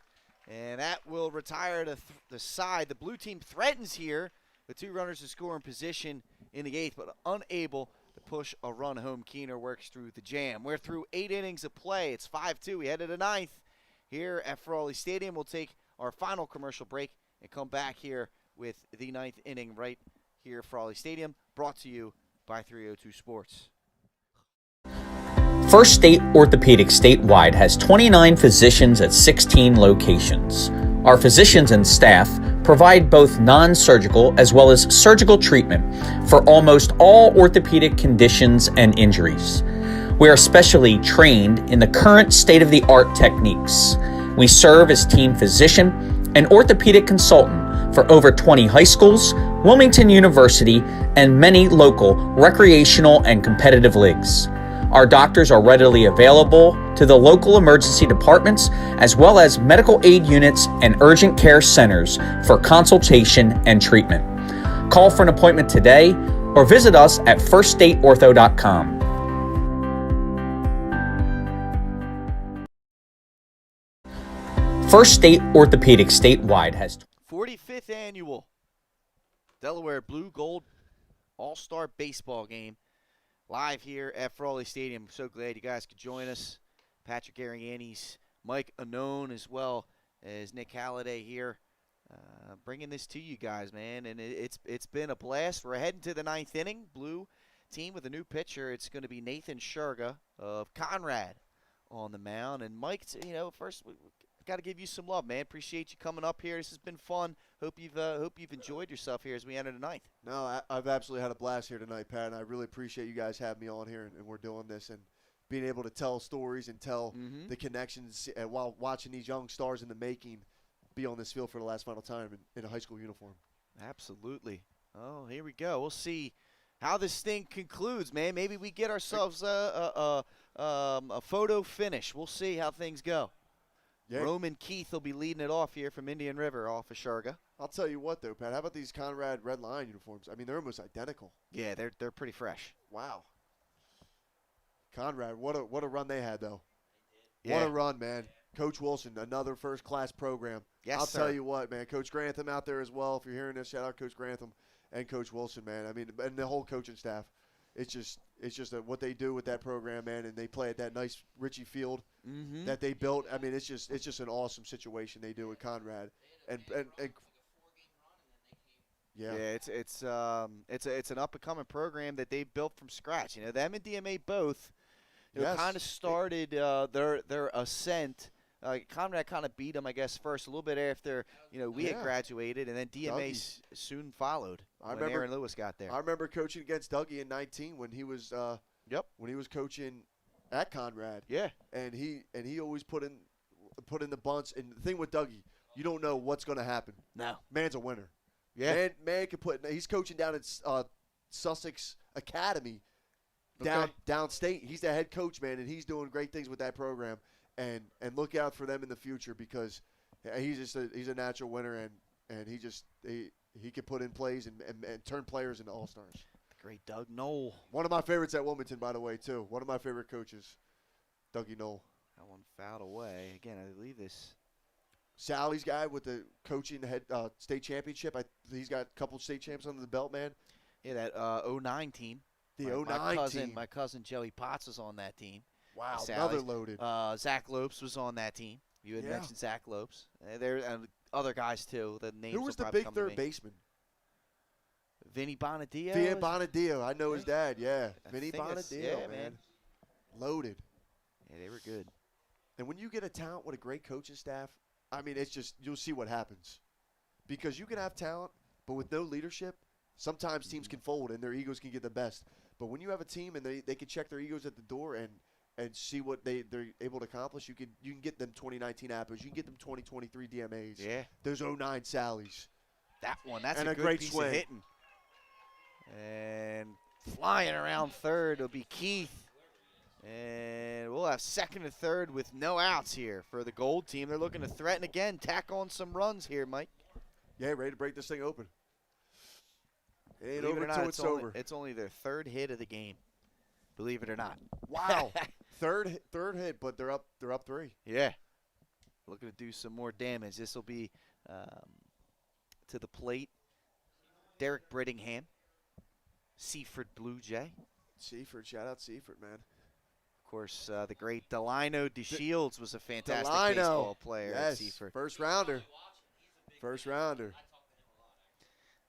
and that will retire to the side. The blue team threatens here with 2 runners to score in position in the 8th, but unable to push a run home. Keener works through the jam. We're through 8 innings of play. It's 5-2. We head to the 9th here at Frawley Stadium. We'll take our final commercial break and come back here with the 9th inning right here at Frawley Stadium, brought to you by 302 Sports. First State Orthopedic statewide has 29 physicians at 16 locations. Our physicians and staff provide both non-surgical as well as surgical treatment for almost all orthopedic conditions and injuries. We are specially trained in the current state-of-the-art techniques. We serve as team physician and orthopedic consultant for over 20 high schools, Wilmington University, and many local recreational and competitive leagues. Our doctors are readily available to the local emergency departments as well as medical aid units and urgent care centers for consultation and treatment. Call for an appointment today or visit us at firststateortho.com. First State Orthopedic statewide has 45th annual Delaware Blue Gold All-Star Baseball game live here at Frawley Stadium. So glad you guys could join us. Patrick Arianes, Mike Anone, as well as Nick Halliday here, bringing this to you guys, man. And it's been a blast. We're heading to the 9th inning. Blue team with a new pitcher. It's going to be Nathan Sherga of Conrad on the mound. And Mike, first we got to give you some love, man. Appreciate you coming up here. This has been fun. Hope you've enjoyed yourself here as we enter the 9th. No, I've absolutely had a blast here tonight, Pat, and I really appreciate you guys having me on here, and we're doing this and being able to tell stories and tell the connections while watching these young stars in the making be on this field for the last final time in a high school uniform. Absolutely. Oh, here we go. We'll see how this thing concludes, man. Maybe we get ourselves a photo finish. We'll see how things go. Yeah. Roman Keith will be leading it off here from Indian River off of Sherga. I'll tell you what, though, Pat. How about these Conrad Red Lion uniforms? I mean, they're almost identical. Yeah, they're pretty fresh. Wow. Conrad, what a run they had, though. Yeah. What a run, man. Coach Wilson, another first-class program. Yes, I'll sir. tell you what, man. Coach Grantham out there as well. If you're hearing this, shout out Coach Grantham and Coach Wilson, man. I mean, and the whole coaching staff. It's just what they do with that program, man, and they play at that nice Ritchie Field that they built. I mean, it's just an awesome situation they do with Conrad, and yeah, it's an up and coming program that they built from scratch. Them and DMA both, kind of started their ascent. Conrad kind of beat them, I guess, first a little bit after we had graduated, and then DMA soon followed when Aaron Lewis got there. I remember coaching against Dougie in 19 when he was when he was coaching at Conrad. Yeah, and he always put in the bunts. And the thing with Dougie, you don't know what's going to happen. No, man's a winner. Yeah, man can put. He's coaching down at Sussex Academy, downstate. He's the head coach, man, and he's doing great things with that program. And look out for them in the future because he's a natural winner and he can put in plays and turn players into all-stars. Great Doug Knoll. One of my favorites at Wilmington, by the way, too. One of my favorite coaches, Dougie Knoll. That one fouled away. Again, I believe this. Sally's guy with the coaching head state championship. He's got a couple state champs under the belt, man. Yeah, that 09 team. The 09 team. My cousin Joey Potts was on that team. Wow, Sallies. another loaded. Zach Lopes was on that team. You had mentioned Zach Lopes. There and other guys too. The names. Who was will the probably big come to third me. baseman? Vinny Bonadio. Vinny Bonadio. I know his dad. Yeah, I Vinny think it's- Bonadio, yeah, man. Loaded. Yeah, they were good. And when you get a talent with a great coaching staff, I mean, it's just you'll see what happens. Because you can have talent, but with no leadership, sometimes teams can fold and their egos can get the best. But when you have a team and they can check their egos at the door and see what they're able to accomplish, you can get them 2019 Apples, you can get them 2023 DMAs. Yeah. Those 09 Sallies. That one. That's And a a good great piece swing. of hitting. And flying around third will be Keith. And we'll have second and third with no outs here for the Gold team. They're looking to threaten again, tack on some runs here, Mike. Yeah, ready to break this thing open. It ain't Believe it over or not, until it's over. It's only their third hit of the game. Believe it or not. Wow. third hit, but they're up 3. Yeah. Looking to do some more damage. This will be to the plate. Derek Brittingham, Seaford Blue Jay. Seaford, shout out Seaford, man. Of course, the great Delino DeShields was a fantastic Delino. baseball player at Yes, Seaford. first rounder. First rounder.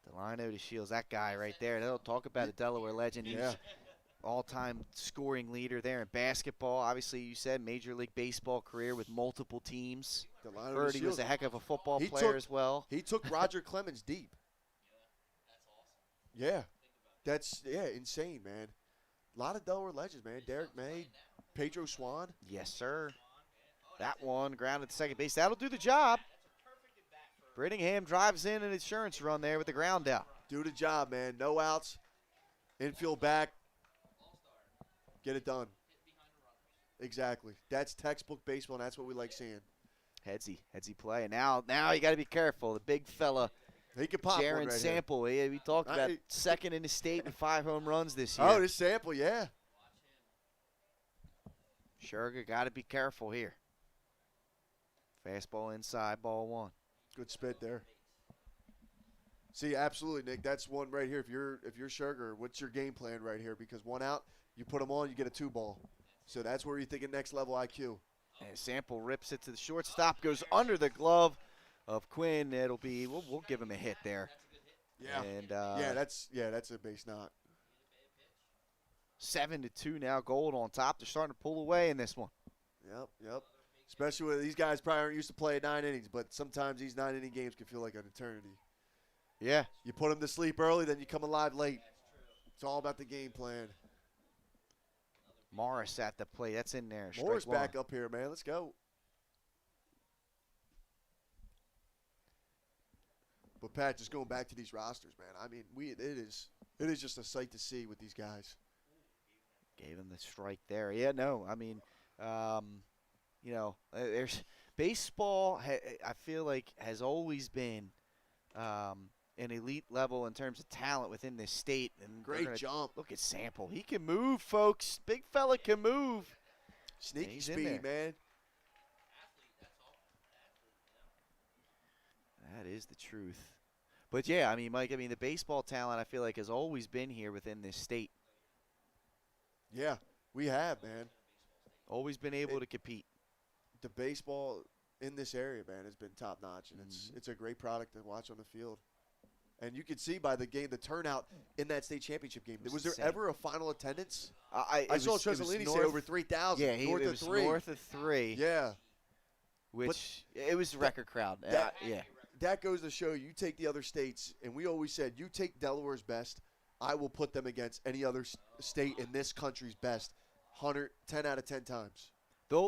Delino DeShields, that guy right there. They'll talk about a Delaware legend. He's Yeah. all-time scoring leader there in basketball. Obviously, you said Major League Baseball career with multiple teams. Delino Heard he was DeShields. a heck of a football He player took- as well. He took Roger Clemens deep. Yeah. That's insane, man. A lot of Delaware legends, man. Derek May, Pedro Swan. Yes, sir. That one grounded to second base. That'll do the job. Brittingham drives in an insurance run there with the ground out. Do the job, man. No outs. Infield back. Get it done. Exactly. That's textbook baseball, and that's what we like seeing. Headsy play. And now you got to be careful. The big fella, He could pop one Jaron right here. Sample. We talked about I- second in the state with 5 home runs this year. Oh, this Sample, yeah. Sugar got to be careful here. Fastball inside, ball 1. Good spit there. See, absolutely, Nick. That's one right here. If you're Sugar, what's your game plan right here? Because 1 out, you put them on, you get a 2-ball. So that's where you're thinking next level IQ. And Sample rips it to the shortstop, goes under the glove of Quinn. It'll be we'll give him a hit there. Yeah. And that's a base knock. 7-2 now. Gold on top. They're starting to pull away in this one. Yep. Especially with these guys probably aren't used to playing 9 innings, but sometimes these 9-inning games can feel like an eternity. Yeah. You put them to sleep early, then you come alive late. It's all about the game plan. Morris at the plate. That's in there. Morris Strike back one. up here, man. Let's go. But Pat, just going back to these rosters, man. I mean, it is just a sight to see with these guys. Gave him the strike there. Yeah, no. I mean, there's baseball. I feel like has always been an elite level in terms of talent within this state. And Great jump. Look at Sample. He can move, folks. Big fella can move. Sneaky He's in speed, there. man. That is the truth. But yeah, I mean, Mike. I mean, the baseball talent I feel like has always been here within this state. Yeah, we have, man. Always been able to compete. The baseball in this area, man, has been top notch, and it's a great product to watch on the field. And you can see by the game, the turnout in that state championship game. Was there insane. ever a final attendance? I saw it was Tresolini say north- over 3,000. Yeah, north it of was 3. north of 3. Yeah. Which it was a record crowd. Yeah. That goes to show you take the other states, and we always said you take Delaware's best, I will put them against any other state in this country's best 10 out of 10 times.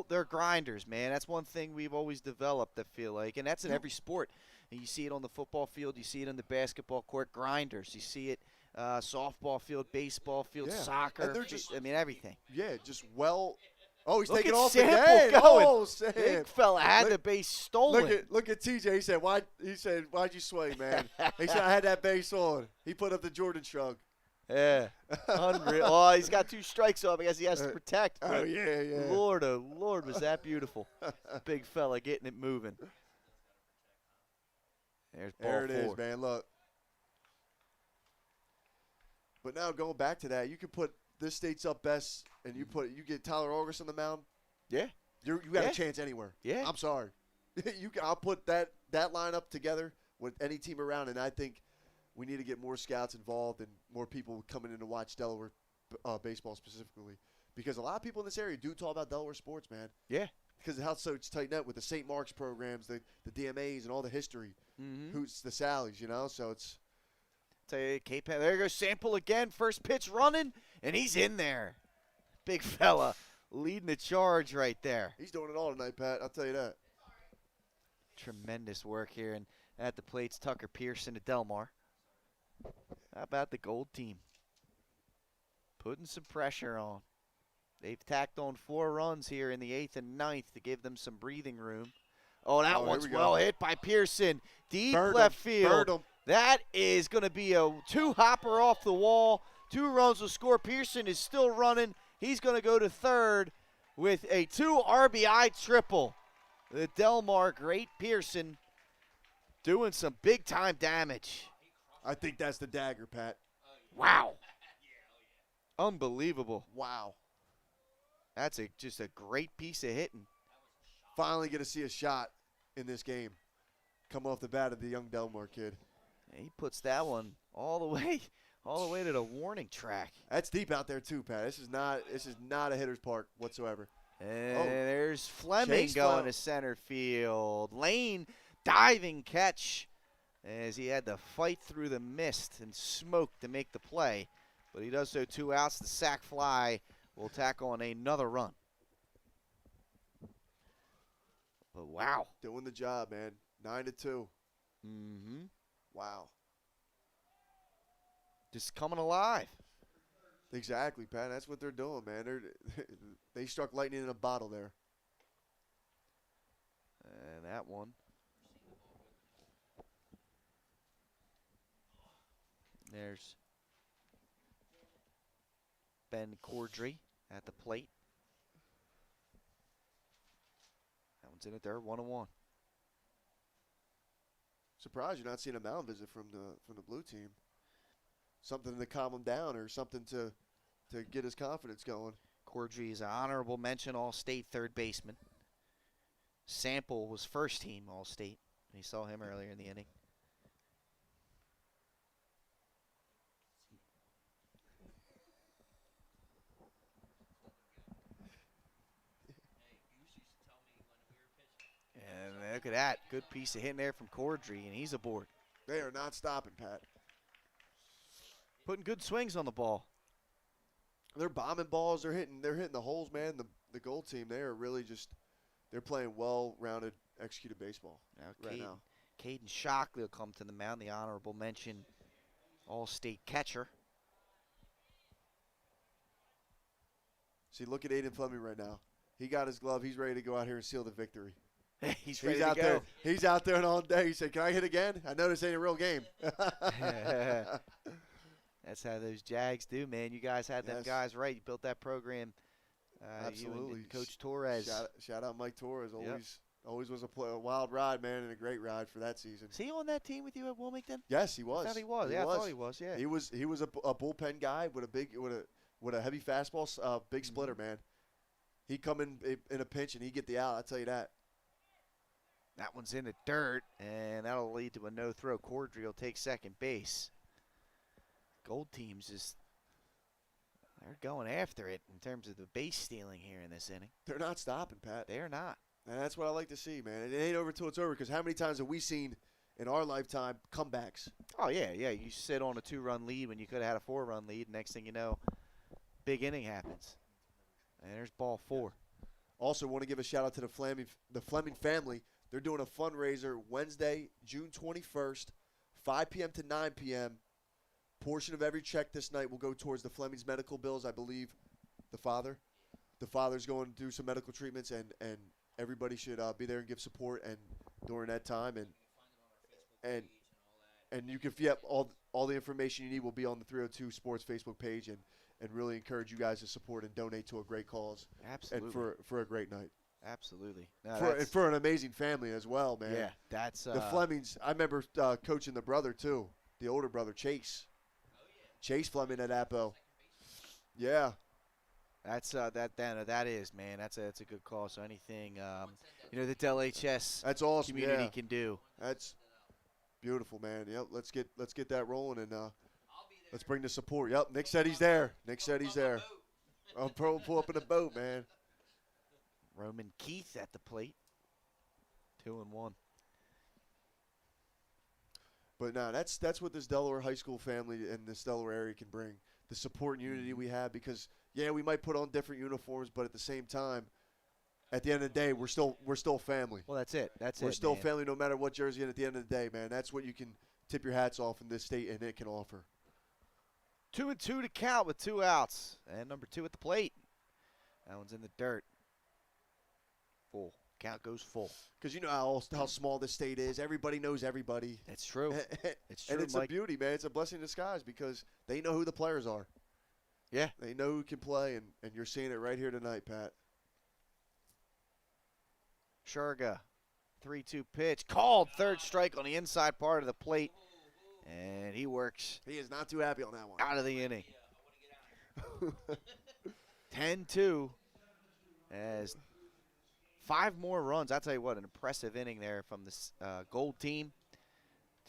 They're grinders, man. That's one thing we've always developed, I feel like. And that's in every sport. And you see it on the football field. You see it on the basketball court. Grinders. You see it softball field, baseball field, Yeah. soccer. And they're just- everything. Yeah, just well. Oh, he's Look taking at off Sample again. going. Oh, Sam. Big fella had Look- the base stolen. Look at TJ. He said, why'd you swing, man? He said, I had that base on. He put up the Jordan shrug. Yeah. Unreal. Oh, he's got 2 strikes off. I guess he has to protect. Oh, but yeah. Lord, oh, Lord, was that beautiful. Big fella getting it moving. There's ball There it 4. is, man. Look. But now going back to that, you can put this state's up best, and you get Tyler August on the mound, Yeah. you got Yeah. a chance anywhere. Yeah. I'm sorry. I'll put that lineup together with any team around, and I think we need to get more scouts involved and more people coming in to watch Delaware baseball specifically, because a lot of people in this area do talk about Delaware sports, man. Yeah. Because of how so it's tight net with the St. Mark's programs, the DMAs, and all the history. Who's the Sallies, so it's. Tell you, there goes Sample again. First pitch running, and he's in there. Big fella leading the charge right there. He's doing it all tonight, Pat. I'll tell you that. Tremendous work here. And at the plates, Tucker Pearson at Delmar. How about the Gold team? Putting some pressure on. They've tacked on 4 runs here in the 8th and 9th to give them some breathing room. Oh, that one's well hit by Pearson. Deep left field. That is going to be a 2-hopper off the wall. 2 runs will score. Pearson is still running. He's going to go to third with a 2 RBI triple. The Delmar great Pearson doing some big-time damage. I think that's the dagger, Pat. Wow. Unbelievable. Wow. That's just a great piece of hitting. Finally get to see a shot in this game. Come off the bat of the young Delmar kid. He puts that one all the way to the warning track. That's deep out there too, Pat. This is not a hitter's park whatsoever. And there's Fleming going to center field. Lane diving catch as he had to fight through the mist and smoke to make the play. But he does so 2 outs. The sac fly will tack on another run. But wow. Doing the job, man. 9-2. Mm-hmm. Wow. Just coming alive. Exactly, Pat. That's what they're doing, man. They struck lightning in a bottle there. And that one. There's Ben Cordry at the plate. That one's in it there, 1-1. Surprised you're not seeing a mound visit from the blue team. Something to calm him down or something to get his confidence going. Cordry is an honorable mention All-State third baseman. Sample was first team All-State. We saw him earlier in the inning. And look at that. Good piece of hitting there from Cordry, and he's aboard. They are not stopping, Pat. Putting good swings on the ball. They're bombing balls. They're hitting the holes, man. The Gold team, they are really they're playing well-rounded, executed baseball right now. Caden Shockley will come to the mound, the honorable mention All-State catcher. See, look at Aiden Fleming right now. He got his glove. He's ready to go out here and seal the victory. He's ready out to there. go. He's out there all day. He said, "Can I hit again? I know this ain't a real game." That's how those Jags do, man. You guys had them guys right. You built that program. Absolutely. You and Coach Torres. Shout out Mike Torres. Always was a wild ride, man, and a great ride for that season. Is he on that team with you at Wilmington? Yes, he was. I thought he was. I thought he was. Yeah. He was a bullpen guy with a heavy fastball, big splitter, man. He'd come in a pinch and he'd get the out. I'll tell you that. That one's in the dirt, and that'll lead to a no-throw. Cordry will take second base. Gold teams they're going after it in terms of the base stealing here in this inning. They're not stopping, Pat. They're not. And that's what I like to see, man. It ain't over till it's over, because how many times have we seen in our lifetime comebacks? Oh, yeah. You sit on a 2-run lead when you could have had a 4-run lead. Next thing you know, big inning happens. And there's ball 4. Also want to give a shout-out to the Fleming family. They're doing a fundraiser Wednesday, June 21st, 5 p.m. to 9 p.m. Portion of every check this night will go towards the Fleming's medical bills. I believe the father's going to do some medical treatments, and everybody should be there and give support and during that time. And you can all the information you need will be on the 302 Sports Facebook page, and really encourage you guys to support and donate to a great cause. Absolutely. And for a great night. Absolutely. And for an amazing family as well, man. Yeah, that's the Flemings. I remember coaching the brother too, the older brother Chase. Chase Fleming at Apo. Yeah. That's that is, man. That's a good call. So anything the Del HS That's awesome. community Yeah. can do. That's beautiful, man. Yep. Let's get that rolling and let's bring the support. Yep. Nick said he's there. Nick said he's there. I'll pull up in a boat, man. Roman Keith at the plate. 2-1. But no, that's what this Delaware high school family and this Delaware area can bring. The support and unity we have, because we might put on different uniforms, but at the same time, at the end of the day, we're still family. Well, that's it. We're still man. family no matter what jersey. And at the end of the day, man, that's what you can tip your hats off in this state and it can offer. 2-2 to count with 2 outs. And number 2 at the plate. That one's in the dirt. Full. Count goes full. Because you know how small this state is. Everybody knows everybody. It's true. It's true, And it's Mike. a beauty, man. It's a blessing in disguise because they know who the players are. Yeah. They know who can play, and you're seeing it right here tonight, Pat. Sherga. 3-2 pitch. Called. Third strike on the inside part of the plate. And he works. He is not too happy on that one. Out of the inning. 10-2 as 5 more runs. I'll tell you what, an impressive inning there from this Gold team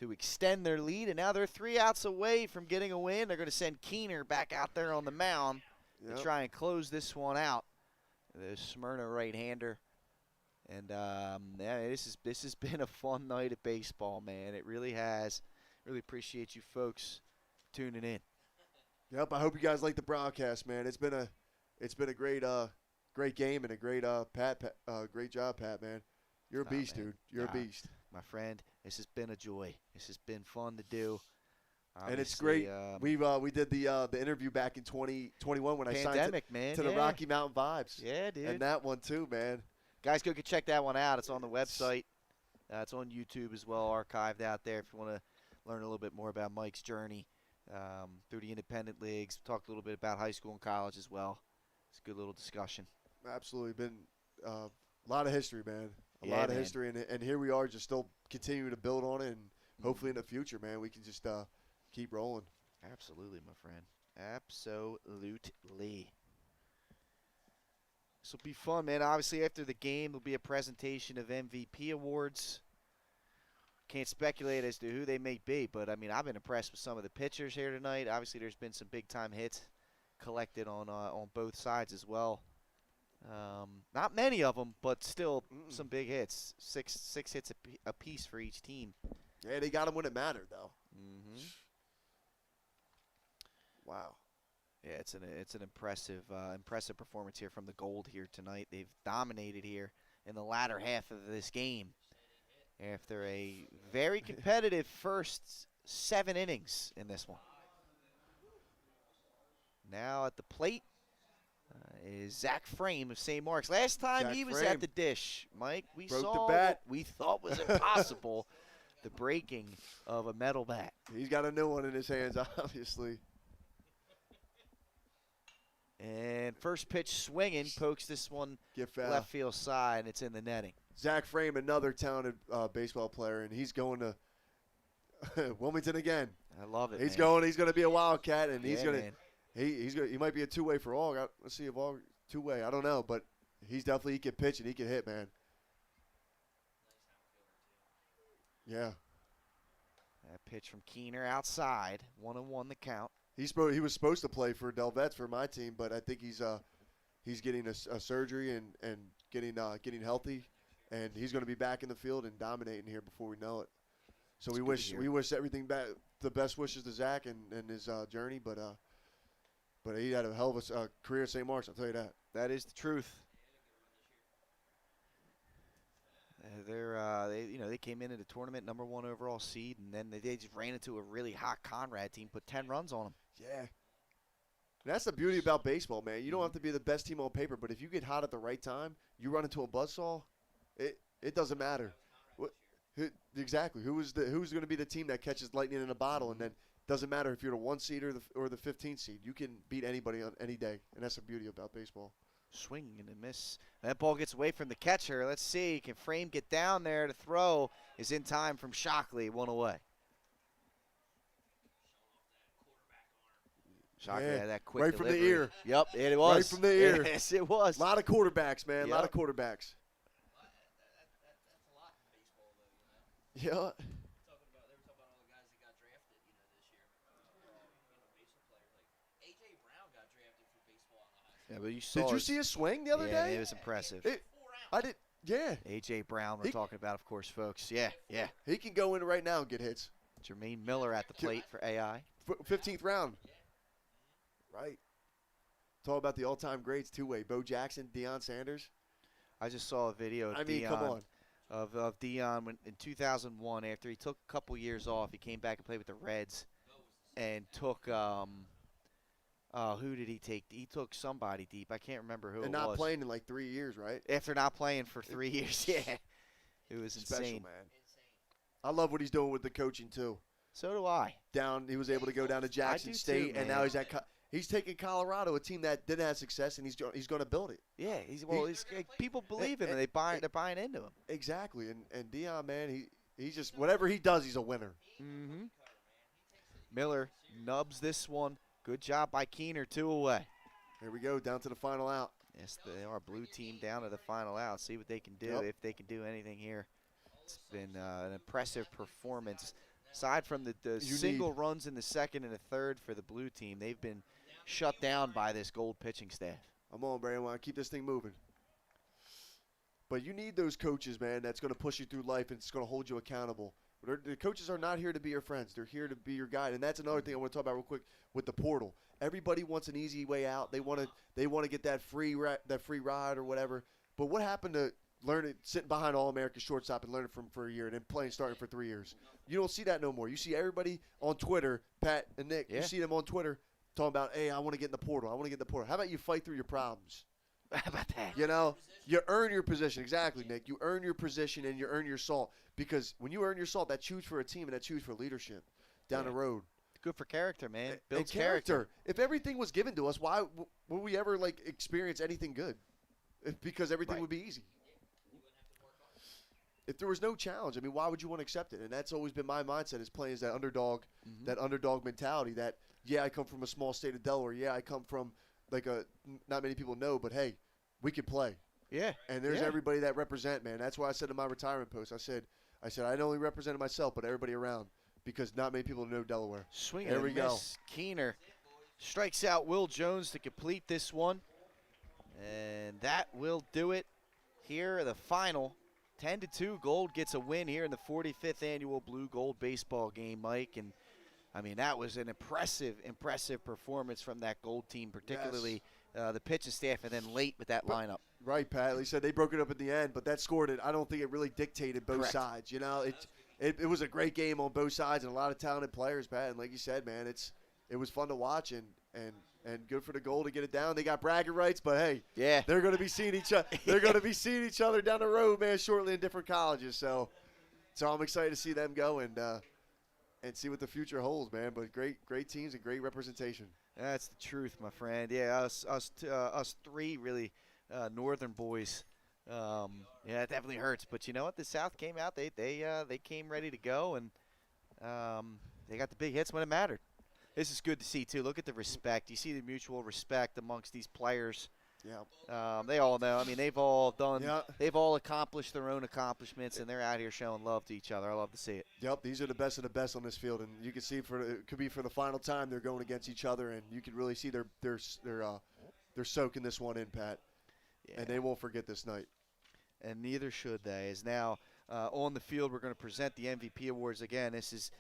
to extend their lead. And now they're 3 outs away from getting a win. They're going to send Keener back out there on the mound to try and close this one out. The Smyrna right-hander. And, this has been a fun night of baseball, man. It really has. Really appreciate you folks tuning in. Yep, I hope you guys like the broadcast, man. It's been a great game and a great great job, Pat, man. You're a beast, man. dude. You're a beast. My friend, this has been a joy. This has been fun to do. And it's great. We did the interview back in 2021 when I signed to the Rocky Mountain Vibes. Yeah, dude. And that one too, man. Guys, go check that one out. It's on the website. It's on YouTube as well, archived out there if you want to learn a little bit more about Mike's journey through the independent leagues. Talked a little bit about high school and college as well. It's a good little discussion. Absolutely. Been a lot of history, man. A Yeah, lot of man. history. And here we are just still continuing to build on it. And hopefully in the future, man, we can just keep rolling. Absolutely, my friend. Absolutely. This will be fun, man. Obviously, after the game, there'll be a presentation of MVP awards. Can't speculate as to who they may be, but, I mean, I've been impressed with some of the pitchers here tonight. Obviously, there's been some big-time hits collected on both sides as well. Not many of them, but still some big hits. Six hits a piece for each team. Yeah, they got them when it mattered, though. Mm-hmm. Wow. Yeah, it's an impressive performance here from the Gold here tonight. They've dominated here in the latter half of this game after a very competitive first 7 innings in this one. Now at the plate is Zach Frame of St. Mark's. Last time Zach he was Frame. at the dish, Mike, we Broke saw the bat. what we thought was impossible, the breaking of a metal bat. He's got a new one in his hands, obviously. And first pitch swinging, pokes this one Get foul. left field side, and it's in the netting. Zach Frame, another talented baseball player, and he's going to Wilmington again. I love it, He's man. going to be a Wildcat, and he's Yeah, going man. to he might be a two-way for all. Let's see if all two-way. I don't know, but he can pitch and he can hit, man. Yeah. That pitch from Keener outside, 1-1 the count. He was supposed to play for Del Vets for my team, but I think he's getting a surgery and getting healthy, and he's going to be back in the field and dominating here before we know it. So we wish everything back, the best wishes to Zach and his journey, but he had a hell of a career at St. Mark's. I'll tell you that. That is the truth. They came into the tournament #1 overall seed, and then they just ran into a really hot Conrad team, put 10 runs on them. Yeah. That's the beauty about baseball, man. You don't have to be the best team on paper, but if you get hot at the right time, you run into a buzzsaw, it doesn't matter. Exactly. Who's going to be the team that catches lightning in a bottle, and then doesn't matter if you're the 1 seed or the 15th seed. You can beat anybody on any day, and that's the beauty about baseball. Swing and a miss. That ball gets away from the catcher. Let's see. Can Frame get down there to throw? Is in time from Shockley. 1 away. Shocker, Yeah, that quick right from the delivery. ear. Yep, it was. Right from the ear. Yes, it was. A lot of quarterbacks, man. A lot of Yep. quarterbacks. That's a lot in baseball, though, you know. Yeah. They were talking about all the guys that got drafted, you know, this year. Baseball players like A.J. Brown got drafted for baseball on the high school. Yeah, but you saw Did you his- see his swing the other yeah, day? it was impressive. I did. Yeah. A.J. Brown, we're talking about, of course, folks. Yeah. He can go in right now and get hits. Jermaine Miller at the plate for AI. 15th round. Right. Talk about the all-time greats, two-way. Bo Jackson, Deion Sanders. I just saw a video of Deion. Come on. Of Deion when, in 2001, after he took a couple years off, he came back and played with the Reds and took who did he take? He took somebody deep. I can't remember who And it was. not playing in like 3 years, right? After not playing for 3 years, yeah. It was Special, insane. man. I love what he's doing with the coaching, too. So do I. He was able to go down to Jackson do State, too, and man. now he's taking Colorado, a team that didn't have success, and he's going to build it. Yeah, people believe him, and they're buying into him. Exactly, and Deion, man, he's just whatever he does, he's a winner. Mm-hmm. Miller nubs this one. Good job by Keener, 2 away. Here we go, down to the final out. Yes, they are blue team down to the final out. See what they can do, if they can do anything here. It's been an impressive performance. Aside from the single runs in the second and the third for the blue team, they've been shut down by this gold pitching staff. I'm on, Brandon. I want to keep this thing moving. But you need those coaches, man, that's going to push you through life and it's going to hold you accountable. The coaches are not here to be your friends. They're here to be your guide. And that's another thing I want to talk about real quick with the portal. Everybody wants an easy way out. They want to get that free ride or whatever. But what happened to sitting behind All-American shortstop and learning from for a year and then starting for 3 years? You don't see that no more. You see everybody on Twitter, Pat and Nick, you see them on Twitter talking about, hey, I want to get in the portal. I want to get in the portal. How about you fight through your problems? How about that? You know, you earn your position. Exactly, Nick. You earn your position and you earn your salt. Because when you earn your salt, that's huge for a team and that's huge for leadership down the road. Good for character, man. And Builds character. If everything was given to us, why would we ever experience anything good? Because everything would be easy. If there was no challenge, I mean, why would you want to accept it? And that's always been my mindset is playing as that underdog mentality that, yeah, I come from a small state of Delaware. Yeah, I come from not many people know, but hey, we can play. Yeah. And there's everybody that represent, man. That's why I said in my retirement post, I said I not only represented myself, but everybody around because not many people know Delaware. Swing there we go. Keener strikes out Will Jones to complete this one. And that will do it here. The final 10-2. Gold gets a win here in the 45th annual Blue Gold Baseball game, Mike. And I mean, that was an impressive performance from that Gold team, particularly the pitching staff, and then late with that lineup. Right, Pat. Like you said, they broke it up at the end, but that scored it. I don't think it really dictated both sides. You know, it was a great game on both sides and a lot of talented players, Pat. And like you said, man, it was fun to watch and good for the Gold to get it down. They got bragging rights, but hey, they're going to be seeing each other. They're going to be seeing each other down the road, man, shortly in different colleges. So I'm excited to see them go and see what the future holds, man. But great teams and great representation. That's the truth, my friend. Yeah, us three really northern boys. Yeah, it definitely hurts. But you know what? The South came out. They came ready to go, and they got the big hits when it mattered. This is good to see too. Look at the respect. You see the mutual respect amongst these players. Yeah. They all know. I mean, they've all accomplished their own accomplishments, and they're out here showing love to each other. I love to see it. Yep, these are the best of the best on this field, and you can see it could be for the final time they're going against each other, and you can really see they're soaking this one in, Pat. Yeah. And they won't forget this night. And neither should they. As now on the field, we're going to present the MVP awards again. This is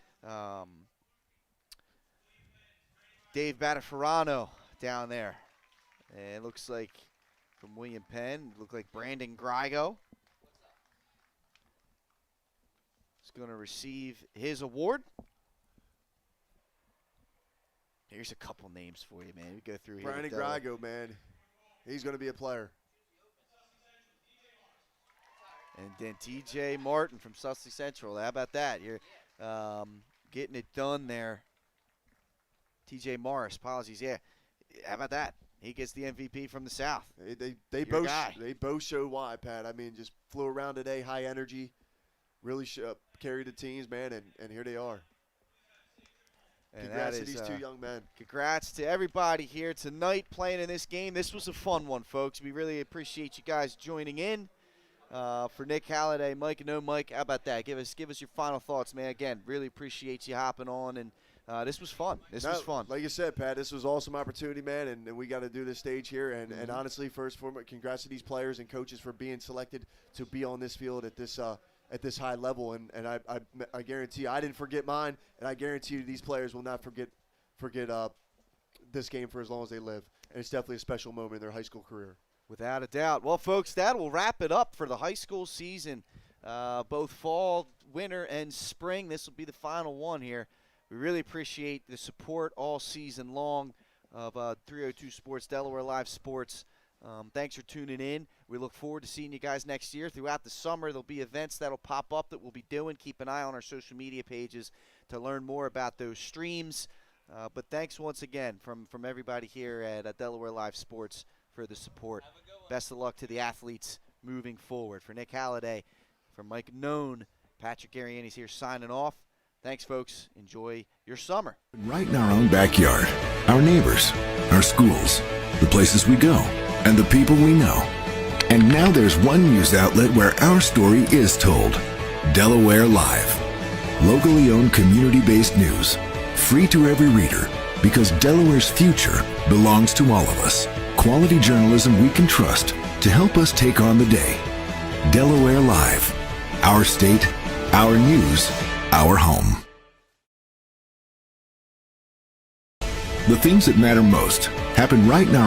Dave Batafarano down there. And it looks like from William Penn, look like Brandon Grigo is going to receive his award. Here's a couple names for you, man. We go through here. Brandon Grigo, man. He's going to be a player. And then TJ Martin from Sussex Central. How about that? You're getting it done there. TJ Morris, apologies. Yeah. How about that? He gets the MVP from the South. They both show why, Pat. I mean, just flew around today, high energy, really carried the teams, man, and here they are. And congrats that to is, these two young men. Congrats to everybody here tonight playing in this game. This was a fun one, folks. We really appreciate you guys joining in. For Nick Halliday, Mike, and no Mike, how about that? Give us your final thoughts, man. Again, really appreciate you hopping on, and this was fun. This was fun. Like you said, Pat, this was an awesome opportunity, man, and we got to do this stage here. And honestly, first and foremost, congrats to these players and coaches for being selected to be on this field at this high level. And I guarantee you, I didn't forget mine, and I guarantee you these players will not forget this game for as long as they live. And it's definitely a special moment in their high school career. Without a doubt. Well, folks, that will wrap it up for the high school season, both fall, winter, and spring. This will be the final one here. We really appreciate the support all season long of 302 Sports, Delaware Live Sports. Thanks for tuning in. We look forward to seeing you guys next year. Throughout the summer, there'll be events that'll pop up that we'll be doing. Keep an eye on our social media pages to learn more about those streams. But thanks once again from everybody here at Delaware Live Sports for the support. Best of luck to the athletes moving forward. For Nick Halliday, for Mike Known, Patrick Ariani's here signing off. Thanks, folks. Enjoy your summer. Right in our own backyard, our neighbors, our schools, the places we go, and the people we know. And now there's one news outlet where our story is told. Delaware Live. Locally owned, community-based news. Free to every reader, because Delaware's future belongs to all of us. Quality journalism we can trust to help us take on the day. Delaware Live. Our state, our news, our home. The things that matter most happen right now.